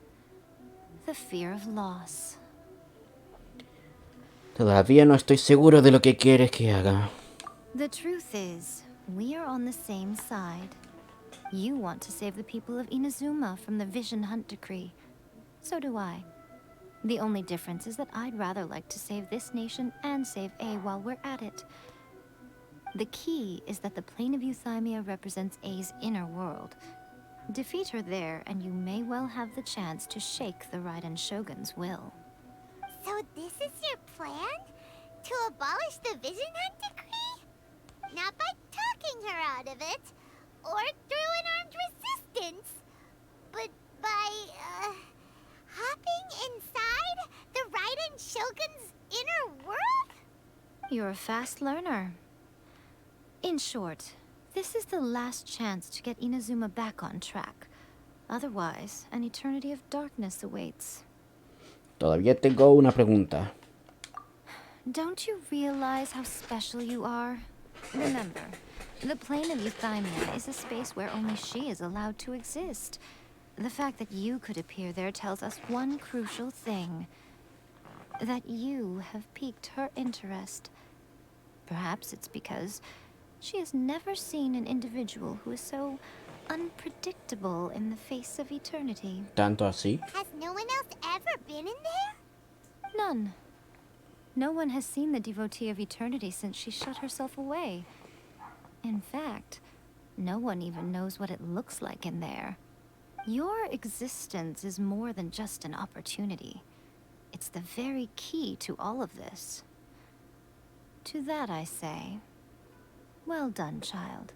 The fear of loss. Todavía no estoy seguro de lo que quieres que haga. The truth is, we are on the same side. You want to save the people of Inazuma from the Vision Hunt decree. So do I. The only difference is that I'd rather like to save this nation and save A while we're at it. The key is that the plane of Euthymia represents A's inner world. Defeat her there, and you may well have the chance to shake the Raiden Shogun's will. So this is your plan? To abolish the Vision Hunt decree? Not by talking her out of it, or through an armed resistance, but by, hopping inside the Raiden Shogun's inner world? You're a fast learner. In short, This is the last chance to get Inazuma back on track. Otherwise, an eternity of darkness awaits. Todavía tengo una pregunta. Don't you realize how special you are? Remember, the plane of Euthymia is a space where only she is allowed to exist. The fact that you could appear there tells us one crucial thing. That you have piqued her interest. Perhaps it's because she has never seen an individual who is so unpredictable in the face of eternity. ¿Tanto así? Has no one else ever been in there? None. No one has seen the devotee of eternity since she shut herself away. In fact, no one even knows what it looks like in there. Your existence is more than just an opportunity. It's the very key to all of this. To that I say, well done, child.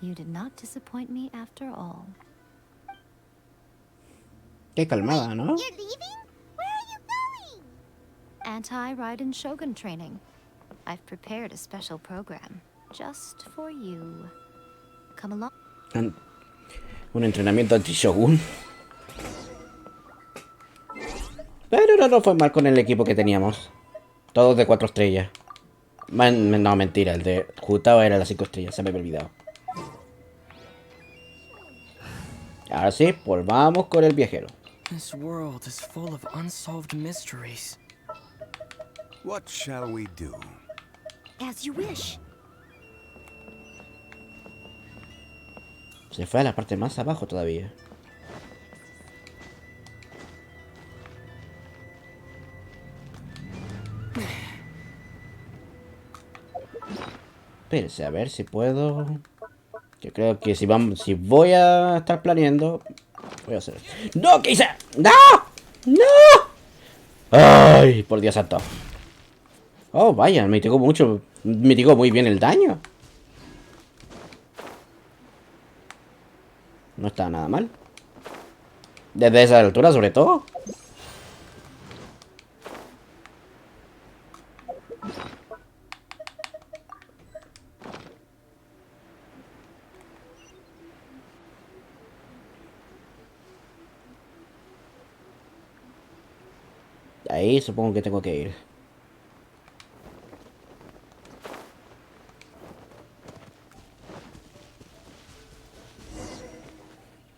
You did not disappoint me after all. Qué calmada, ¿no? You're leaving? Where are you going? Anti-Raiden Shogun training. I've prepared a special program just for you. Come along. Un entrenamiento anti-Shogun. Pero no fue mal con el equipo que teníamos. Todos de 4 estrellas. No, mentira, el de Jutao era las 5 estrellas, se me había olvidado. Ahora sí, volvamos con el viajero. This world is full of unsolved mysteries. What shall we do? As you wish. Se fue a la parte más abajo todavía. Espérense, a ver si puedo. Yo creo que si voy a estar planeando, voy a hacer. ¡No! ¿Qué hice? ¡No! ¡No! ¡Ay! Por Dios santo. Oh, vaya, me mitigó mucho. Me mitigó muy bien el daño. No está nada mal. Desde esa altura, sobre todo. Ahí supongo que tengo que ir.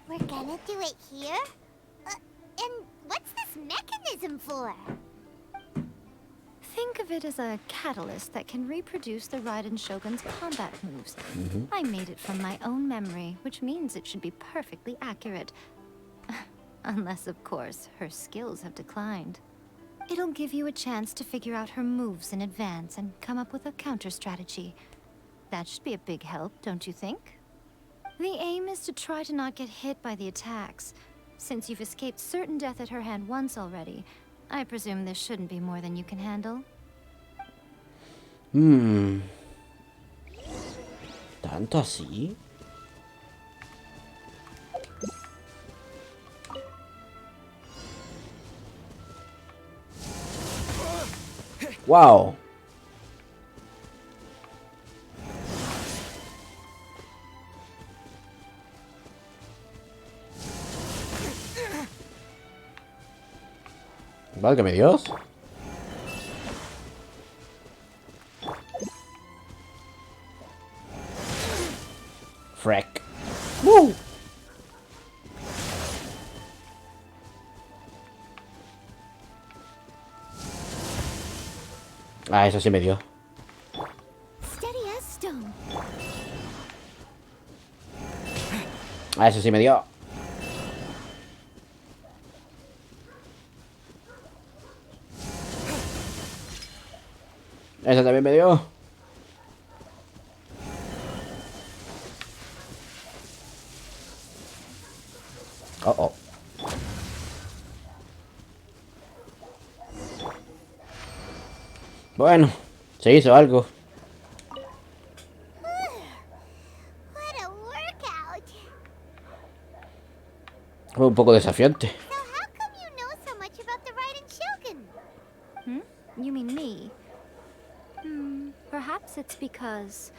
We're gonna do it here? And what's this mechanism for? Think of it as a catalyst that can reproduce the Raiden Shogun's combat moves. I made it from my own memory, which means it should be perfectly accurate. Unless, of course, her skills have declined. It'll give you a chance to figure out her moves in advance and come up with a counter strategy. That should be a big help, don't you think? The aim is to try to not get hit by the attacks. Since you've escaped certain death at her hand once already, I presume this shouldn't be more than you can handle. ¿Tanto así? Wow. Válgame Dios. Freck. ¡Woo! Ah, eso sí me dio. Steady as stone. Ah, eso sí me dio. Eso también me dio. Oh, oh. Bueno, se hizo algo. What a workout. Fue un poco desafiante. So how come you know so much about the Raiden Shogun? You mean me? Perhaps it's because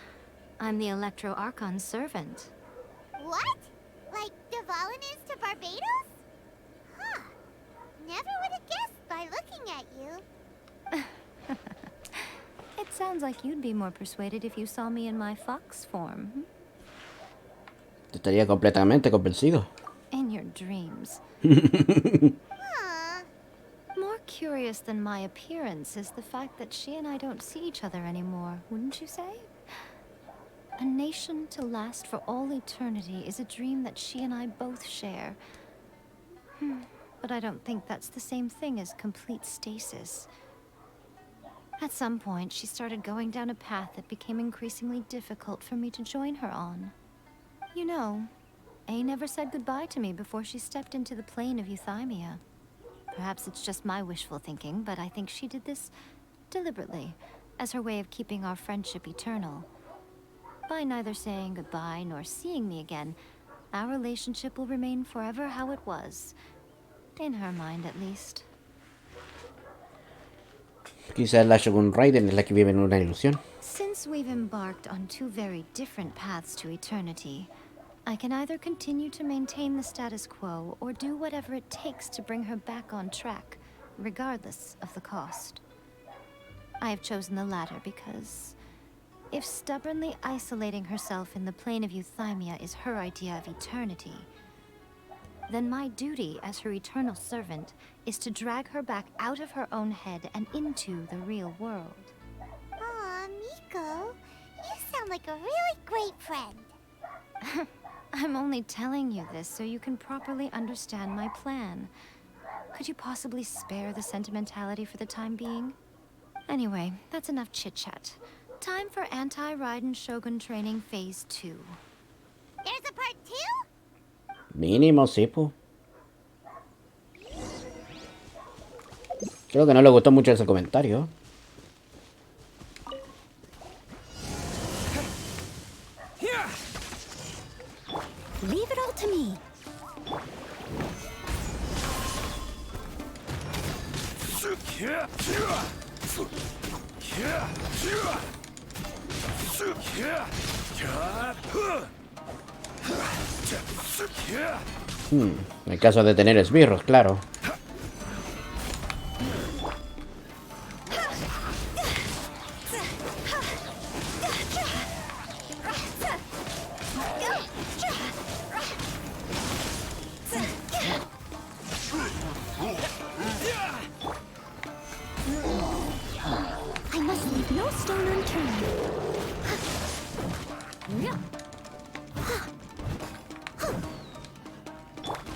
I'm the Electro Archon's servant. What? Like Devalin is to Barbados? Huh. Never would have guessed by looking at you. It sounds like you'd be more persuaded if you saw me in my fox form. Estaría completamente convencido. In your dreams. More curious than my appearance is the fact that she and I don't see each other anymore, wouldn't you say? A nation to last for all eternity is a dream that she and I both share. But I don't think that's the same thing as complete stasis. At some point, she started going down a path that became increasingly difficult for me to join her on. You know, A never said goodbye to me before she stepped into the plane of Euthymia. Perhaps it's just my wishful thinking, but I think she did this deliberately, as her way of keeping our friendship eternal. By neither saying goodbye nor seeing me again, our relationship will remain forever how it was. In her mind, at least. Quizás la Shogun Raiden es la que vive en una ilusión. Since we've embarked on two very different paths to eternity, I can either continue to maintain the status quo or do whatever it takes to bring her back on track, regardless of the cost. I have chosen the latter because if stubbornly isolating herself in the plane of Euthymia is her idea of eternity, then my duty as her eternal servant is to drag her back out of her own head and into the real world. Aw, Miko, you sound like a really great friend. I'm only telling you this so you can properly understand my plan. Could you possibly spare the sentimentality for the time being? Anyway, that's enough chit-chat. Time for Anti-Raiden Shogun Training Phase 2. There's a part 2? Mínimo, sí, po. Creo que no le gustó mucho ese comentario. Leave it all to me. En caso de tener esbirros, claro. I must leave no stone unturned.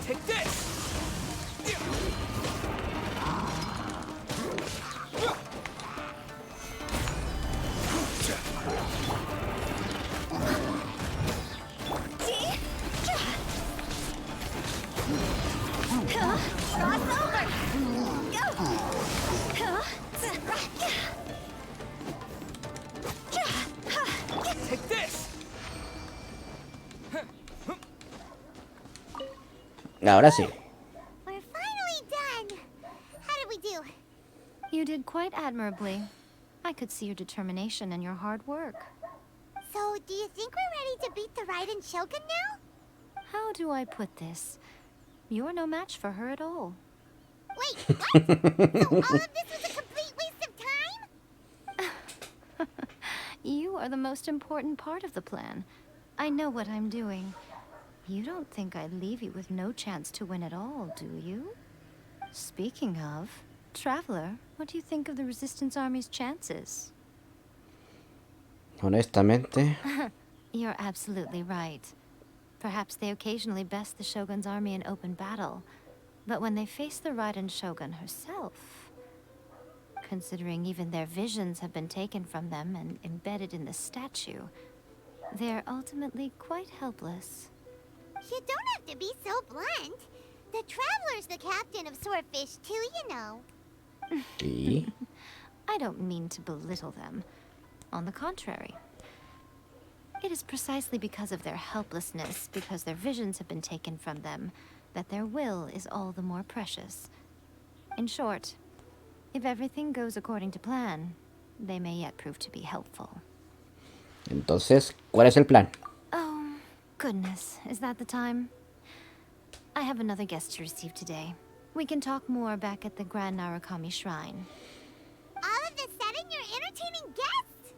Take this! Take this! Ahora sí. We're finally done. How did we do? You did quite admirably. I could see your determination and your hard work. So, do you think we're ready to beat the Raiden Shogun now? How do I put this? You're no match for her at all. Wait, what? So all of this was a complete waste of time? You are the most important part of the plan. I know what I'm doing. You don't think I'd leave you with no chance to win at all, do you? Speaking of, Traveler, what do you think of the Resistance Army's chances? Honestamente. You're absolutely right. Perhaps they occasionally best the Shogun's army in open battle, but when they face the Raiden Shogun herself, considering even their visions have been taken from them and embedded in the statue, they're ultimately quite helpless. You don't have to be so blunt. The Traveler's the captain of Swordfish too, you know. Sí. I don't mean to belittle them. On the contrary. It is precisely because of their helplessness, because their visions have been taken from them, that their will is all the more precious. In short, if everything goes according to plan, they may yet prove to be helpful. Entonces, ¿cuál es el plan? Oh, goodness. Is that the time? I have another guest to receive today. We can talk more back at the Grand Narukami Shrine. All of a sudden, you're entertaining guests?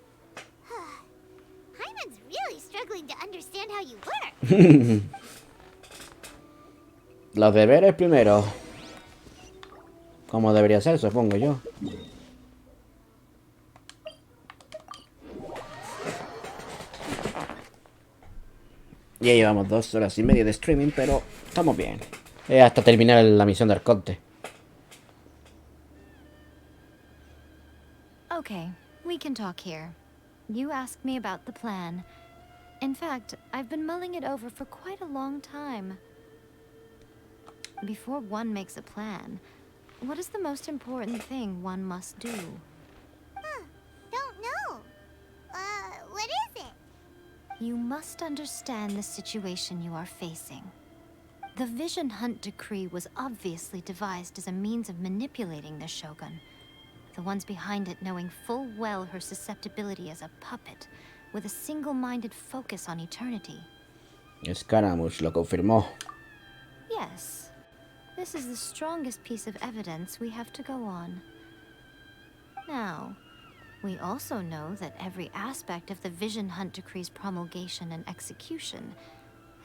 Hyman's really struggling to understand how you work. Los deberes primero. Como debería ser, supongo yo. Ya llevamos 2 horas y media de streaming, pero estamos bien. Hasta terminar la misión de Arconte. Okay, we can talk here. You asked me about the plan. In fact, I've been mulling it over for quite a long time. Before one makes a plan, what is the most important thing one must do? Don't know. What is it? You must understand the situation you are facing. The Vision Hunt Decree was obviously devised as a means of manipulating the Shogun. The ones behind it knowing full well her susceptibility as a puppet, with a single-minded focus on eternity. Scaramouche lo confirmó. Yes. This is the strongest piece of evidence we have to go on. Now, we also know that every aspect of the Vision Hunt Decree's promulgation and execution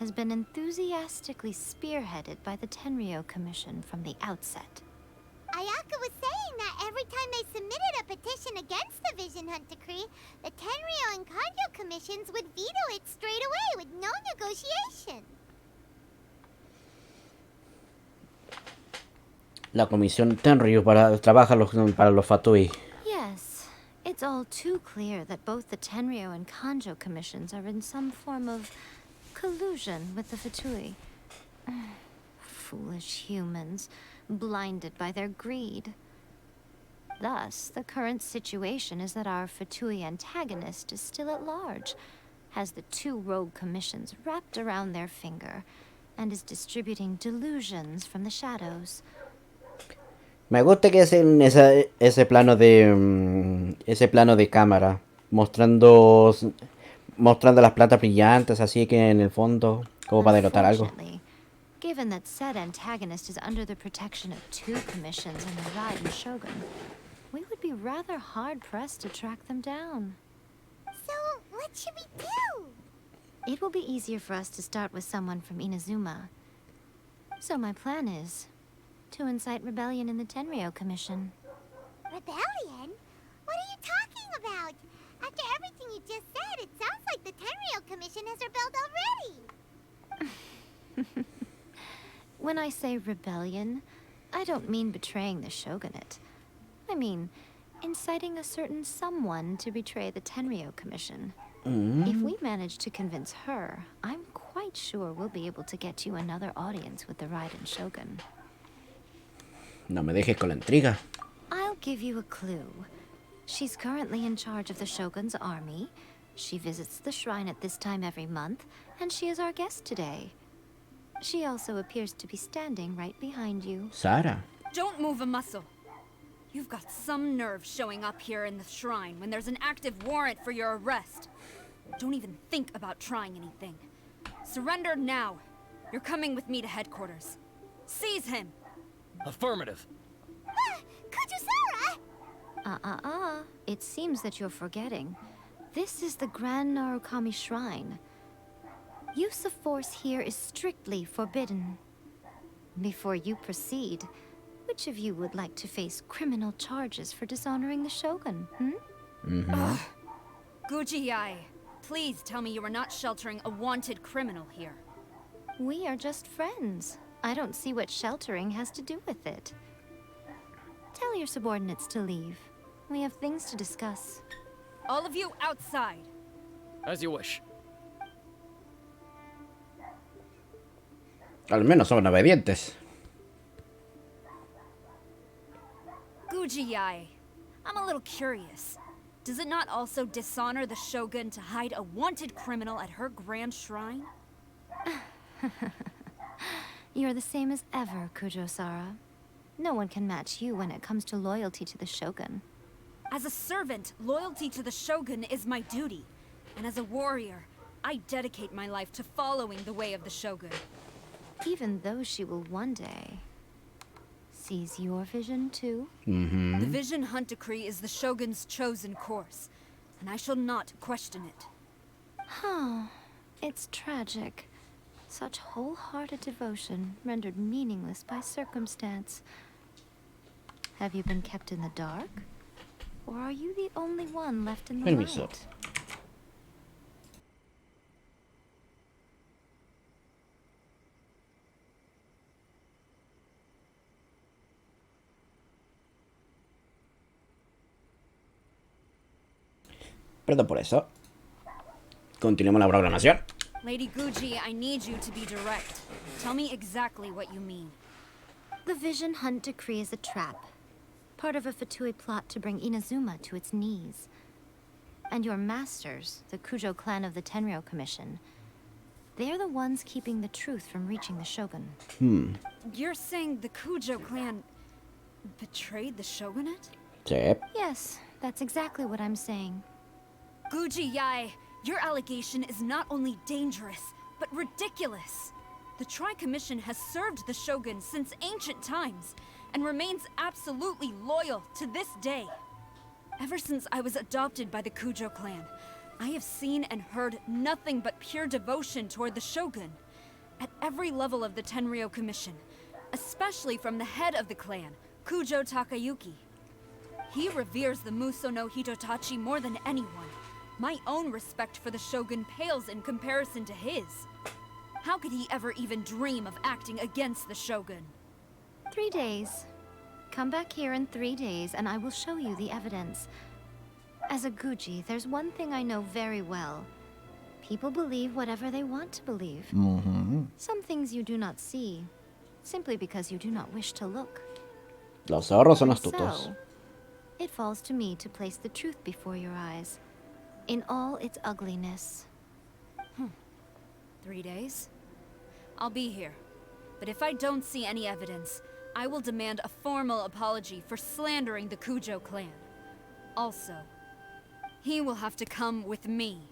has been enthusiastically spearheaded by the Tenryou Commission from the outset. Ayaka was saying that every time they submitted a petition against the Vision Hunt Decree, the Tenryou and Kanjo commissions would veto it straight away with no negotiation. La comisión Tenryou trabaja para los Fatui. Yes, it's all too clear that both the Tenryou and Kanjo commissions are in some form of collusion with the Fatui. Foolish humans, blinded by their greed. Thus, the current situation is that our Fatui antagonist is still at large, has the two rogue commissions wrapped around their finger, and is distributing delusions from the shadows. Me gusta que es en ese plano de cámara, mostrando las plantas brillantes, así que en el fondo, como para denotar algo. Given that said antagonist is under the protection of two commissions and the Raiden Shogun, we would be rather hard-pressed to track them down. So, what should we do? It will be easier for us to start with someone from Inazuma. So my plan is to incite rebellion in the Tenryou Commission. Rebellion? What are you talking about? After everything you just said, it sounds like the Tenryou Commission has rebelled already. When I say rebellion, I don't mean betraying the shogunate. I mean inciting a certain someone to betray the Tenryou Commission. If we manage to convince her, I'm quite sure we'll be able to get you another audience with the Raiden Shogun. No me dejes con la intriga. I'll give you a clue. She's currently in charge of the Shogun's army. She visits the shrine at this time every month, and she is our guest today. She also appears to be standing right behind you. Sara. Don't move a muscle. You've got some nerve showing up here in the shrine when there's an active warrant for your arrest. Don't even think about trying anything. Surrender now. You're coming with me to headquarters. Seize him! Affirmative. Kujusara! It seems that you're forgetting. This is the Grand Narukami Shrine. Use of force here is strictly forbidden. Before you proceed, which of you would like to face criminal charges for dishonoring the Shogun, Guji-ai, please tell me you are not sheltering a wanted criminal here. We are just friends. I don't see what sheltering has to do with it. Tell your subordinates to leave. We have things to discuss. All of you outside. As you wish. Al menos son obedientes. Guji-ai, I'm a little curious. Does it not also dishonor the Shogun to hide a wanted criminal at her grand shrine? You're the same as ever, Kujo-Sara. No one can match you when it comes to loyalty to the Shogun. As a servant, loyalty to the Shogun is my duty. And as a warrior, I dedicate my life to following the way of the Shogun. Even though she will one day seize your vision too? The Vision Hunt Decree is the Shogun's chosen course, and I shall not question it. Huh. It's tragic. Such wholehearted devotion rendered meaningless by circumstance. Have you been kept in the dark? Or are you the only one left in the Permiso. light? Perdón por eso. Continuemos la programación. Lady Guji, I need you to be direct. Tell me exactly what you mean. The Vision Hunt Decree is a trap. Part of a Fatui plot to bring Inazuma to its knees. And your masters, the Kujo clan of the Tenryou Commission, they're the ones keeping the truth from reaching the Shogun. You're saying the Kujo clan betrayed the Shogunate? Sí. Yes, that's exactly what I'm saying. Guji Yae, your allegation is not only dangerous, but ridiculous. The Tri-Commission has served the Shogun since ancient times, and remains absolutely loyal to this day. Ever since I was adopted by the Kujo clan, I have seen and heard nothing but pure devotion toward the Shogun. At every level of the Tenryou Commission, especially from the head of the clan, Kujo Takayuki. He reveres the Muso no Hitotachi more than anyone. My own respect for the Shogun pales in comparison to his. How could he ever even dream of acting against the Shogun? 3 days. Come back here in 3 days and I will show you the evidence. As a Guji, there's one thing I know very well. People believe whatever they want to believe. Some things you do not see, simply because you do not wish to look. Los zorros son And astutos. so, it falls to me to place the truth before your eyes, in all its ugliness. 3 days? I'll be here. But if I don't see any evidence, I will demand a formal apology for slandering the Kujo clan. Also, he will have to come with me.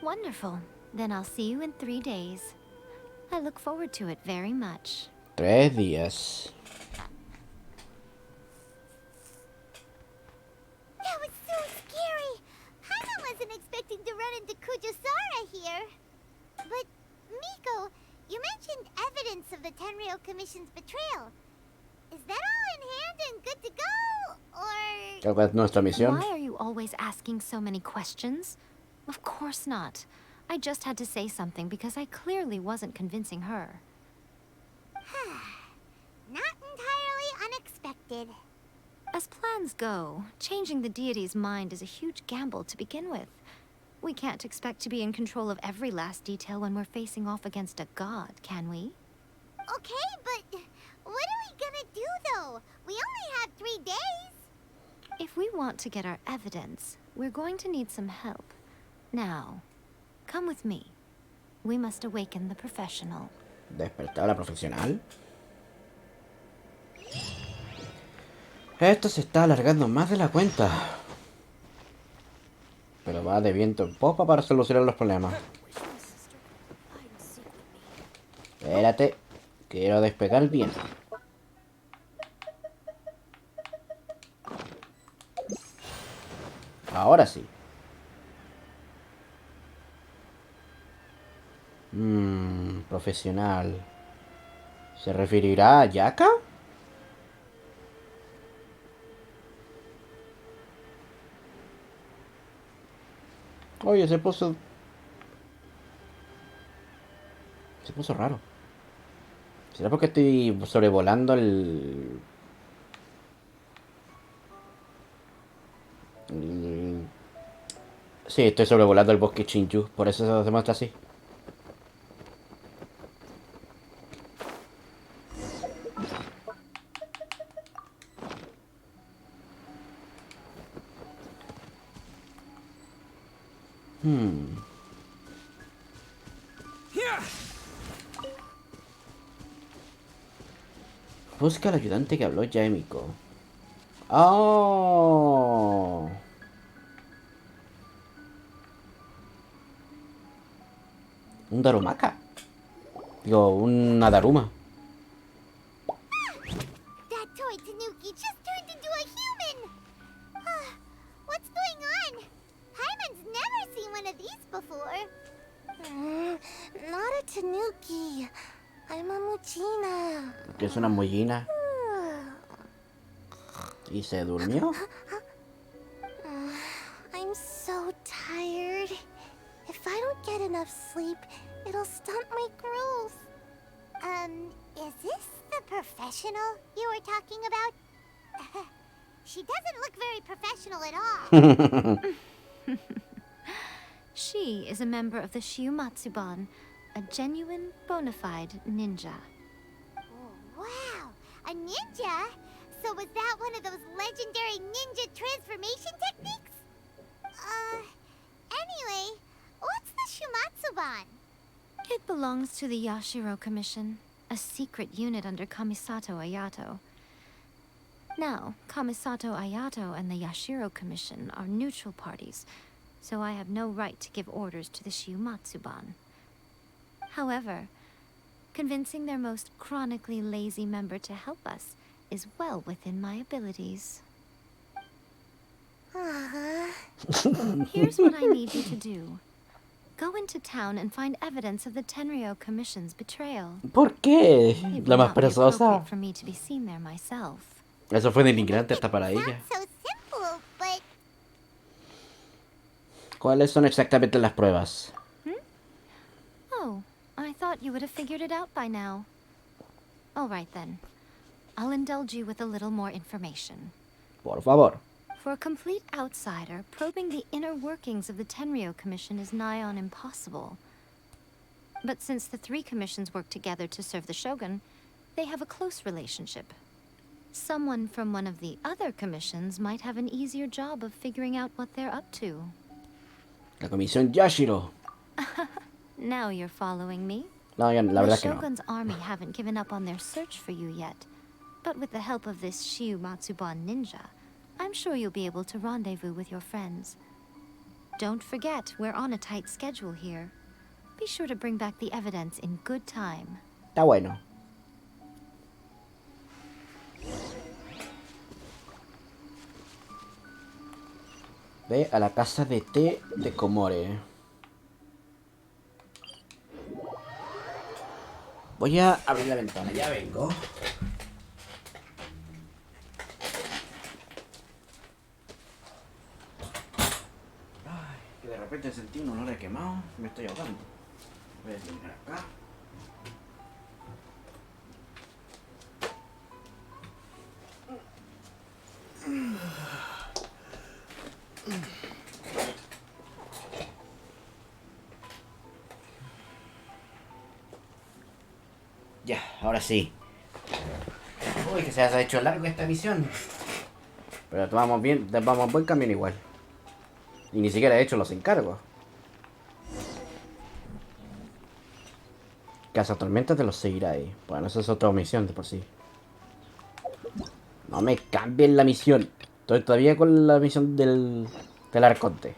Wonderful. Then I'll see you in 3 days. I look forward to it very much. 3 días. That was so scary. Paimon wasn't expecting to run into Kujosara here. But, Miko, you mentioned evidence of the Tenryou Commission's betrayal. Is that all in hand and good to go? Or... Creo que es nuestra misión. Why are you always asking so many questions? Of course not. I just had to say something because I clearly wasn't convincing her. Not entirely unexpected. As plans go, changing the deity's mind is a huge gamble to begin with. We can't expect to be in control of every last detail when we're facing off against a god, can we? Okay, but what are we gonna do though? We only have 3 days. If we want to get our evidence, we're going to need some help. Now, come with me. We must awaken the professional. Despertar a la profesional. Esto se está alargando más de la cuenta. Pero va de viento en popa para solucionar los problemas. Espérate. Quiero despegar bien. Ahora sí. Profesional. ¿Se referirá a Yaka? Oye, se puso raro. ¿Será porque estoy sobrevolando Sí, estoy sobrevolando el bosque Chinju, por eso se muestra así. Busca al ayudante que habló Yaemiko. Oh. Un Darumaka. Digo, una Daruma. That toy Tanuki just turned into a human! What's going on? Hyman's never seen one of these before. Not a Tanuki. I'm a Muchina. Que es una mollina. ¿Y se durmió? I'm so tired. If I don't get enough sleep, it'll stunt my growth. Is this the professional you were talking about? She doesn't look very professional at all. She is a member of the Shiumatsuban, a genuine, bona fide ninja. Oh, wow, a ninja? So was that one of those legendary ninja transformation techniques? Anyway, what's the Shumatsuban? It belongs to the Yashiro Commission, a secret unit under Kamisato Ayato. Now, Kamisato Ayato and the Yashiro Commission are neutral parties, so I have no right to give orders to the Shiumatsuban. However, convincing their most chronically lazy member to help us is well within my abilities. Here's what I need you to do. Go into town and find evidence of the Tenryo Commission's betrayal. ¿Por qué? It La would más not be perezosa. appropriate for me to be seen there myself. Eso fue denigrante hasta para ella. So simple, but ¿Cuáles son exactamente las pruebas? Oh, I thought you would have figured it out by now. All right then. I'll indulge you with a little more information. Por favor. For a complete outsider, probing the inner workings of the Tenryo Commission is nigh on impossible. But since the three commissions work together to serve the Shogun, they have a close relationship. Someone from one of the other commissions might have an easier job of figuring out what they're up to. La comisión Yashiro. Now you're following me. No, la The verdad que no. Shogun's army haven't given up on their search for you yet. But with the help of this Shiumatsuban ninja, I'm sure you'll be able to rendezvous with your friends. Don't forget, we're on a tight schedule here. Be sure to bring back the evidence in good time. Está bueno. Ve a la casa de té de Komore. Voy a abrir la ventana, ya vengo. Ay, que de repente sentí un olor de quemado, me estoy ahogando. Voy a terminar acá. Ya, ahora sí. Uy, que se ha hecho largo esta misión. Pero vamos bien, vamos buen camino igual. Y ni siquiera he hecho los encargos. Casa tormentas de los Seirai. Bueno, esa es otra misión de por sí. No me cambien la misión. Estoy todavía con la misión del arconte.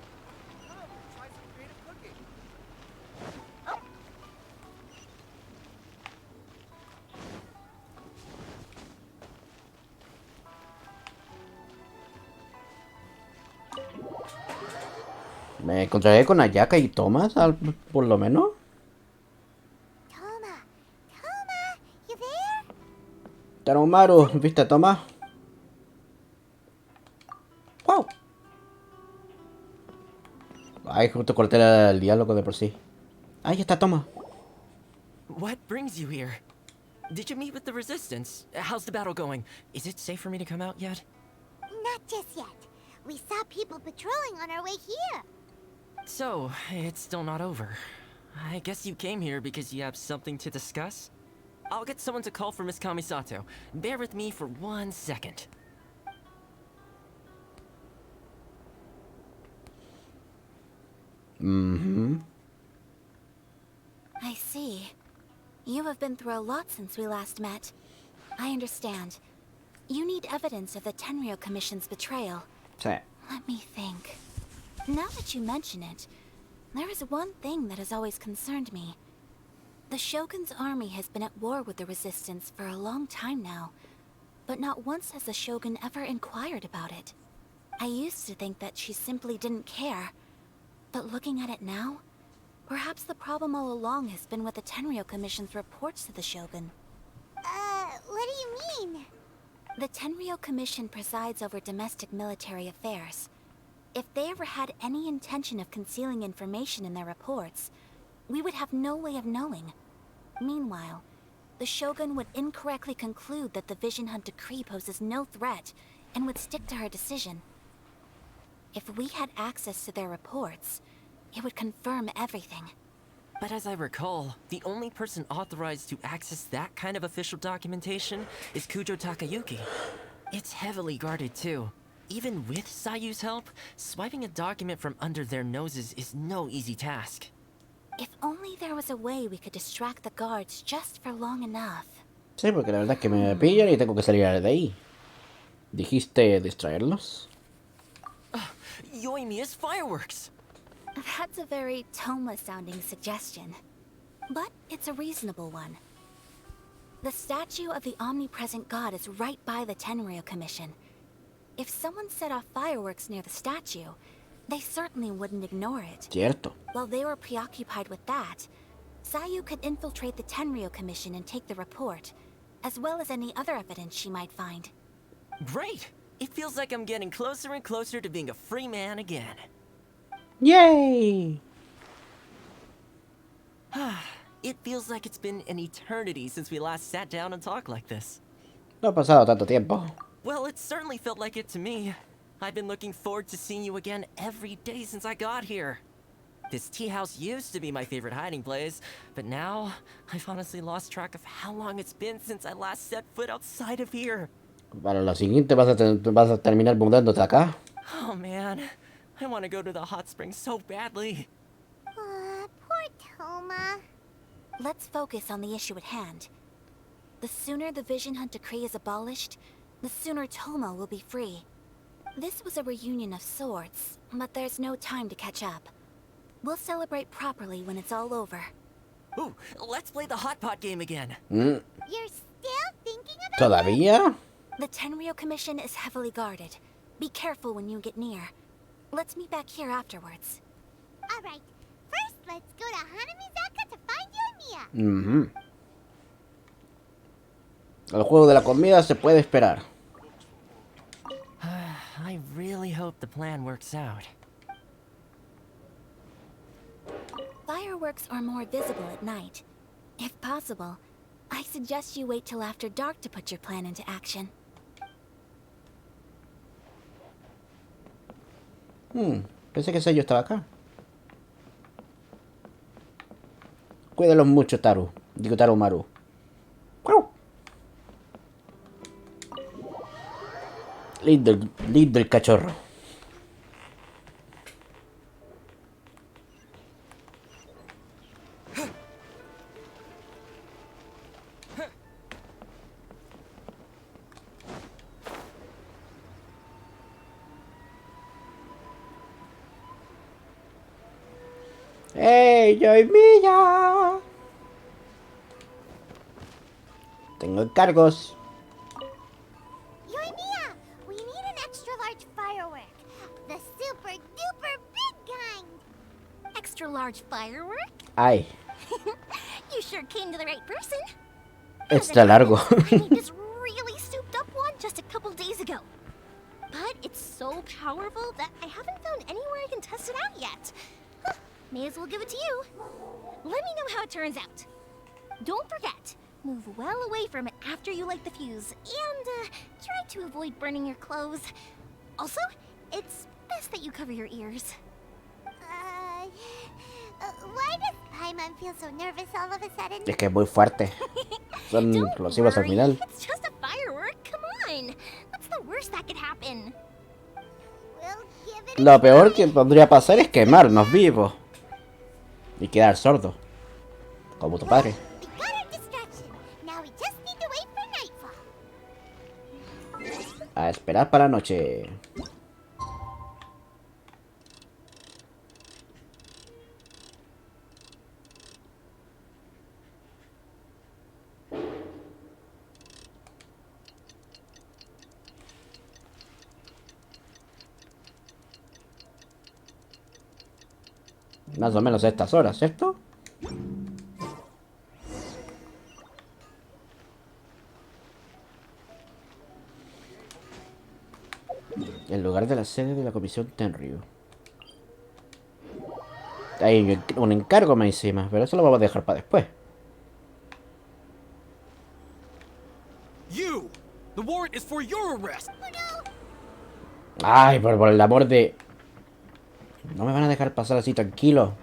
Me encontraré con Ayaka y Thomas, por lo menos. Toma, you there? Tarumaru, ¿viste a Thomas? ¡Wow! Ay, justo corté el diálogo de por sí. Ahí está Thomas. What brings you here? Did you meet with the Resistance? How's the battle going? Is it safe for me to come out yet? Not just yet. We saw people patrolling on our way here. So, it's still not over. I guess you came here because you have something to discuss? I'll get someone to call for Miss Kamisato. Bear with me for 1 second. Mm-hmm. I see. You have been through a lot since we last met. I understand. You need evidence of the Tenryo Commission's betrayal. Sí. Let me think. Now that you mention it, there is one thing that has always concerned me. The Shogun's army has been at war with the Resistance for a long time now, but not once has the Shogun ever inquired about it. I used to think that she simply didn't care, but looking at it now, perhaps the problem all along has been with the Tenryou Commission's reports to the Shogun. What do you mean? The Tenryou Commission presides over domestic military affairs. If they ever had any intention of concealing information in their reports, we would have no way of knowing. Meanwhile, the Shogun would incorrectly conclude that the Vision Hunt decree poses no threat and would stick to her decision. If we had access to their reports, it would confirm everything. But as I recall, the only person authorized to access that kind of official documentation is Kujo Takayuki. It's heavily guarded too. Even with Sayu's help, swiping a document from under their noses is no easy task. If only there was a way we could distract the guards just for long enough. Sí, porque la verdad es que me pillan y tengo que salir de ahí. ¿Dijiste distraerlos? Yoimiya's fireworks! That's a very Toma-sounding suggestion. But it's a reasonable one. The statue of the omnipresent god is right by the Tenryou Commission. If someone set off fireworks near the statue, they certainly wouldn't ignore it. Cierto. While they were preoccupied with that, Sayu could infiltrate the Tenryou Commission and take the report, as well as any other evidence she might find. Great! It feels like I'm getting closer and closer to being a free man again. Yay! It feels like it's been an eternity since we last sat down and talked like this. No ha pasado tanto tiempo. Well, it certainly felt like it to me. I've been looking forward to seeing you again every day since I got here. This tea house used to be my favorite hiding place, but now I've honestly lost track of how long it's been since I last set foot outside of here. Para lo siguiente vas a terminar mudándote acá. Oh man, I want to go to the hot springs so badly. Poor Toma. Let's focus on the issue at hand. The sooner the Vision Hunt decree is abolished, the sooner Toma will be free. This was a reunion of sorts, but there's no time to catch up. We'll celebrate properly when it's all over. Ooh, let's play the hot pot game again. You're still thinking about ¿Todavía? The Tenryou Commission is heavily guarded. Be careful when you get near. Let's meet back here afterwards. Alright, first let's go to Hanamizaka to find Yoimiya. El juego de la comida se puede esperar. I really hope the plan works out. Fireworks are more visible at night. If possible, I suggest you wait till after dark to put your plan into action. Pensé que Sayu estaba acá. Cuídalos mucho, Taru. Digo Tarumaru. Lindo el cachorro. ¡Hey, Yoimiya! Tengo encargos. Yoimiya, we need an extra large firework. The super duper big kind. Extra large firework? Ay, You sure came to the right person. extra largo. I made this really souped up one just a couple days ago. But it's so powerful that I haven't found anywhere I can test it out yet. Huh, may as well give it to you. Let me know how it turns out. Don't forget, move well away from it after you light the fuse, and try to avoid burning your clothes. Also, it's best that you cover your ears. Why does Paimon feel so nervous all of a sudden? Es que es muy fuerte. Son explosivos al final. It's just a firework, come on. What's the worst that could happen? We'll give it Lo peor que podría pasar es quemarnos vivos. Y quedar sordos. Como tu padre. We got our distraction. Now we just need to wait for nightfall. A esperar para la noche. Más o menos a estas horas, ¿cierto? El lugar de la sede de la comisión Tenryu. Hay un encargo más encima, pero eso lo vamos a dejar para después. You! The warrant is for your arrest! Ay, por el amor de... No me van a dejar pasar así tranquilo.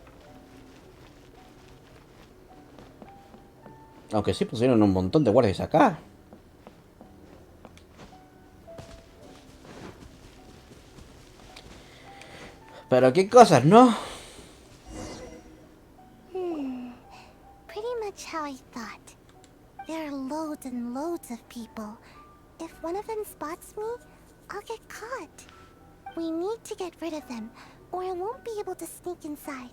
Aunque sí pusieron un montón de guardias acá. Pero qué cosas, ¿no? Pretty much how I thought. There are loads and loads of people. If one of them spots me, I'll get caught. We need to get rid of them, or I won't be able to sneak inside.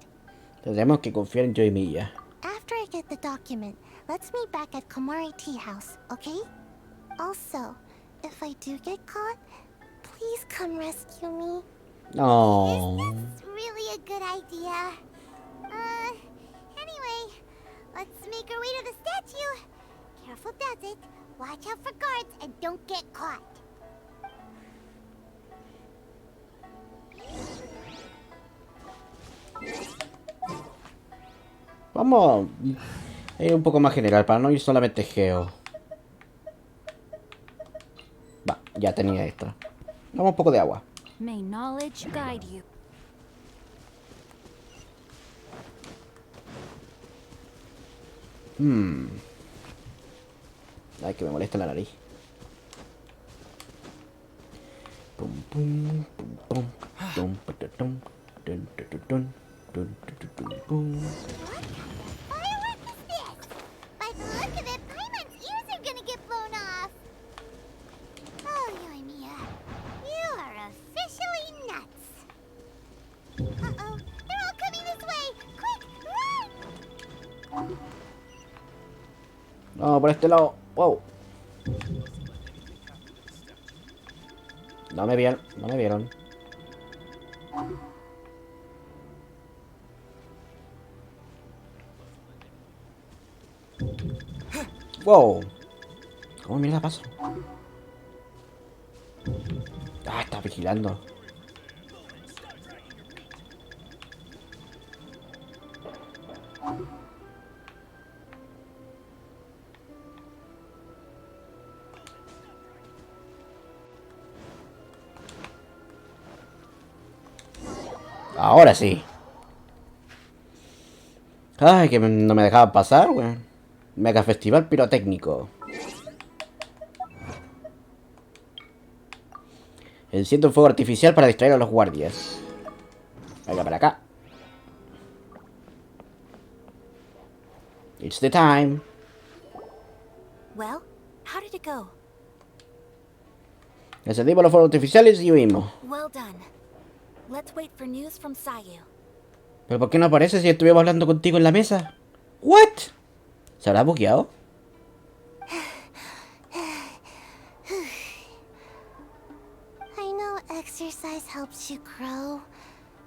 Tendremos que confiar en yo y Milla. After I get the document, let's meet back at Komari Tea House, okay? Also, if I do get caught, please come rescue me. No. Is this really a good idea? Anyway, let's make our way to the statue. Careful does it. Watch out for guards and don't get caught. Vamos a ir un poco más general, para no ir solamente geo. Va, ya tenía esta. Vamos un poco de agua. May knowledge guide you. Ay, que me molesta la nariz. Pum, pum, pum, pum, tum, patatum, dun, dun, dun, dun, dun, dun, dun, pum. Firework is this? By the look of it, Paimon's ears are gonna get blown off. Oh, Yoimiya, you are officially nuts. Uh-oh, they're all coming this way. Quick, run! No, por este lado. Wow. No me vieron, no me vieron. Wow. ¿Cómo mierda paso? Ah, está vigilando. Ahora sí. Ay, que no me dejaban pasar, weón. Mega festival pirotécnico. Enciende un fuego artificial para distraer a los guardias. Venga, para acá. It's the time. Well, how did it go? Encendimos los fuegos artificiales y huimos. Well done. Let's wait for news from Sayu. ¿Pero por qué no aparece si estuvimos hablando contigo en la mesa? ¿What? ¿Se habrá bugueado? I know exercise helps you grow,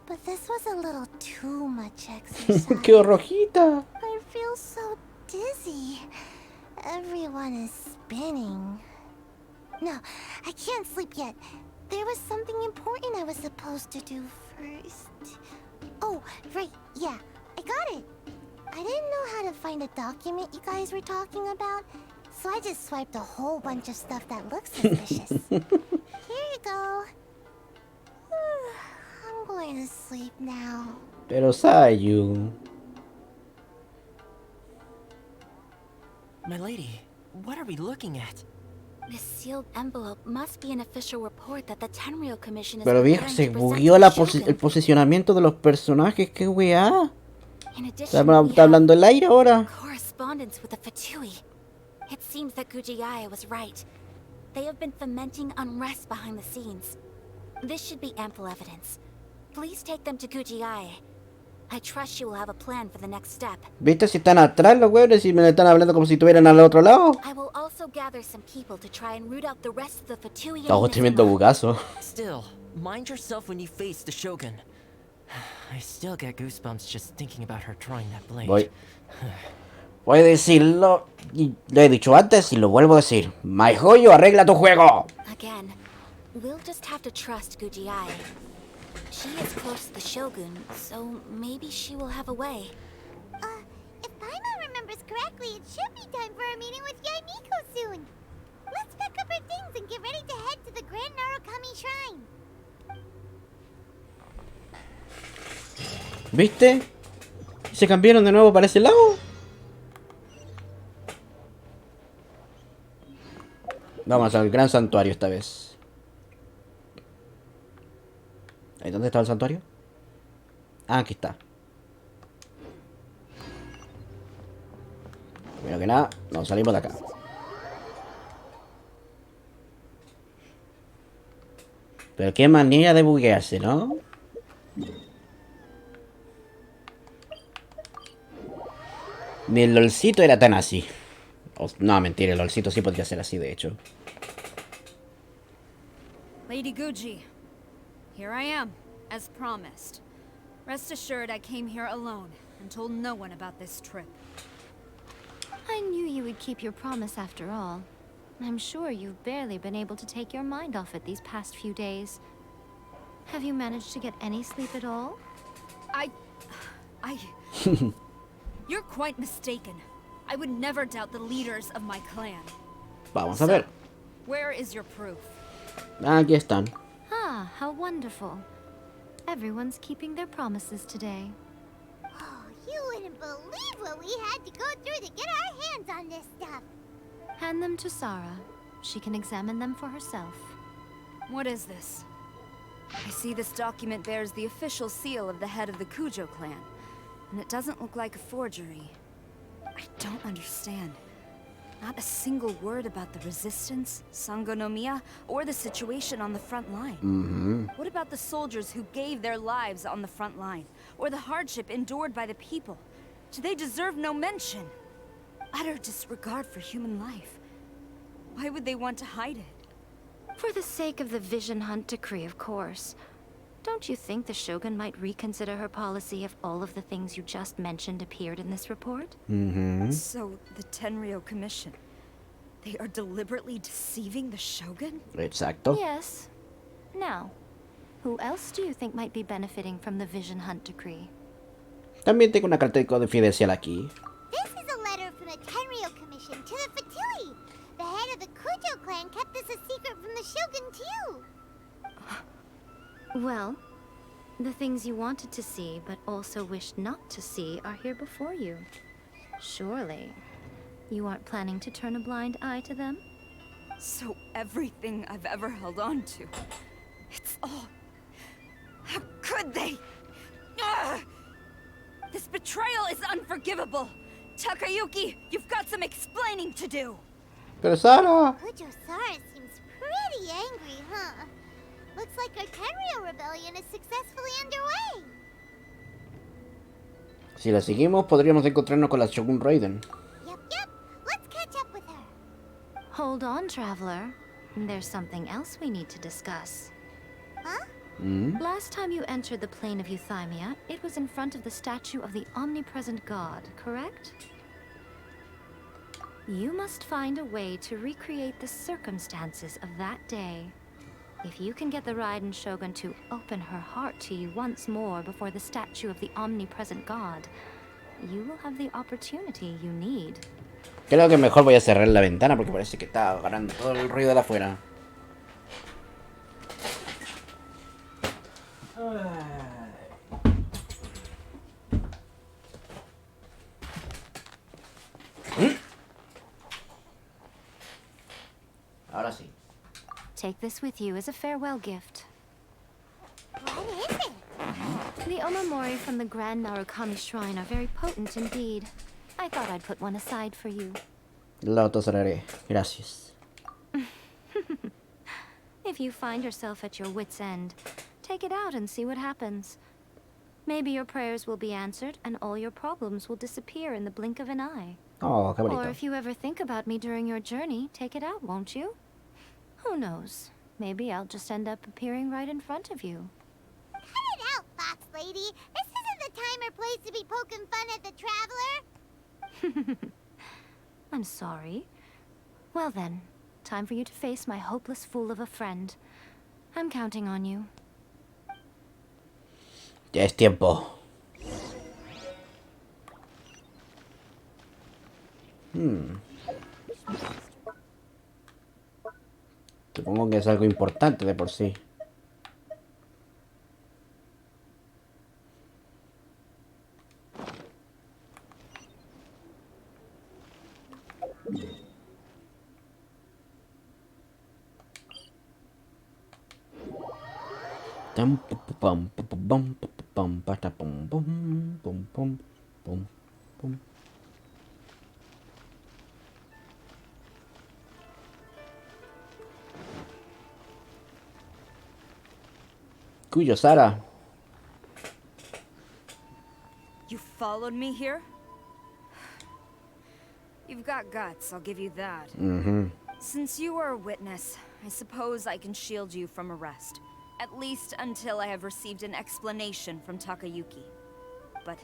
but this was a little too much exercise. ¡Qué rojita! I feel so dizzy. Everyone is spinning. No, I can't sleep yet. There was something important I was supposed to do first. Oh, right, yeah, I got it. I didn't know how to find a document you guys were talking about, so I just swiped a whole bunch of stuff that looks suspicious. Here you go. I'm going to sleep now. Pero Sayu. My lady, what are we looking at? This sealed envelope must be an official report that the Tenryo Commission is Pero vieja, preparing se to present bugueó to el Shogun. posicionamiento de los personajes. ¡Qué weá! In ¿Está addition, we está hablando el aire ahora? correspondence with the Fatui. It seems that Kujiaya was right. They have been fomenting unrest behind the scenes. This should be ample evidence. Please take them to Kujiaya. I trust you will have a plan for the next step. ¿Viste si están atrás los weones y me están hablando como si estuvieran al otro lado? I will also gather some people to try and root out the rest of the Fatui. Oh, tremendo bugazo. Still, mind yourself when you face the Shogun. I still get goosebumps just thinking about her drawing that blade. Voy a decirlo, y lo he dicho antes y lo vuelvo a decir. My Joyo, arregla tu juego. Again, we'll just have to trust Gujiai. She is close to the Shogun, so maybe she will have a way. If Paimon remembers correctly, it should be time for a meeting with Yaimiko soon. Let's pack up our things and get ready to head to the Grand Narukami Shrine. ¿Viste? ¿Se cambiaron de nuevo para ese lado? Vamos al gran santuario esta vez. ¿Ahí dónde está el santuario? Ah, aquí está. Primero que nada, nos salimos de acá. Pero qué manera de buguearse, ¿no? Ni el LOLcito era tan así. No, mentira, el LOLcito sí podría ser así, de hecho. Lady Guji, here I am, as promised. Rest assured I came here alone and told no one about this trip. I knew you would keep your promise after all. I'm sure you've barely been able to take your mind off it these past few days. Have you managed to get any sleep at all? You're quite mistaken. I would never doubt the leaders of my clan. Vamos a ver. Where is your proof? Aquí están. Ah, how wonderful. Everyone's keeping their promises today. Oh, you wouldn't believe what we had to go through to get our hands on this stuff. Hand them to Sarah. She can examine them for herself. What is this? I see this document bears the official seal of the head of the Kujo clan, and it doesn't look like a forgery. I don't understand. Not a single word about the resistance, Sangonomiya, or the situation on the front line. What about the soldiers who gave their lives on the front line, or the hardship endured by the people? Do they deserve no mention? Utter disregard for human life. Why would they want to hide it? For the sake of the Vision Hunt decree, of course. Don't you think the Shogun might reconsider her policy if all of the things you just mentioned appeared in this report? So, the Tenryou Commission, they are deliberately deceiving the Shogun? Exacto. Yes. Now, who else do you think might be benefiting from the Vision Hunt decree? También tengo una carta de confidencial aquí. This is a letter from the Tenryou Commission to the Fatui. The head of the Kujo clan kept this a secret from the Shogun too. Well, the things you wanted to see but also wished not to see are here before you. Surely, you aren't planning to turn a blind eye to them? So everything I've ever held on to, it's all... How could they? Ugh! This betrayal is unforgivable! Takayuki, you've got some explaining to do! Pero Sara... Kujo Sara seems pretty angry, huh? Looks like our Tenryou rebellion is successfully underway. Si la seguimos, podríamos encontrarnos con la Shogun Raiden. Yep. Let's catch up with her. Hold on, traveler. There's something else we need to discuss. Huh? Last time you entered the plane of Euthymia, it was in front of the statue of the omnipresent god, correct? You must find a way to recreate the circumstances of that day. If you can get the Raiden Shogun to open her heart to you once more before the statue of the omnipresent god, you will have the opportunity you need. Creo que mejor voy a cerrar la ventana porque parece que está agarrando todo el ruido de afuera. Ahora sí. Take this with you as a farewell gift. What is it? The omamori from the Grand Narukami Shrine are very potent indeed. I thought I'd put one aside for you. Lo toseraré. Gracias. If you find yourself at your wit's end, take it out and see what happens. Maybe your prayers will be answered and all your problems will disappear in the blink of an eye. Oh, qué bonito. Or if you ever think about me during your journey, take it out, won't you? Who knows? Maybe I'll just end up appearing right in front of you. Cut it out, Fox lady. This isn't the time or place to be poking fun at the traveler. I'm sorry. Well then, time for you to face my hopeless fool of a friend. I'm counting on you. Ya es tiempo. Supongo que es algo importante de por sí. Pum pum pum pum pum pum pum pum pum pum. Cuyo Sara. You followed me here? You've got guts, I'll give you that. Since you are a witness, I suppose I can shield you from arrest. At least until I have received an explanation from Takayuki. But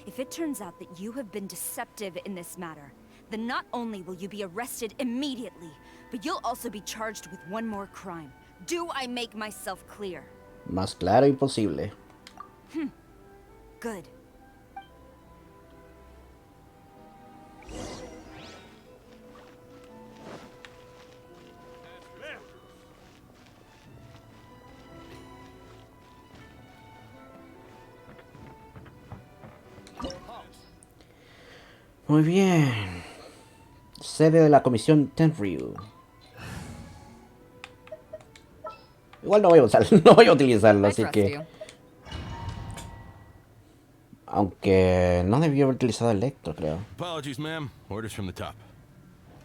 if it turns out that you have been deceptive in this matter, then not only will you be arrested immediately, but you'll also be charged with one more crime. Do I make myself clear? Más claro imposible. Good. Muy bien. Sede de la comisión Tenryu. Igual no voy a usarlo, no voy a utilizarlo, así que... Aunque no debió haber utilizado Electro, creo. Apologies, ma'am. Orders from the top.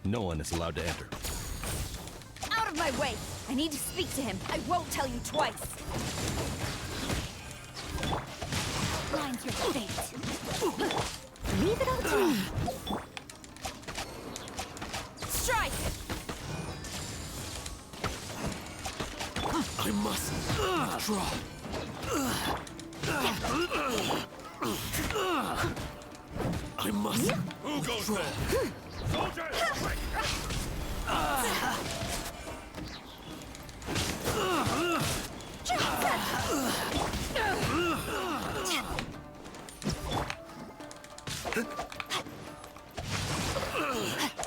No one is allowed to enter. Out of my way! I need to speak to him. I won't tell you twice. Mine's your fate. Leave it all to me. Strike! I must withdraw. I must. Who goes there? Soldiers!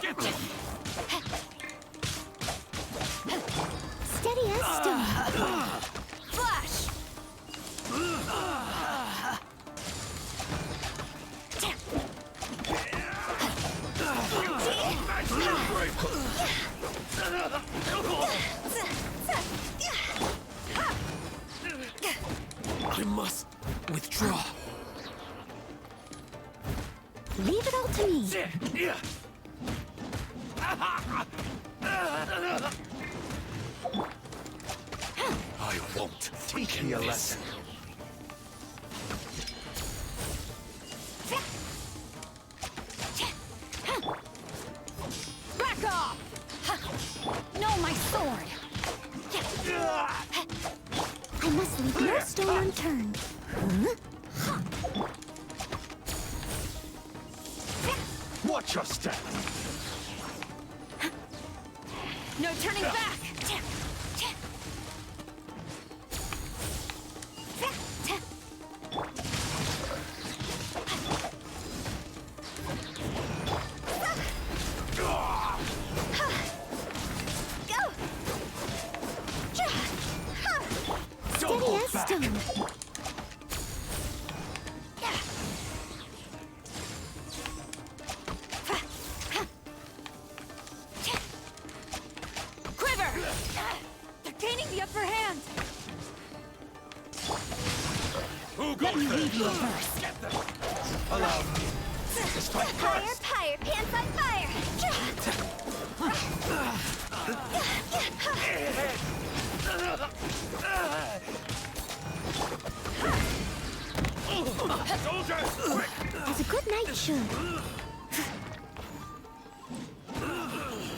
Get them! Steady as stone. Flash! I must withdraw. Leave it all to me. I won't teach you a lesson. Back off! No, my sword! I must leave no stone unturned. Watch your step. No turning back! Steady as stone. Quiver! They're gaining the upper hand! Who goes Let me there? leave you first. Get them. Allow me. This fight Fire, first. fire, pants on fire! Soldiers, quick! As a good knight should.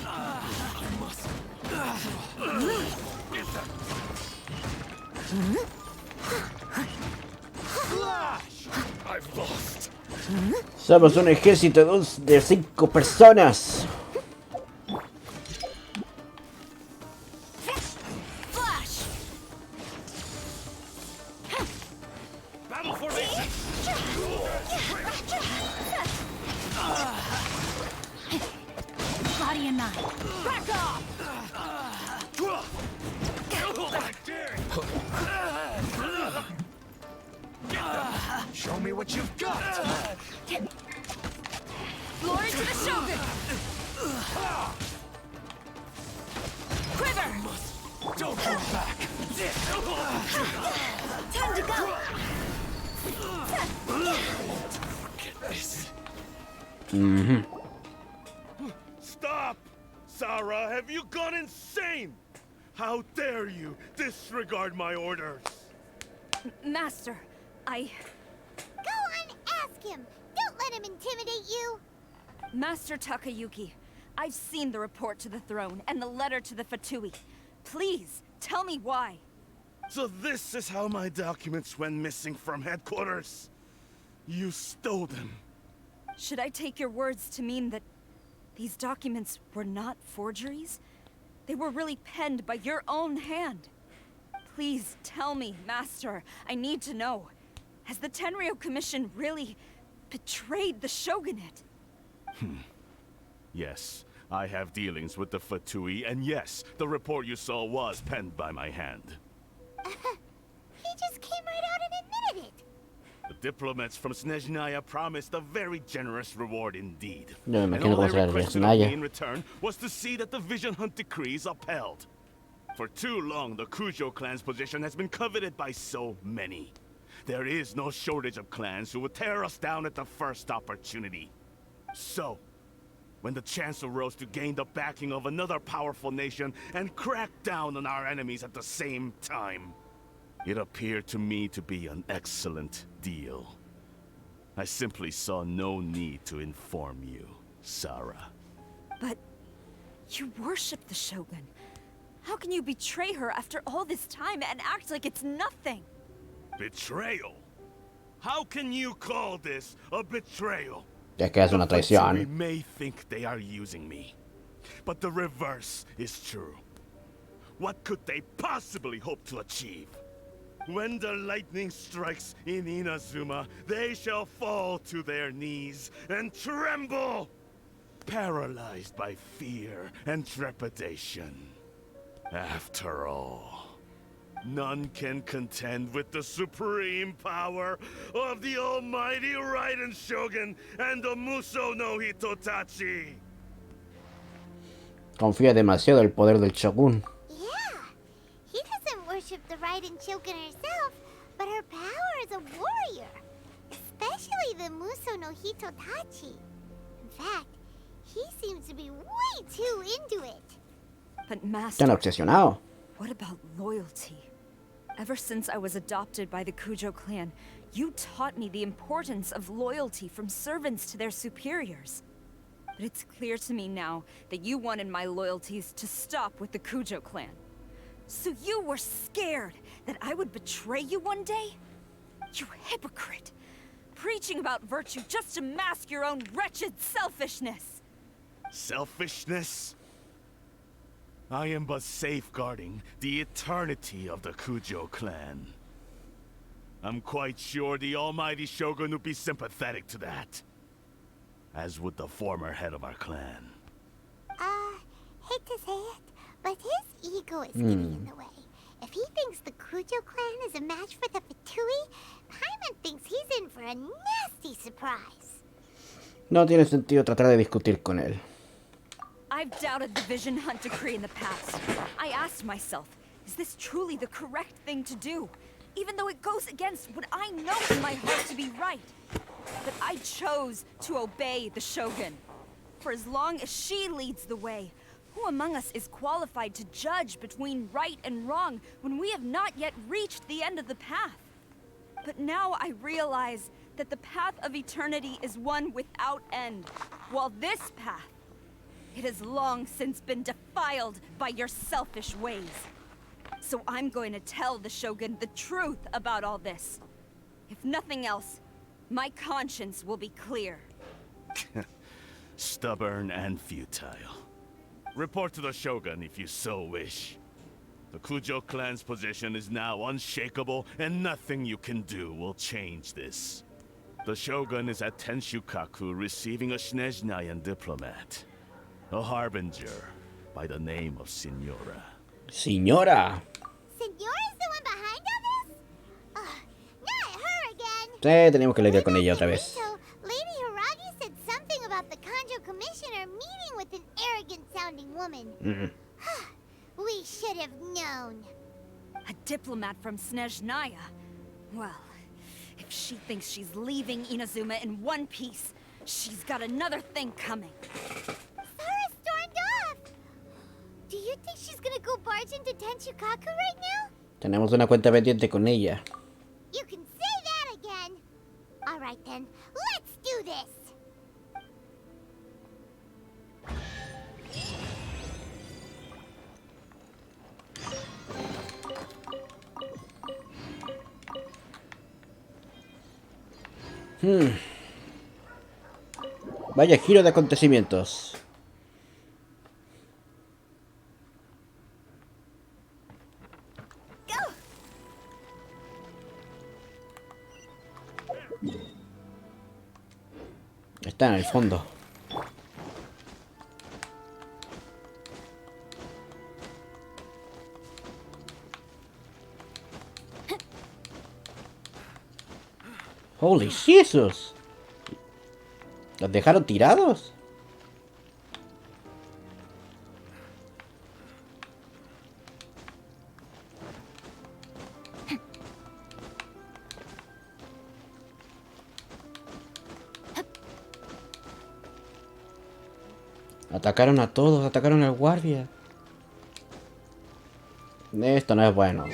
I must. Get them. Somos un ejército de 5 personas. Battle formation. Body and mind. Back off! Show me what you've got. Glory to the Shogun! Quiver! Don't go back. Time to go! Get this. Stop! Sarah, have you gone insane? How dare you disregard my orders? Master, I... Go on, ask him. Don't let him intimidate you. Master Takayuki, I've seen the report to the throne and the letter to the Fatui. Please, tell me why. So this is how my documents went missing from headquarters. You stole them. Should I take your words to mean that these documents were not forgeries? They were really penned by your own hand. Please tell me, Master. I need to know. Has the Tenryou Commission really betrayed the Shogunate? Yes, I have dealings with the Fatui, and yes, the report you saw was penned by my hand. He just came right out and admitted it. The diplomats from Snezhnaya promised a very generous reward indeed. No me And imagino all cómo they será el requested of me Snezhnaya. in return was to see that the Vision Hunt decrees upheld. For too long, the Kujo clan's position has been coveted by so many. There is no shortage of clans who would tear us down at the first opportunity. So, when the chance arose to gain the backing of another powerful nation and crack down on our enemies at the same time, it appeared to me to be an excellent deal. I simply saw no need to inform you, Sarah. But you worship the Shogun. How can you betray her after all this time and act like it's nothing? Betrayal? How can you call this a betrayal? Ya que es una We traición. may think they are using me, but the reverse is true. What could they possibly hope to achieve? When the lightning strikes in Inazuma, they shall fall to their knees and tremble, paralyzed by fear and trepidation. After all, none can contend with the supreme power of the almighty Raiden Shogun and the Muso no Hitotachi. Confía demasiado en el poder del Shogun. Yeah. He doesn't worship the Raiden Shogun herself, but her power as a warrior. Especially the Muso no Hitotachi. In fact, he seems to be way too into it. But Master, Tan obsesionado. what about loyalty? Ever since I was adopted by the Kujo clan, you taught me the importance of loyalty from servants to their superiors. But it's clear to me now that you wanted my loyalties to stop with the Kujo clan. So you were scared that I would betray you one day? You hypocrite! Preaching about virtue just to mask your own wretched selfishness! Selfishness? I am but safeguarding the eternity of the Kujo clan. I'm quite sure the almighty Shogun would be sympathetic to that. As would the former head of our clan. Hate to say it, but his ego is getting in the way. If he thinks the Kujo clan is a match for the Fatui, Paimon thinks he's in for a nasty surprise. No tiene sentido tratar de discutir con él. I've doubted the Vision Hunt decree in the past. I asked myself, is this truly the correct thing to do? Even though it goes against what I know in my heart to be right. But I chose to obey the Shogun. For as long as she leads the way, who among us is qualified to judge between right and wrong when we have not yet reached the end of the path? But now I realize that the path of eternity is one without end, while this path, it has long since been defiled by your selfish ways. So I'm going to tell the Shogun the truth about all this. If nothing else, my conscience will be clear. Stubborn and futile. Report to the Shogun if you so wish. The Kujo clan's position is now unshakable, and nothing you can do will change this. The Shogun is at Tenshukaku receiving a Snezhnayan diplomat. A harbinger by the name of Signora. Señora. Signora's the one behind all this? Not her again. Sí, tenemos que lidiar con ella otra vez. So, Lady Hiragi said something about the Kanjo Commissioner meeting with an arrogant-sounding woman. We should have known. A diplomat from Snezhnaya. Well, if she thinks she's leaving Inazuma in one piece, she's got another thing coming. Sara stormed off. Do you think she's gonna go barge into Tenshukaku right now? Tenemos una cuenta pendiente con ella. You can say that again. All right then, let's do this. Vaya giro de acontecimientos. Está en el fondo. Holy Jesus. ¿Los dejaron tirados? Atacaron a todos, atacaron al guardia. Esto no es bueno.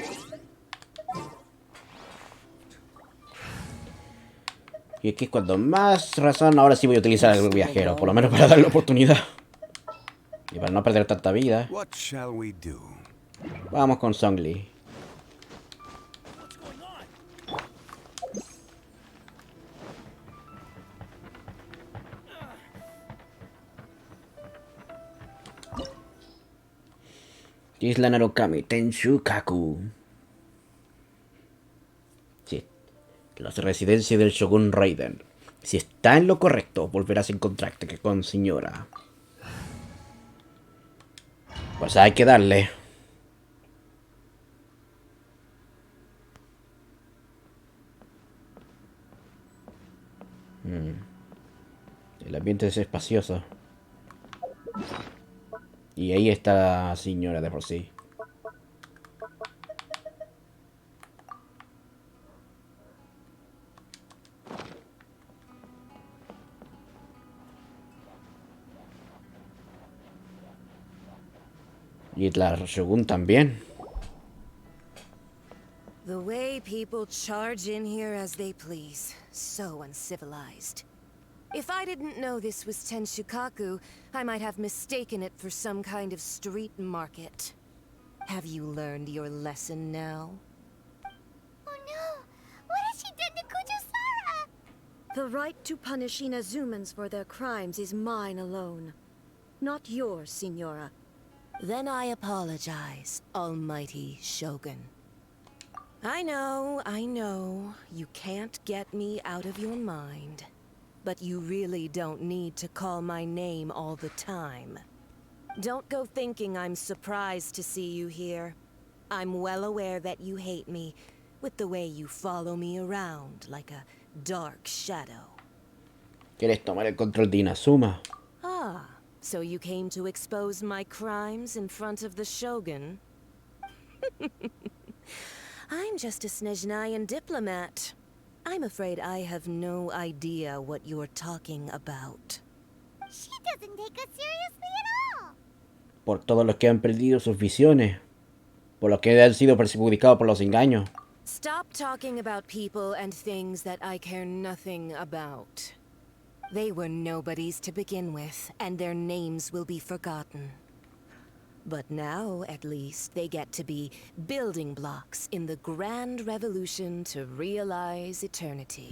Y es que cuando más razón, ahora sí voy a utilizar el viajero, por lo menos para darle la oportunidad. Y para no perder tanta vida. Vamos con Zhongli. Isla Narukami, Tenshukaku. Sí, la residencia del Shogun Raiden. Si está en lo correcto, volverás a encontrarte con señora. Pues hay que darle. El ambiente es espacioso. Y ahí está la señora de por sí. Y la Shogun también. The way people charge in here as they please. So uncivilized. If I didn't know this was Tenshukaku, I might have mistaken it for some kind of street market. Have you learned your lesson now? Oh no! What has she done to Kujo-Sara? The right to punish Inazumans for their crimes is mine alone. Not yours, Signora. Then I apologize, Almighty Shogun. I know. You can't get me out of your mind. But you really don't need to call my name all the time. Don't go thinking I'm surprised to see you here. I'm well aware that you hate me, with the way you follow me around like a dark shadow. ¿Quieres tomar el control de Inazuma? Ah, so you came to expose my crimes in front of the Shogun? I'm just a Snezhnayan diplomat. I'm afraid I have no idea what you're talking about. She doesn't take us seriously at all. Por todos los que han perdido sus visiones. Por los que han sido perjudicados por los engaños. Stop talking about people and things that I care nothing about. They were nobodies to begin with, and their names will be forgotten. But now, at least, they get to be building blocks in the grand revolution to realize eternity.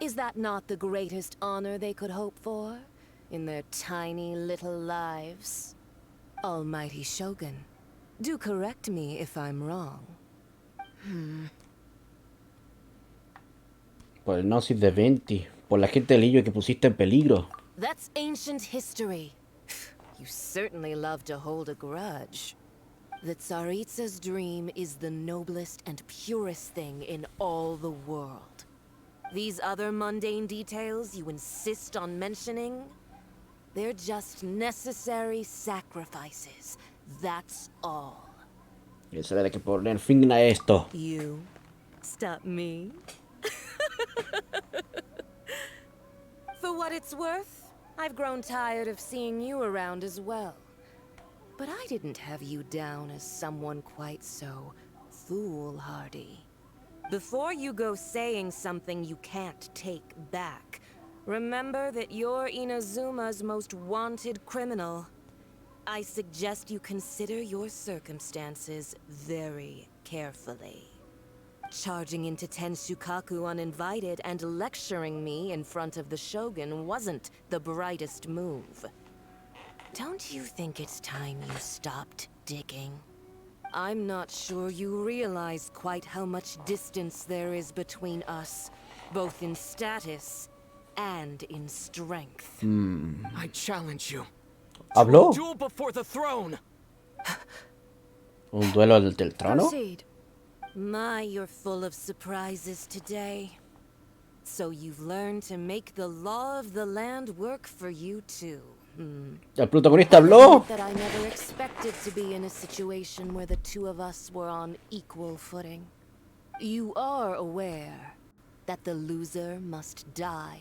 Is that not the greatest honor they could hope for in their tiny little lives? Almighty Shogun, do correct me if I'm wrong. Por el Gnosis de 20. Por la gente del Illo que pusiste en peligro. That's ancient history. You certainly love to hold a grudge. The Tsaritsa's dream is the noblest and purest thing in all the world. These other mundane details you insist on mentioning, they're just necessary sacrifices. That's all. Y es hora de que poner fin a esto. You stop me? For what it's worth, I've grown tired of seeing you around as well. But I didn't have you down as someone quite so foolhardy. Before you go saying something you can't take back, remember that you're Inazuma's most wanted criminal. I suggest you consider your circumstances very carefully. Charging into Tenshukaku uninvited and lecturing me in front of the Shogun wasn't the brightest move. Don't you think it's time you stopped digging? I'm not sure you realize quite how much distance there is between us, both in status and in strength. I challenge you. ¿Habló? Duel before the throne. ¿Un duelo del trono? Proceed. My, you're full of surprises today. So you've learned to make the law of the land work for you too. El protagonista habló. That I never expected to be in a situation where the two of us were on equal footing. You are aware that the loser must die.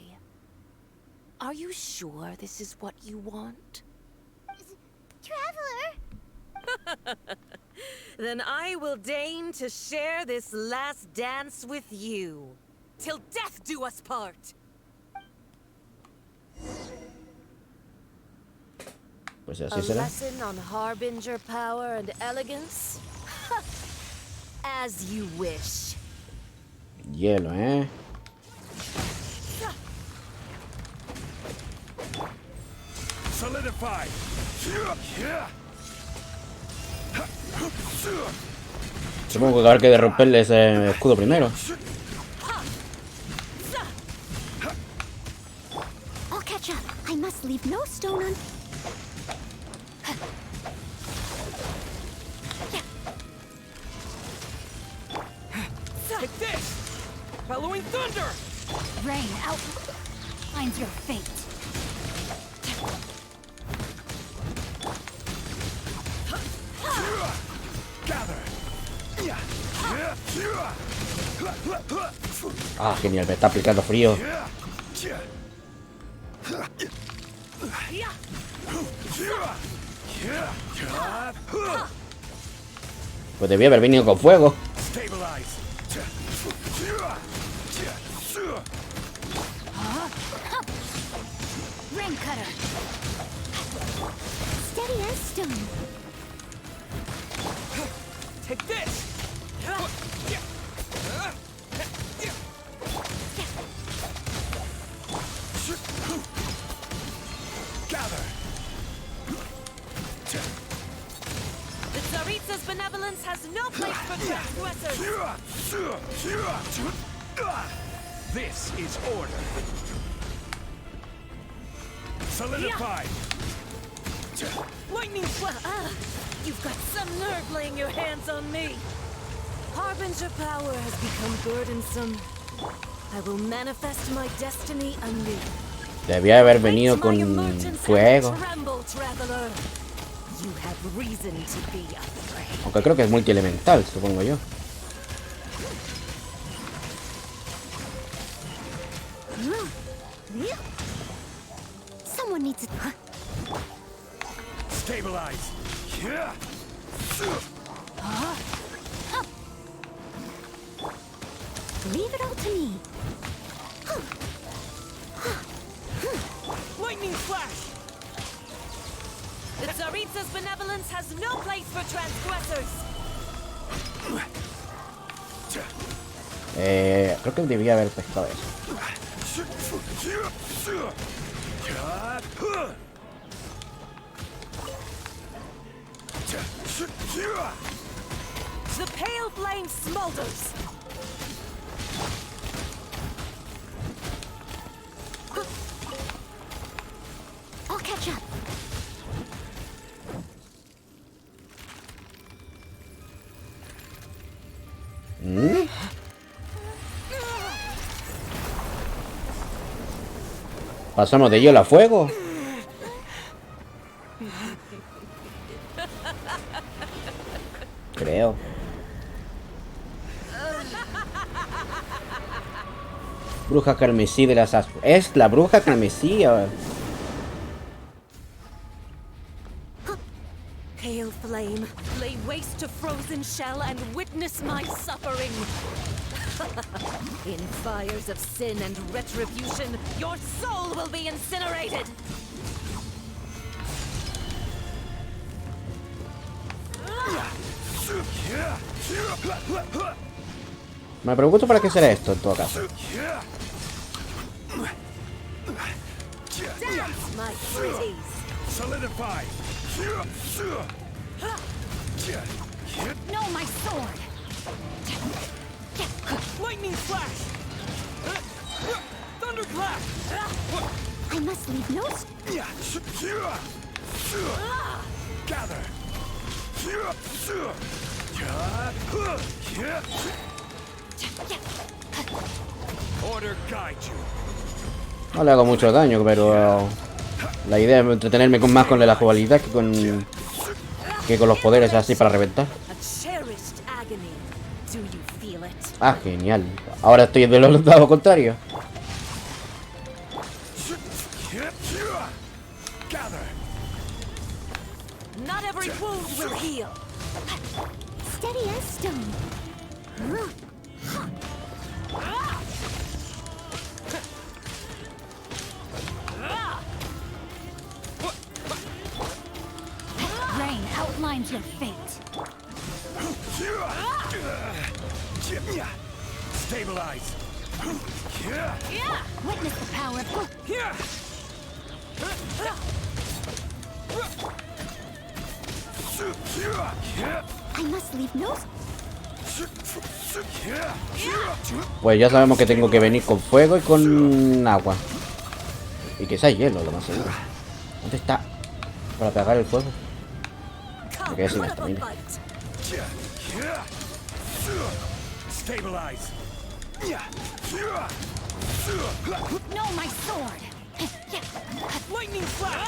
Are you sure this is what you want? Traveler! Then I will deign to share this last dance with you. Till death do us part! Pues A así será. lesson on harbinger power and elegance? As you wish. Hielo, ¿eh? Solidify. Supongo que habrá que romperle ese escudo primero. I'll catch up. I must leave no stone un... Take this! Bellowing thunder! Rain out. Finds your fate. Ah, genial, me está aplicando frío. Pues debía haber venido con fuego. Rain cutter. Steady as stone. Take this! Gather. The Tsaritsa's benevolence has no place for transgressors! This is order. Solidify. Lightning you've got some nerve laying your hands on me! Harbinger power has become burdensome. I will manifest my destiny anew. Debía haber venido con fuego. Tremble, traveler. You have reason to be afraid. Aunque creo que es multielemental, supongo yo. Someone needs to... Stabilize. Leave it all to me. Lightning flash! The Tsaritsa's benevolence has no place for transgressors! Creo que debía haber pescado eso. The pale flame smolders. I'll catch up. ¿Mm? Pasamos de hielo a fuego. Creo. Bruja carmesí de las ascuas. Es la bruja carmesí. Pale flame, lay waste to frozen shell and witness my suffering. In fires of sin and retribution, your soul will be incinerated. Me pregunto para qué será esto en todo caso. Dance, my pretties. Solidify. No, my sword! Lightning flash! Thunderclap! I must leave no... Gather. Order guide you. No le hago mucho daño, pero la idea es entretenerme más con la jugabilidad que con los poderes así para reventar. Ah, genial. Ahora estoy del lado contrario. Not every wound will heal. Steady as stone. Rain outlines your fate. Stabilize. Witness the power of... I must leave no... Pues ya sabemos que tengo que venir con fuego y con agua. Y que sea hielo, lo más seguro. ¿Dónde está? Para pegar el fuego. Me quedé sin esto, mira. Stabilize. No, my sword! Lightning flash!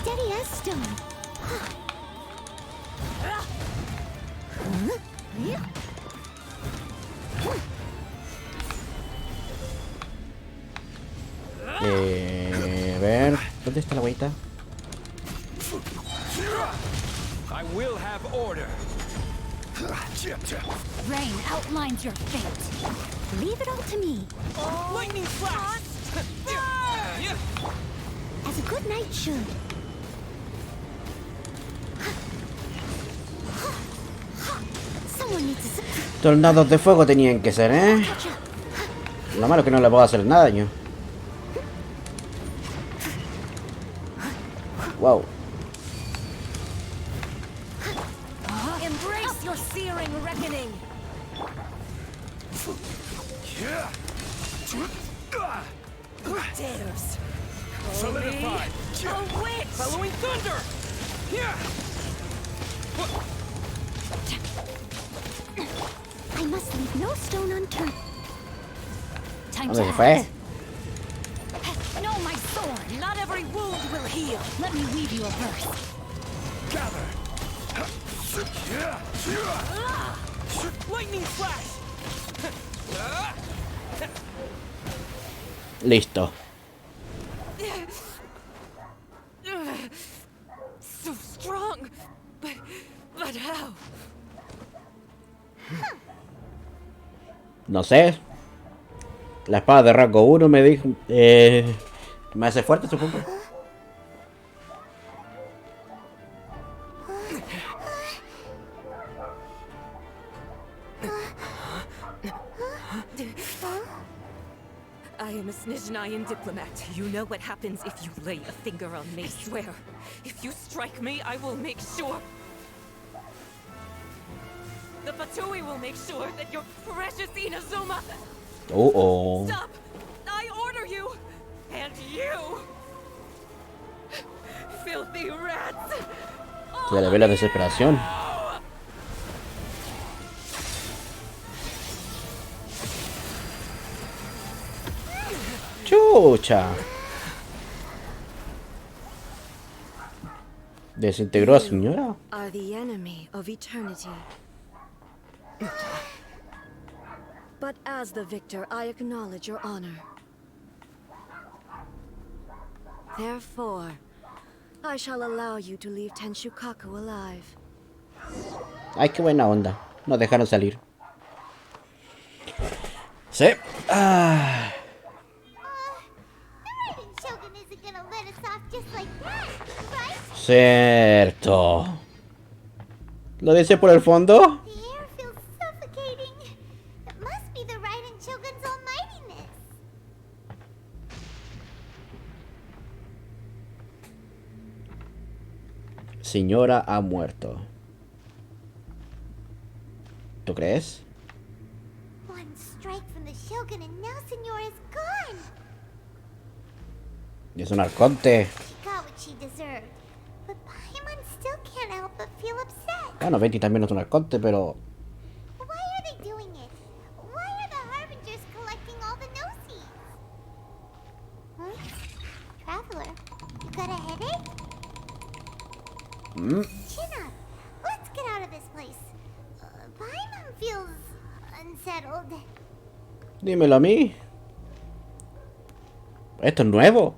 Steady as stone. A ver, ¿dónde está la hueita? I will have order. Rain outlines your fate. Leave it all to me. Lightning flash! As a good knight should. Someone needs to... Tornados de fuego tenían que ser, ¿eh? Lo malo es que no le puedo hacer nada daño. Wow. Embrace your searing reckoning. Who dares? Solidify. A witch! Following thunder! I must leave no stone unturned. Time ¿Dónde to se fue? act. No, my sword! Not every wound will heal. Let me weave you a verse. Gather. Lightning flash! Listo. So strong, but how? No sé. La espada de rango 1 me dijo... me hace fuerte, supongo. Nizhnayan diplomat. You know what happens if you lay a finger on me. I swear, if you strike me, I will make sure... The Fatui will make sure that your precious Inazuma... Oh. Stop! I order you! And you! Filthy rats! Se le ve la desesperación. ¡Chucha! ¿Desintegró a su señora? Are the enemy of eternity. But as the victor, I acknowledge your honor. Therefore, I shall allow you to leave Tenshukaku alive. Ay, qué buena onda. Nos dejaron salir. Sí. Ah. Cierto. ¿Lo dice por el fondo? Señora ha muerto. ¿Tú crees? One strike from the Shogun and now Señora's gone. Es un arconte. She got what she deserved. But Paimon still can't help but feel upset. Bueno, Betty también es un arconte, pero... Why are they doing it? Why are the Harbingers collecting all the no-seeds? Huh? Traveler, you got a headache? Chin up. Let's get out of this place. Paimon feels unsettled. Dímelo a mí. Esto es nuevo.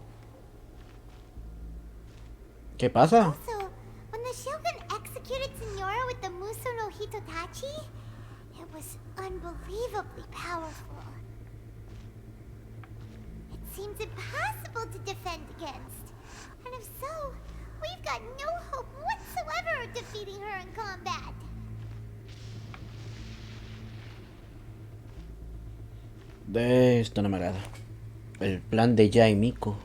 ¿Qué pasa? Also, when the Shogun executed Señora with the Muso no Hitotachi, it was unbelievably powerful. It seems impossible to defend against. And if so, we've got no hope whatsoever of defeating her in combat. De esto no me agrada. El plan de Yae Miko.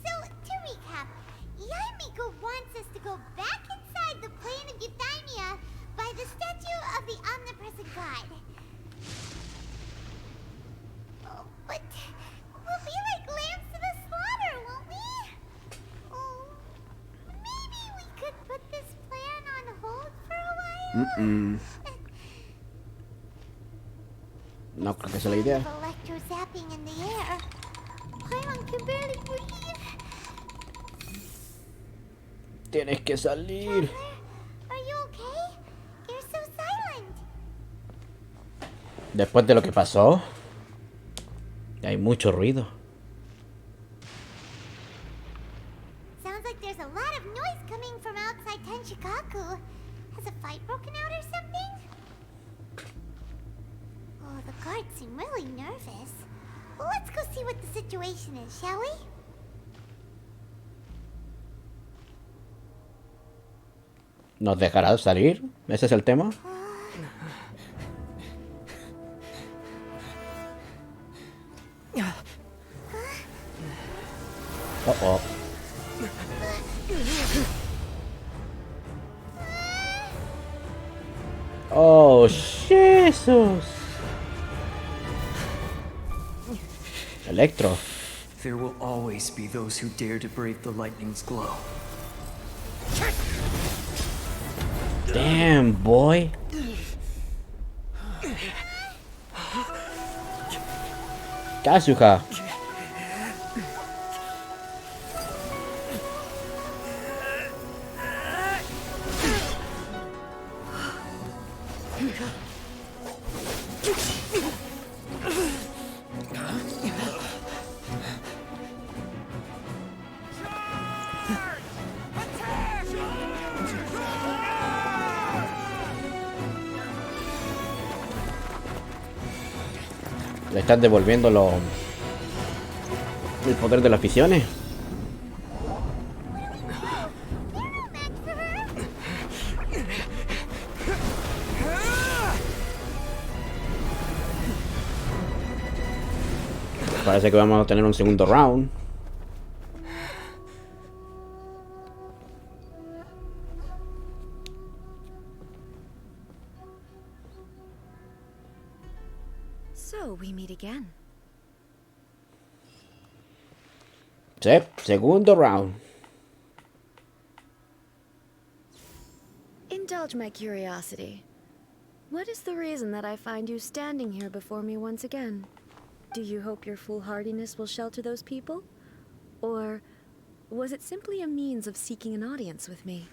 So, to recap, Yaemiko wants us to go back inside the plane of Euthymia by the statue of the omnipresent god. Oh, but we'll be like lambs to the slaughter, won't we? Oh, maybe we could put this plan on hold for a while? No creo que sea la idea. Electro-zapping in the air. Paimon can barely breathe. Tienes que salir. Are you okay? You're so silent. Después de lo que pasó, hay mucho ruido. Sounds like there's a lot of noise coming from outside Tenshukaku. Has a fight broken out or something? Oh, the guards seem really nervous. Well, let's go see what the situation is, shall we? ¿Nos dejará salir? ¿Ese es el tema? Oh. Oh, Jesus. Electro. There will always be those who dare to brave the lightning's glow. Damn, boy. Kazuha. Le están devolviendo el poder de las visiones. Parece que vamos a tener un segundo round. So we meet again. Sí, segundo round. Indulge my curiosity. What is the reason that I find you standing here before me once again? Do you hope your foolhardiness will shelter those people? Or was it simply a means of seeking an audience with me?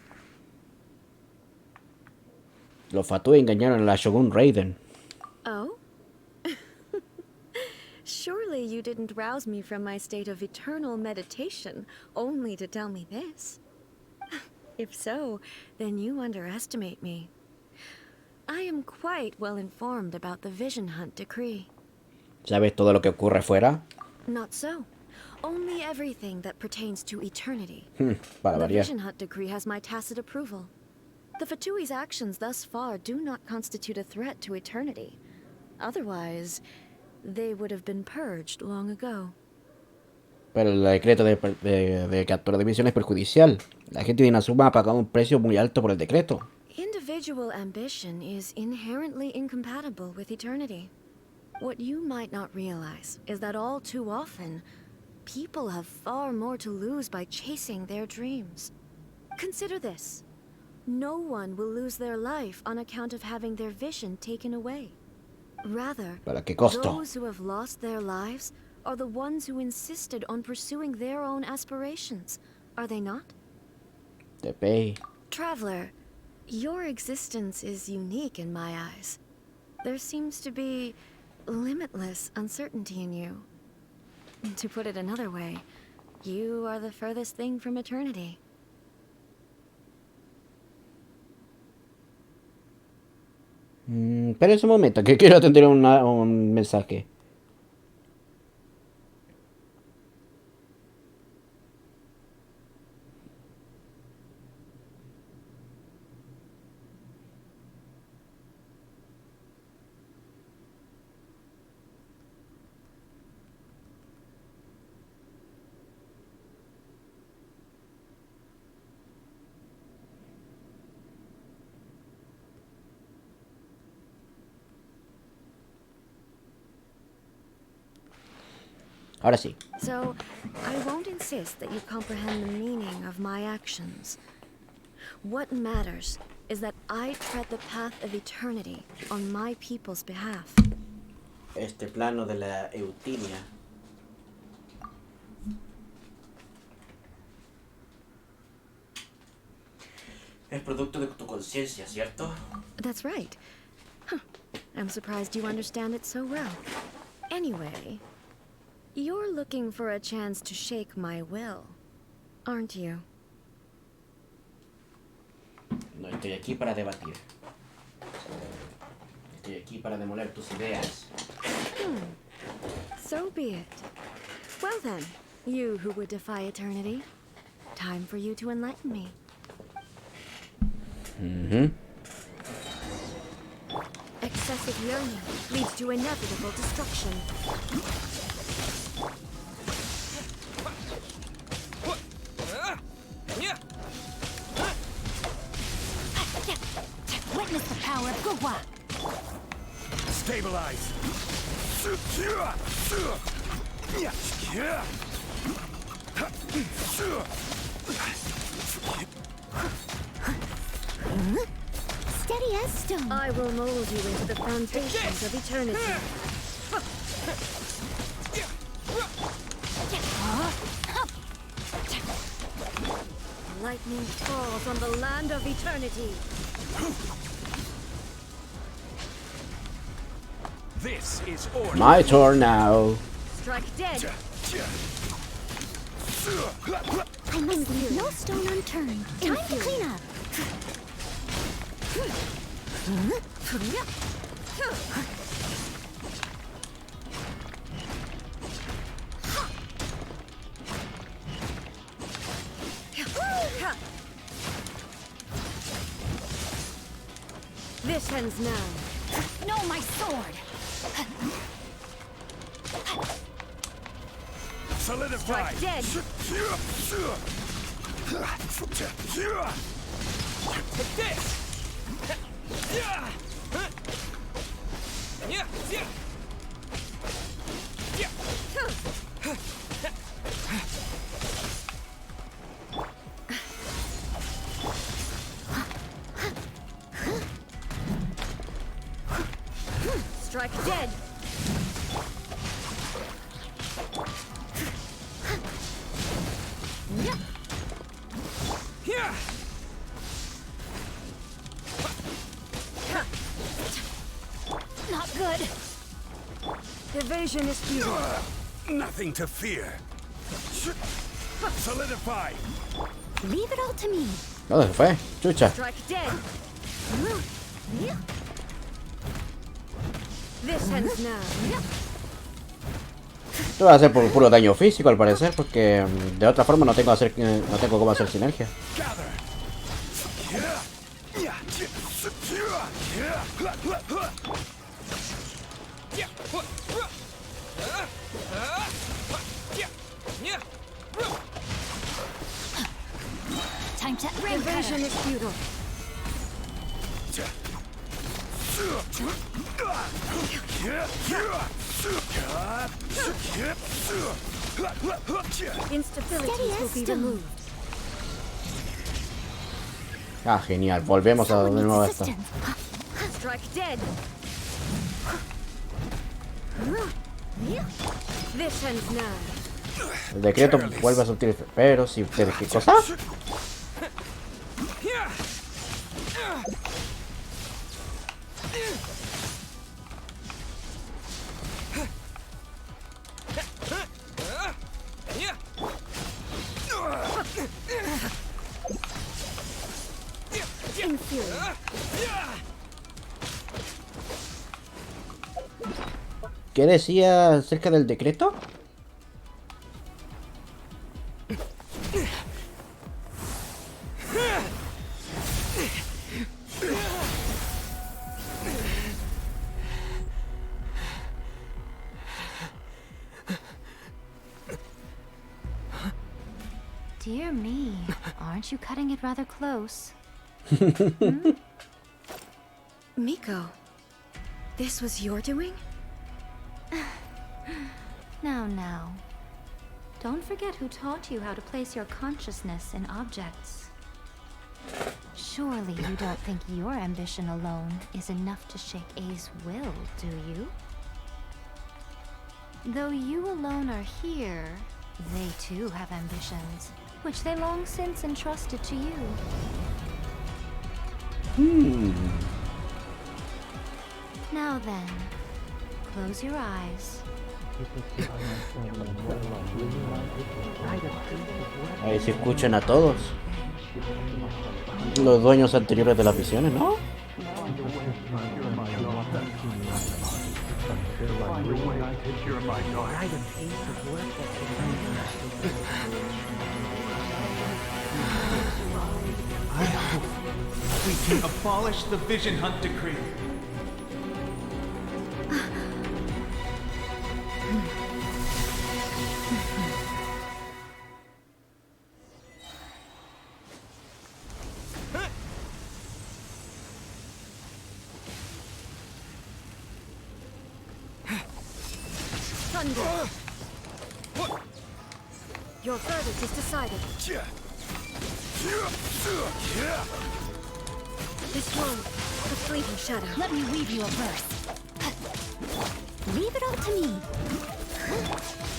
Los Fatui engañaron a la Shogun Raiden. Oh? Surely you didn't rouse me from my state of eternal meditation only to tell me this. If so, then you underestimate me. I am quite well informed about the Vision Hunt decree. ¿Sabes todo lo que ocurre fuera? Not so. Only everything that pertains to eternity. Para The variar. Vision Hunt decree has my tacit approval. The Fatui's actions thus far do not constitute a threat to eternity. Otherwise, they would have been purged long ago. Pero el decreto de captura de misión es perjudicial. La gente de Inazuma ha pagado un precio muy alto por el decreto. Individual ambition is inherently incompatible with eternity. What you might not realize is that all too often, people have far more to lose by chasing their dreams. Consider this. No one will lose their life on account of having their vision taken away. Rather, ¿Para qué costo? those who have lost their lives are the ones who insisted on pursuing their own aspirations, are they not? Te pay. Traveler, your existence is unique in my eyes. There seems to be limitless uncertainty in you. To put it another way, you are the furthest thing from eternity. Espera un momento, que quiero atender un mensaje. Ahora sí. So, I won't insist that you comprehend the meaning of my actions. What matters is that I tread the path of eternity on my people's behalf. Este plano de la eutimia. Es producto de tu conciencia, ¿cierto? That's right. Huh. I'm surprised you understand it so well. Anyway, you're looking for a chance to shake my will, aren't you? No estoy aquí para debatir. Estoy aquí para demoler tus ideas. So be it. Well then, you who would defy eternity, time for you to enlighten me. Excessive yearning leads to inevitable destruction. Witness the power of Gugwa. Stabilize. Steady as stone. I will mold you into the foundations of eternity. Lightning falls on the land of eternity. This is order. My turn now. Strike dead. I must leave no stone unturned. Time to clean up. This ends now. No, my sword. Solidify. Dead. Take this! Strike dead. Not good. Evasion is futile. Nothing to fear. Solidify. Leave it all to me. No, se fue. Chucha. Strike dead. This ends now. Esto va a ser por puro daño físico al parecer, porque de otra forma no tengo cómo hacer sinergia. Time to Evasion is futile. Instabilities will be removed. Ah, genial. Volvemos a de nuevo a esto. Strike dead. This ends now. El decreto vuelve a surtir, pero si ustedes qué cosa. ¿Qué decía acerca del decreto? Dear me, aren't you cutting it rather close? Miko, this was your doing? Now. Don't forget who taught you how to place your consciousness in objects. Surely you don't think your ambition alone is enough to shake A's will, do you? Though you alone are here, they too have ambitions, which they long since entrusted to you. Now then, close your eyes. Ahí se escuchan a todos. Los dueños anteriores de las visiones, ¿no? I hope we can abolish the Vision Hunt decree. Thunder. Your verdict is decided. This one, a fleeting shadow. Let me weave you a verse. Leave it all to me.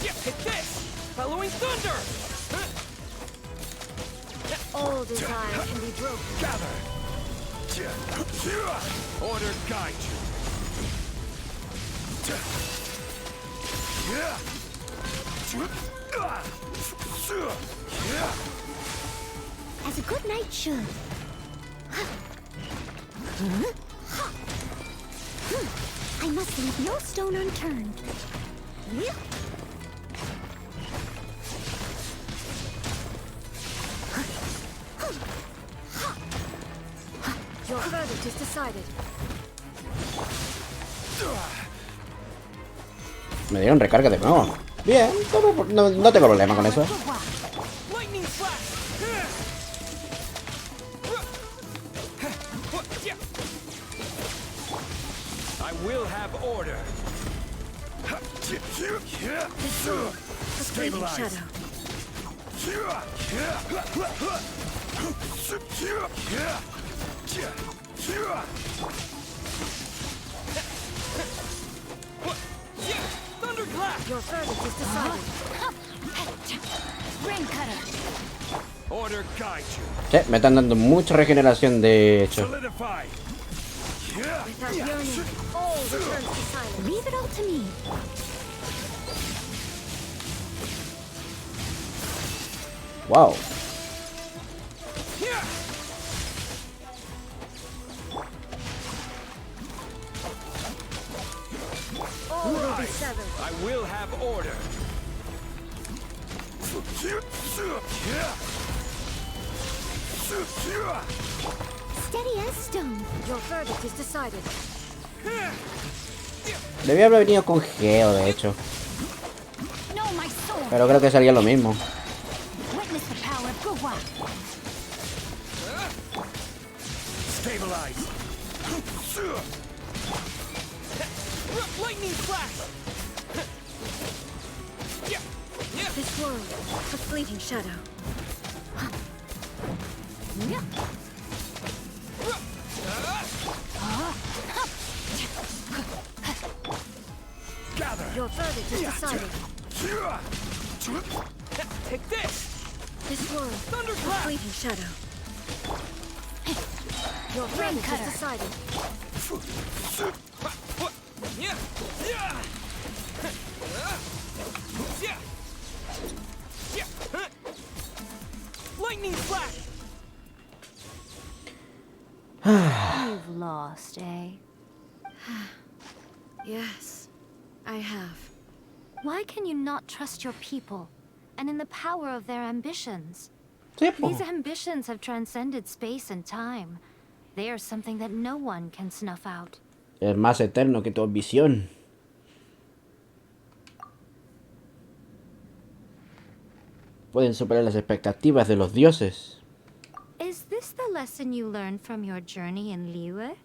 Hit this! Following thunder! All desire can be broken. Gather. Order guide As a good knight should. I must leave no stone unturned. Your verdict is decided. Me dieron recarga de nuevo. Bien, no tengo problema con eso. I will have order. Stabilize. Thunderclap! Your verdict is decided. Rain cutter. Order guide you. Sí, me están dando mucha regeneración, de hecho. Solidify. Without yearning, all returns to silence. Leave it all to me. Wow. All will be severed. I will have order. Steady as stone. Your verdict is decided. Debía haber venido con Geo, de hecho. No, my sword. Pero creo que salía lo mismo. Witness the power of Gugwa. Stabilize. Lightning flash. This world, a fleeting shadow. Gather. Your verdict is decided. Take this. This world, a fleeting shadow. Your verdict is decided. Lightning flash. You've lost, eh? Yes, I have. Why can you not trust your people and in the power of their ambitions? Sí, po. These ambitions have transcended space and time. They are something that no one can snuff out. Es más eterno que tu ambición. Pueden superar las expectativas de los dioses. Is this the lesson you learned from your journey in Liyue?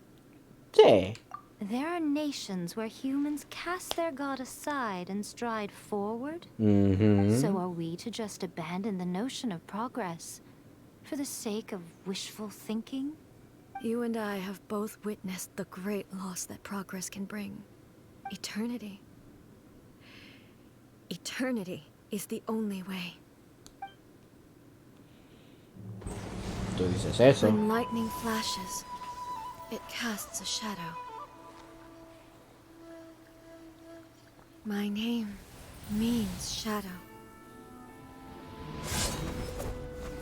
Sí. There are nations where humans cast their god aside and stride forward. So are we to just abandon the notion of progress for the sake of wishful thinking? You and I have both witnessed the great loss that progress can bring. Eternity. Eternity is the only way. Tú dices eso. When lightning flashes, it casts a shadow. My name means shadow.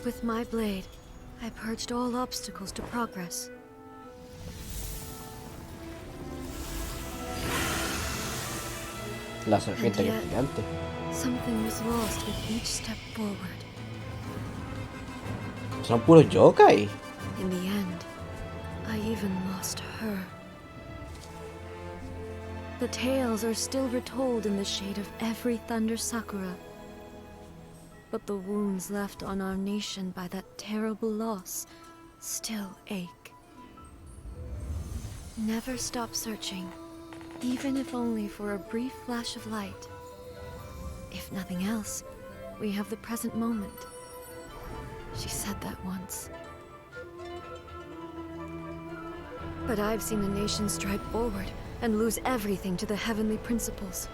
With my blade, I purged all obstacles to progress. La serpiente And yet, gigante. something was lost with each step forward. Son puros yokai. In the end, I even lost her. The tales are still retold in the shade of every thunder sakura. But the wounds left on our nation by that terrible loss still ache. Never stop searching, even if only for a brief flash of light. If nothing else, we have the present moment. She said that once. But I've seen a nation stride forward and lose everything to the heavenly principles.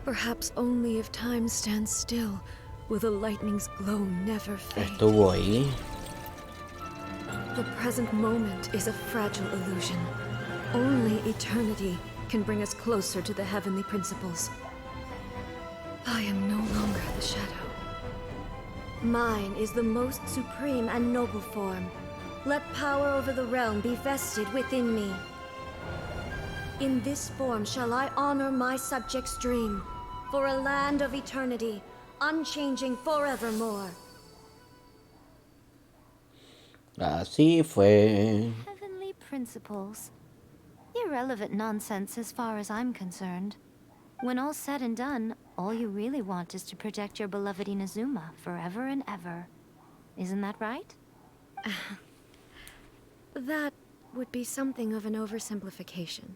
Perhaps only if time stands still will the lightning's glow never fade. Estuvo ahí. The present moment is a fragile illusion. Only eternity can bring us closer to the heavenly principles. I am no longer the shadow. Mine is the most supreme and noble form. Let power over the realm be vested within me. In this form shall I honor my subjects' dream, for a land of eternity, unchanging forevermore. Así fue. Heavenly principles. Irrelevant nonsense as far as I'm concerned. When all's said and done, all you really want is to protect your beloved Inazuma forever and ever. Isn't that right? That would be something of an oversimplification.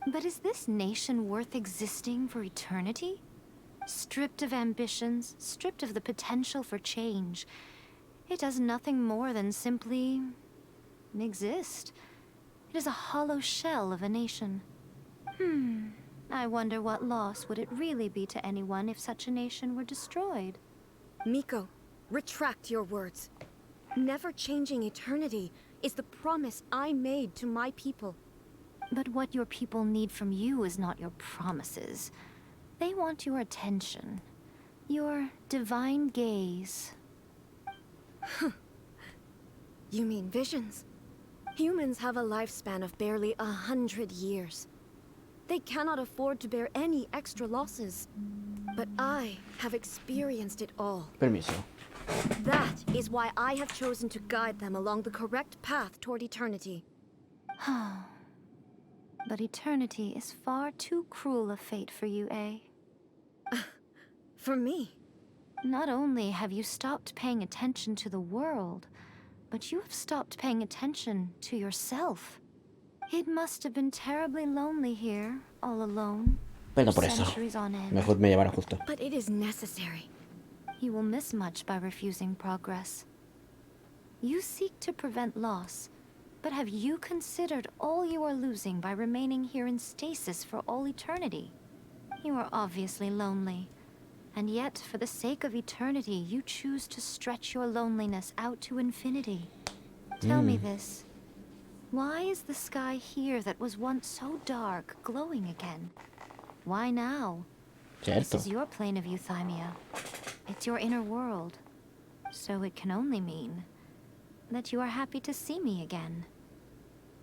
But is this nation worth existing for eternity? Stripped of ambitions, stripped of the potential for change, it does nothing more than simply exist. It is a hollow shell of a nation. I wonder what loss would it really be to anyone if such a nation were destroyed? Miko, retract your words. Never changing eternity is the promise I made to my people. But what your people need from you is not your promises. They want your attention. Your divine gaze. You mean visions? Humans have a lifespan of barely 100 years. They cannot afford to bear any extra losses. But I have experienced it all. Permiso. That is why I have chosen to guide them along the correct path toward eternity. But eternity is far too cruel a fate for you, eh? For me? Not only have you stopped paying attention to the world, but you have stopped paying attention to yourself. It must have been terribly lonely here, all alone. Bueno, por eso. Centuries on end. Mejor me llevaron justo. But it is necessary. You will miss much by refusing progress. You seek to prevent loss, but have you considered all you are losing by remaining here in stasis for all eternity? You are obviously lonely, and yet for the sake of eternity, you choose to stretch your loneliness out to infinity. Tell me this. Why is the sky here that was once so dark glowing again? Why now? This is your plane of euthymia. It's your inner world. So it can only mean that you are happy to see me again.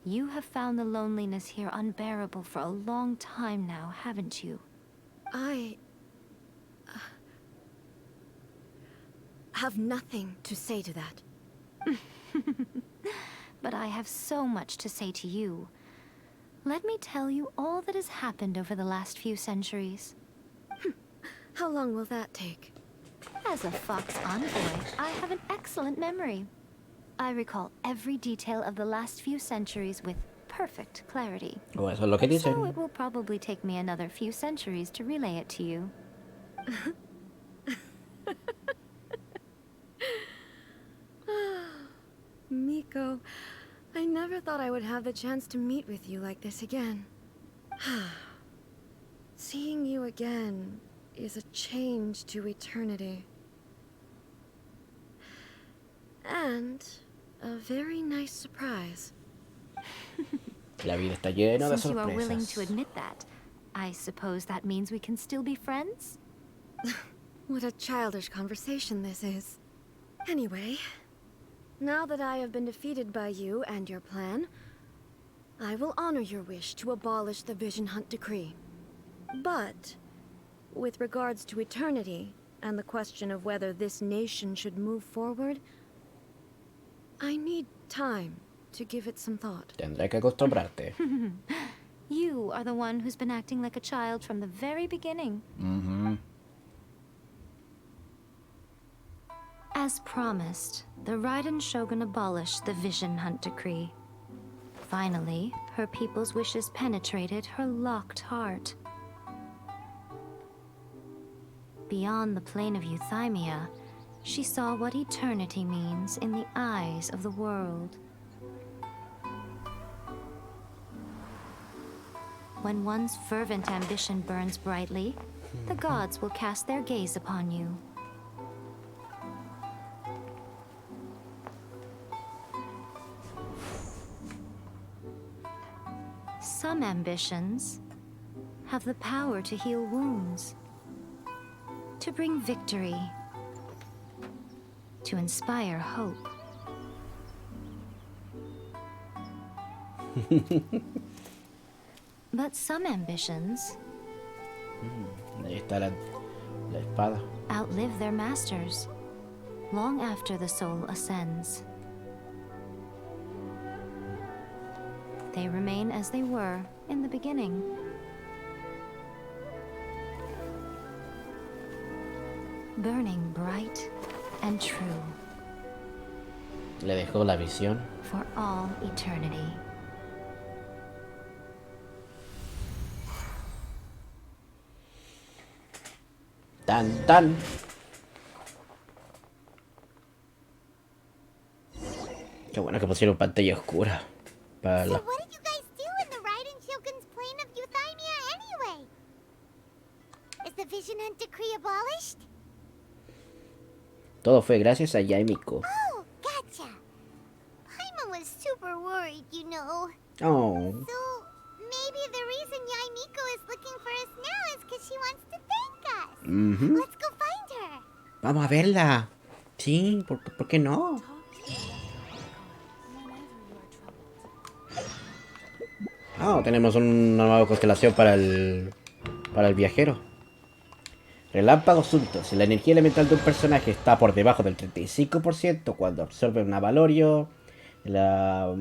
You have found the loneliness here unbearable for a long time now, haven't you? I have nothing to say to that. But I have so much to say to you. Let me tell you all that has happened over the last few centuries. How long will that take? As a fox envoy, I have an excellent memory. I recall every detail of the last few centuries with perfect clarity. Oh, eso es lo que dicen. So it will probably take me another few centuries to relay it to you. Miko, I never thought I would have the chance to meet with you like this again. Seeing you again is a change to eternity. And a very nice surprise. La vida está llena de Since you are willing to sorpresas. admit that, I suppose that means we can still be friends? What a childish conversation this is. Anyway, now that I have been defeated by you and your plan, I will honor your wish to abolish the Vision Hunt Decree. But, with regards to eternity, and the question of whether this nation should move forward, I need time to give it some thought. Tendré que acostumbrarte. You are the one who's been acting like a child from the very beginning. As promised, the Raiden Shogun abolished the Vision Hunt Decree. Finally, her people's wishes penetrated her locked heart. Beyond the plane of euthymia, she saw what eternity means in the eyes of the world. When one's fervent ambition burns brightly, the gods will cast their gaze upon you. Some ambitions have the power to heal wounds, to bring victory, to inspire hope. But some ambitions Ahí está la espada. outlive their masters, long after the soul ascends. They remain as they were in the beginning. burning bright and true Le dejó la visión. for all eternity. Tan tan. Qué bueno que pusieron pantalla oscura para So la... what did you guys do in the Raiden Shogun's plane of Euthymia anyway? Is the Vision Hunt decree abolished? Todo fue gracias a Yaimiko. Oh, gotcha. Paimon was super worried, you know. Oh. So maybe the reason Yaimiko is looking for us now is because she wants to thank us. Mhm. Let's go find her. Vamos a verla. Sí, ¿por qué no? Ah, tenemos una nueva constelación para el viajero. Relámpago asunto. Si la energía elemental de un personaje está por debajo del 35% cuando absorbe una valorio, a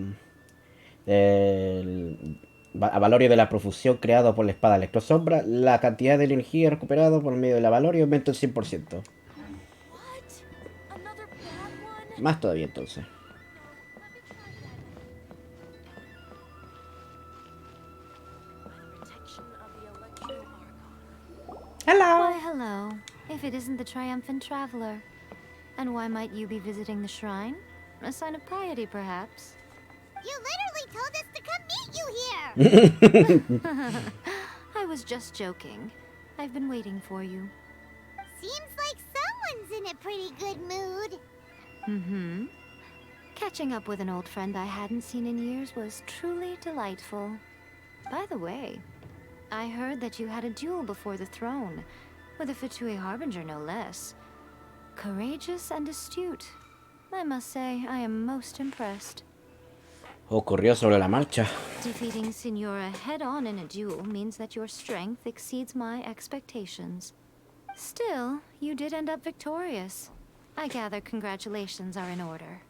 valorio de la profusión creado por la espada electrosombra, la cantidad de energía recuperada por medio de la valorio aumenta el 100%. Más todavía entonces. Hello. Why, hello. If it isn't the triumphant traveler. And why might you be visiting the shrine? A sign of piety, perhaps? You literally told us to come meet you here. I was just joking. I've been waiting for you. Seems like someone's in a pretty good mood. Mm-hmm. Catching up with an old friend I hadn't seen in years was truly delightful. By the way, I heard that you had a duel before the throne, with a Fatui Harbinger no less. Courageous and astute. I must say, I am most impressed. Ocurrió sobre la marcha. Defeating Signora head-on in a duel means that your strength exceeds my expectations. Still, you did end up victorious. I gather congratulations are in order.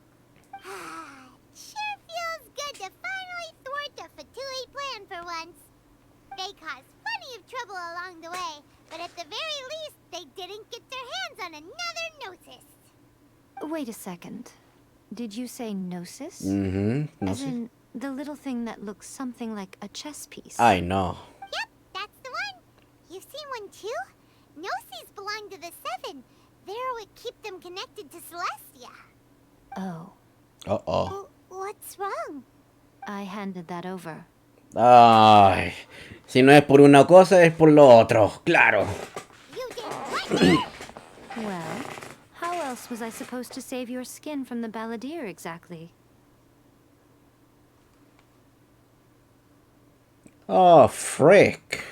Sure feels good to finally thwart the Fatui plan for once. They caused plenty of trouble along the way, but at the very least, they didn't get their hands on another Gnosis. Wait a second. Did you say Gnosis? Mm-hmm. As in, the little thing that looks something like a chess piece. I know. Yep, that's the one. You've seen one too? Gnosis belong to the Seven. They're what keep them connected to Celestia. Oh. Uh-oh. What's wrong? I handed that over. Ay, si no es por una cosa, es por lo otro, claro. Well, how else was I supposed to save your skin from the balladeer exactly? Oh, frick.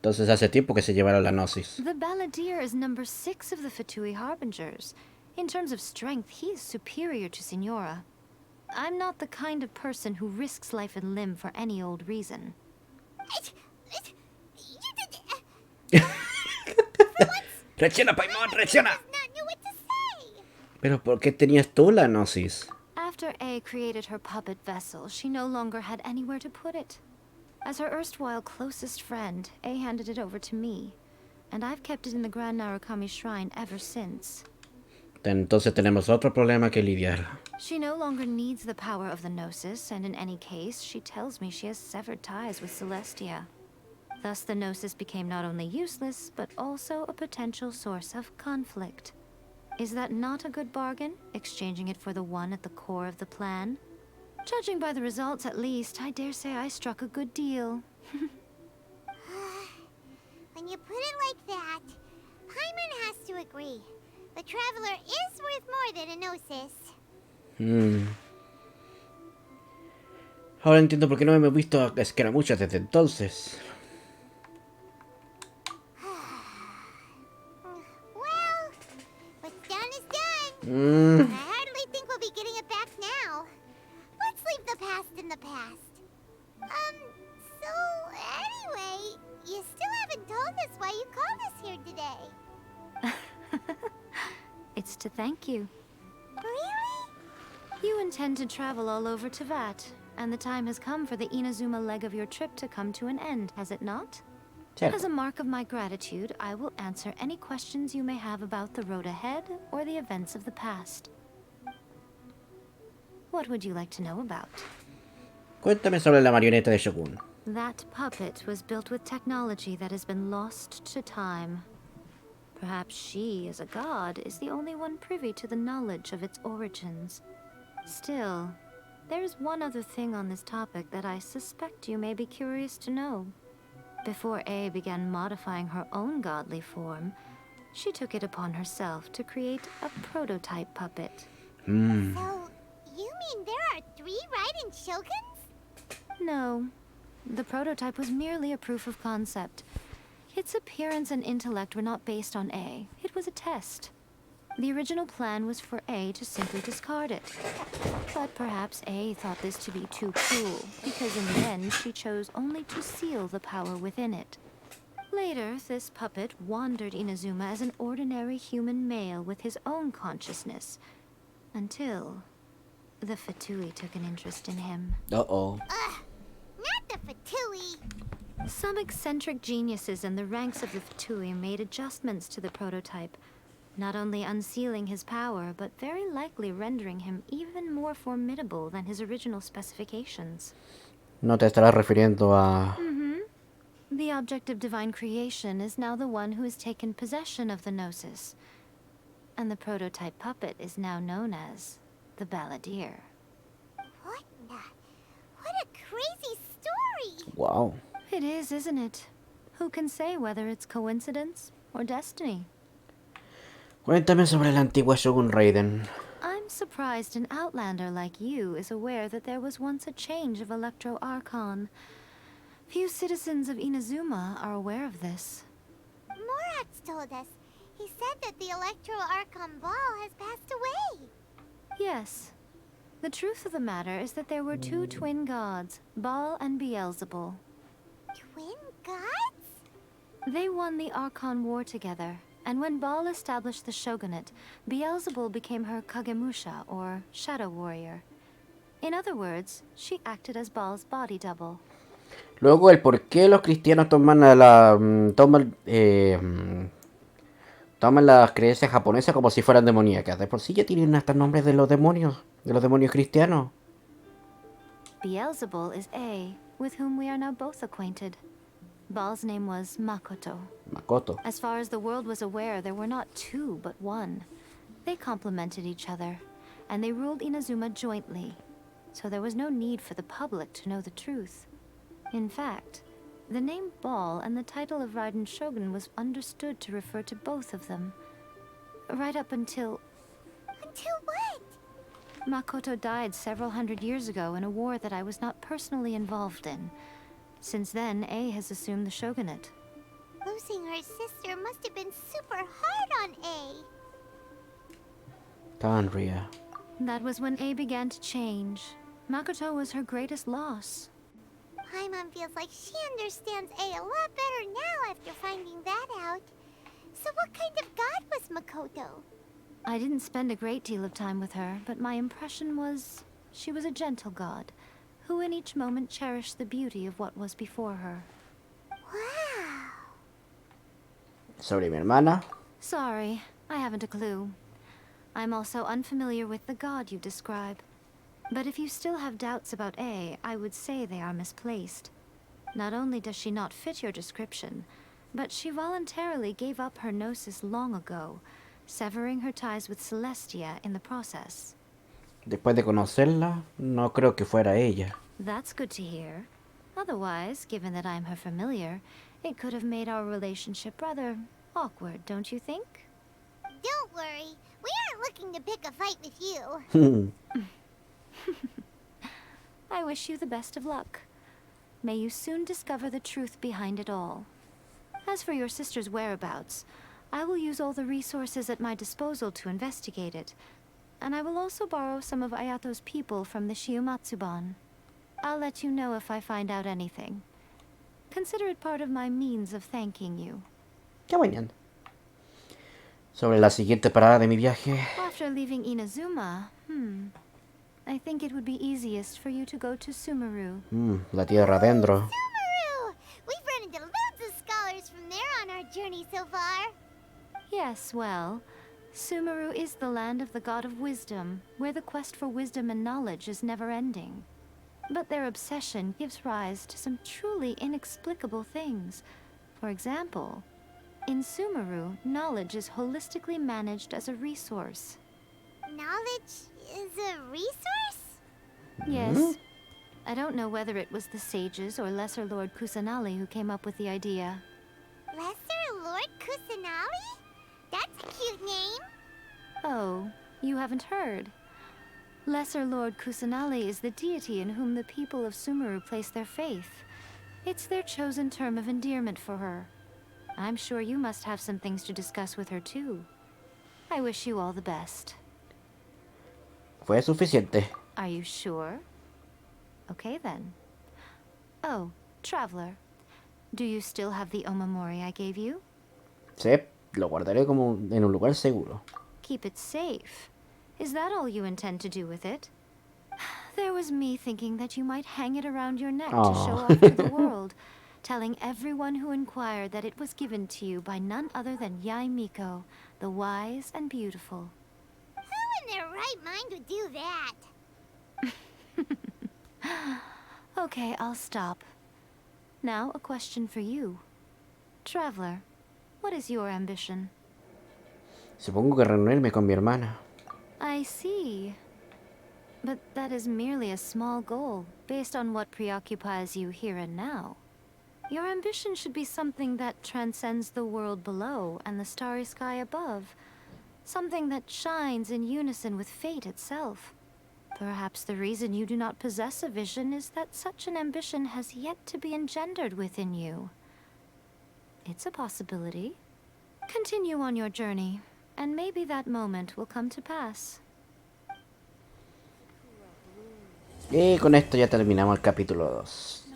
Entonces hace tiempo que se llevaron la Gnosis. The balladeer is number 6 of the Fatui Harbingers. In terms of strength, he is superior to Signora. I'm not the kind of person who risks life and limb for any old reason. Reacciona, Paimon, reacciona. Pero ¿por qué tenías tú la Gnosis? After A created her puppet vessel, she no longer had anywhere to put it. As her erstwhile closest friend, A handed it over to me, and I've kept it in the Grand Narukami Shrine ever since. Entonces tenemos otro problema que lidiar. She no longer needs the power of the Gnosis, and in any case, she tells me she has severed ties with Celestia. Thus, the Gnosis became not only useless, but also a potential source of conflict. Is that not a good bargain, exchanging it for the one at the core of the plan? Judging by the results, at least, I dare say I struck a good deal. When you put it like that, Paimon has to agree. The Traveler is worth more than a Gnosis. Ahora entiendo por qué no me he visto a escaramuchas desde entonces. Well, what's done is done. I hardly think we'll be getting it back now. Let's leave the past in the past. So anyway, you still haven't told us why you called us here today. It's to thank you. Really? You intend to travel all over Teyvat, and the time has come for the Inazuma leg of your trip to come to an end, has it not? Cierto. As a mark of my gratitude, I will answer any questions you may have about the road ahead or the events of the past. What would you like to know about? Cuéntame sobre la marioneta de Shogun. That puppet was built with technology that has been lost to time. Perhaps she, as a god, is the only one privy to the knowledge of its origins. Still, there is one other thing on this topic that I suspect you may be curious to know. Before A began modifying her own godly form, she took it upon herself to create a prototype puppet. So, you mean there are 3 Raiden Shoguns? No. The prototype was merely a proof of concept. Its appearance and intellect were not based on A. It was a test. The original plan was for A to simply discard it. But perhaps A thought this to be too cruel, because in the end she chose only to seal the power within it. Later, this puppet wandered Inazuma as an ordinary human male with his own consciousness, until the Fatui took an interest in him. Uh-oh. Not the Fatui! Some eccentric geniuses in the ranks of the Fatui made adjustments to the prototype, not only unsealing his power, but very likely rendering him even more formidable than his original specifications. No te estarás refiriendo a... The object of divine creation is now the one who has taken possession of the Gnosis, and the prototype puppet is now known as the Balladeer. What a crazy story! Wow. It is, isn't it? Who can say whether it's coincidence or destiny? Cuéntame sobre la antigua Shogun Raiden. I'm surprised an outlander like you is aware that there was once a change of Electro Archon. Few citizens of Inazuma are aware of this. Morat's told us. He said that the Electro Archon Ball has passed away. Yes. The truth of the matter is that there were 2 twin gods, Baal and Beelzebul. Twin gods? They won the Archon War together, and when Baal established the shogunate, Beelzebul became her Kagemusha, or shadow warrior. In other words, she acted as Baal's body double. Luego, el por qué los cristianos toman toman las creencias japonesas como si fueran demoníacas. De por sí ya tienen hasta nombres de los demonios cristianos. Beelzebul is A, with whom we are now both acquainted. Baal's name was Makoto. Makoto. As far as the world was aware, there were not 2, but 1. They complemented each other, and they ruled Inazuma jointly, so there was no need for the public to know the truth. In fact, the name Baal and the title of Raiden Shogun was understood to refer to both of them. Right up until... Until what? Makoto died several hundred years ago in a war that I was not personally involved in. Since then, A has assumed the shogunate. Losing her sister must have been super hard on A. Tanria. That was when A began to change. Makoto was her greatest loss. Paimon feels like she understands A a lot better now after finding that out. So what kind of god was Makoto? I didn't spend a great deal of time with her, but my impression was she was a gentle god, who in each moment cherished the beauty of what was before her. Wow. Sobre mi hermana. Sorry, I haven't a clue. I'm also unfamiliar with the god you describe. But if you still have doubts about A, I would say they are misplaced. Not only does she not fit your description, but she voluntarily gave up her gnosis long ago, severing her ties with Celestia in the process. Después de conocerla, no creo que fuera ella. That's good to hear. Otherwise, given that I'm her familiar, it could have made our relationship rather awkward, don't you think? Don't worry. We aren't looking to pick a fight with you. I wish you the best of luck. May you soon discover the truth behind it all. As for your sister's whereabouts, I will use all the resources at my disposal to investigate it, and I will also borrow some of Ayato's people from the Shiumatsuban. I'll let you know if I find out anything. Consider it part of my means of thanking you. Qué mañana. Sobre la siguiente parada de mi viaje. After leaving Inazuma, I think it would be easiest for you to go to Sumeru. La tierra adentro. Sumeru! We've run into loads of scholars journey so far. Yes, well, Sumeru is the land of the god of wisdom, where the quest for wisdom and knowledge is never ending. But their obsession gives rise to some truly inexplicable things. For example, in Sumeru, knowledge is holistically managed as a resource. Knowledge is a resource? Yes. I don't know whether it was the sages or Lesser Lord Kusanali who came up with the idea. Lesser Lord Kusanali? That's a cute name. Oh, you haven't heard? Lesser Lord Kusanali is the deity in whom the people of Sumeru place their faith. It's their chosen term of endearment for her. I'm sure you must have some things to discuss with her too. I wish you all the best. Fue suficiente. Are you sure? Okay then. Oh, Traveler. Do you still have the Omamori I gave you? Sí, lo guardaré como en un lugar seguro. Keep it safe. Is that all you intend to do with it? There was me thinking that you might hang it around your neck to show off to the world, telling everyone who inquired that it was given to you by none other than Yae Miko, the wise and beautiful. Who in their right mind would do that? Okay, I'll stop. Now, a question for you. Traveler, what is your ambition? Supongo que reunirme con mi hermana. I see. But that is merely a small goal, based on what preoccupies you here and now. Your ambition should be something that transcends the world below and the starry sky above. Something that shines in unison with fate itself. Perhaps the reason you do not possess a vision is that such an ambition has yet to be engendered within you. It's a possibility. Continue on your journey, and maybe that moment will come to pass. Y con esto ya terminamos el capítulo 2.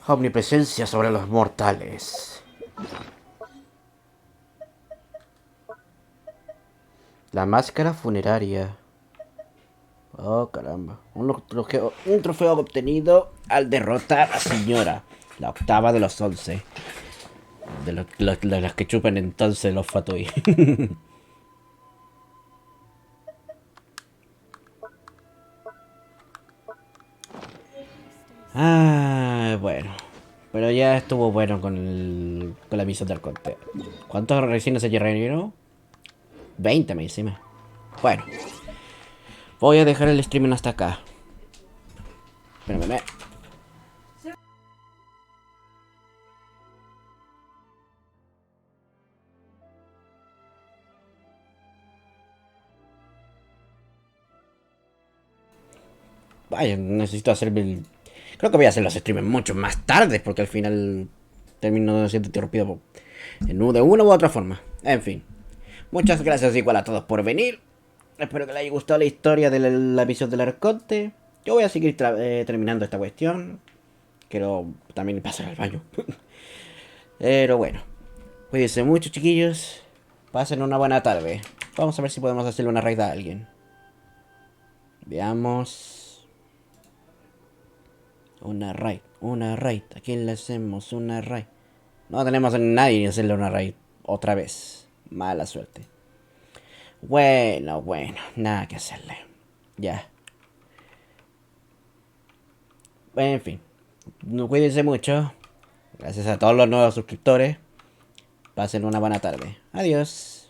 Omnipresencia sobre los mortales. La máscara funeraria. Oh, caramba. Un trofeo obtenido al derrotar a la señora. La octava de los 11. De las que chupan entonces los Fatui. Bueno. Pero ya estuvo bueno con la misión del Arconte. ¿Cuántos recién se reunieron? 20 me encima. Bueno. Voy a dejar el streaming hasta acá. Espérame. Vaya, necesito hacerme el... Creo que voy a hacer los streams mucho más tarde, porque al final termino siendo interrumpido de una u otra forma. En fin. Muchas gracias igual a todos por venir. Espero que les haya gustado la historia de la misión del Arconte. Yo voy a seguir terminando esta cuestión. Quiero también pasar al baño. Pero bueno. Cuídense mucho, chiquillos. Pasen una buena tarde. Vamos a ver si podemos hacerle una raid a alguien. Veamos. Una raid. ¿A quién le hacemos una raid? No tenemos a nadie ni hacerle una raid otra vez. Mala suerte. Bueno, nada que hacerle. Ya. En fin. Cuídense mucho. Gracias a todos los nuevos suscriptores. Pasen una buena tarde. Adiós.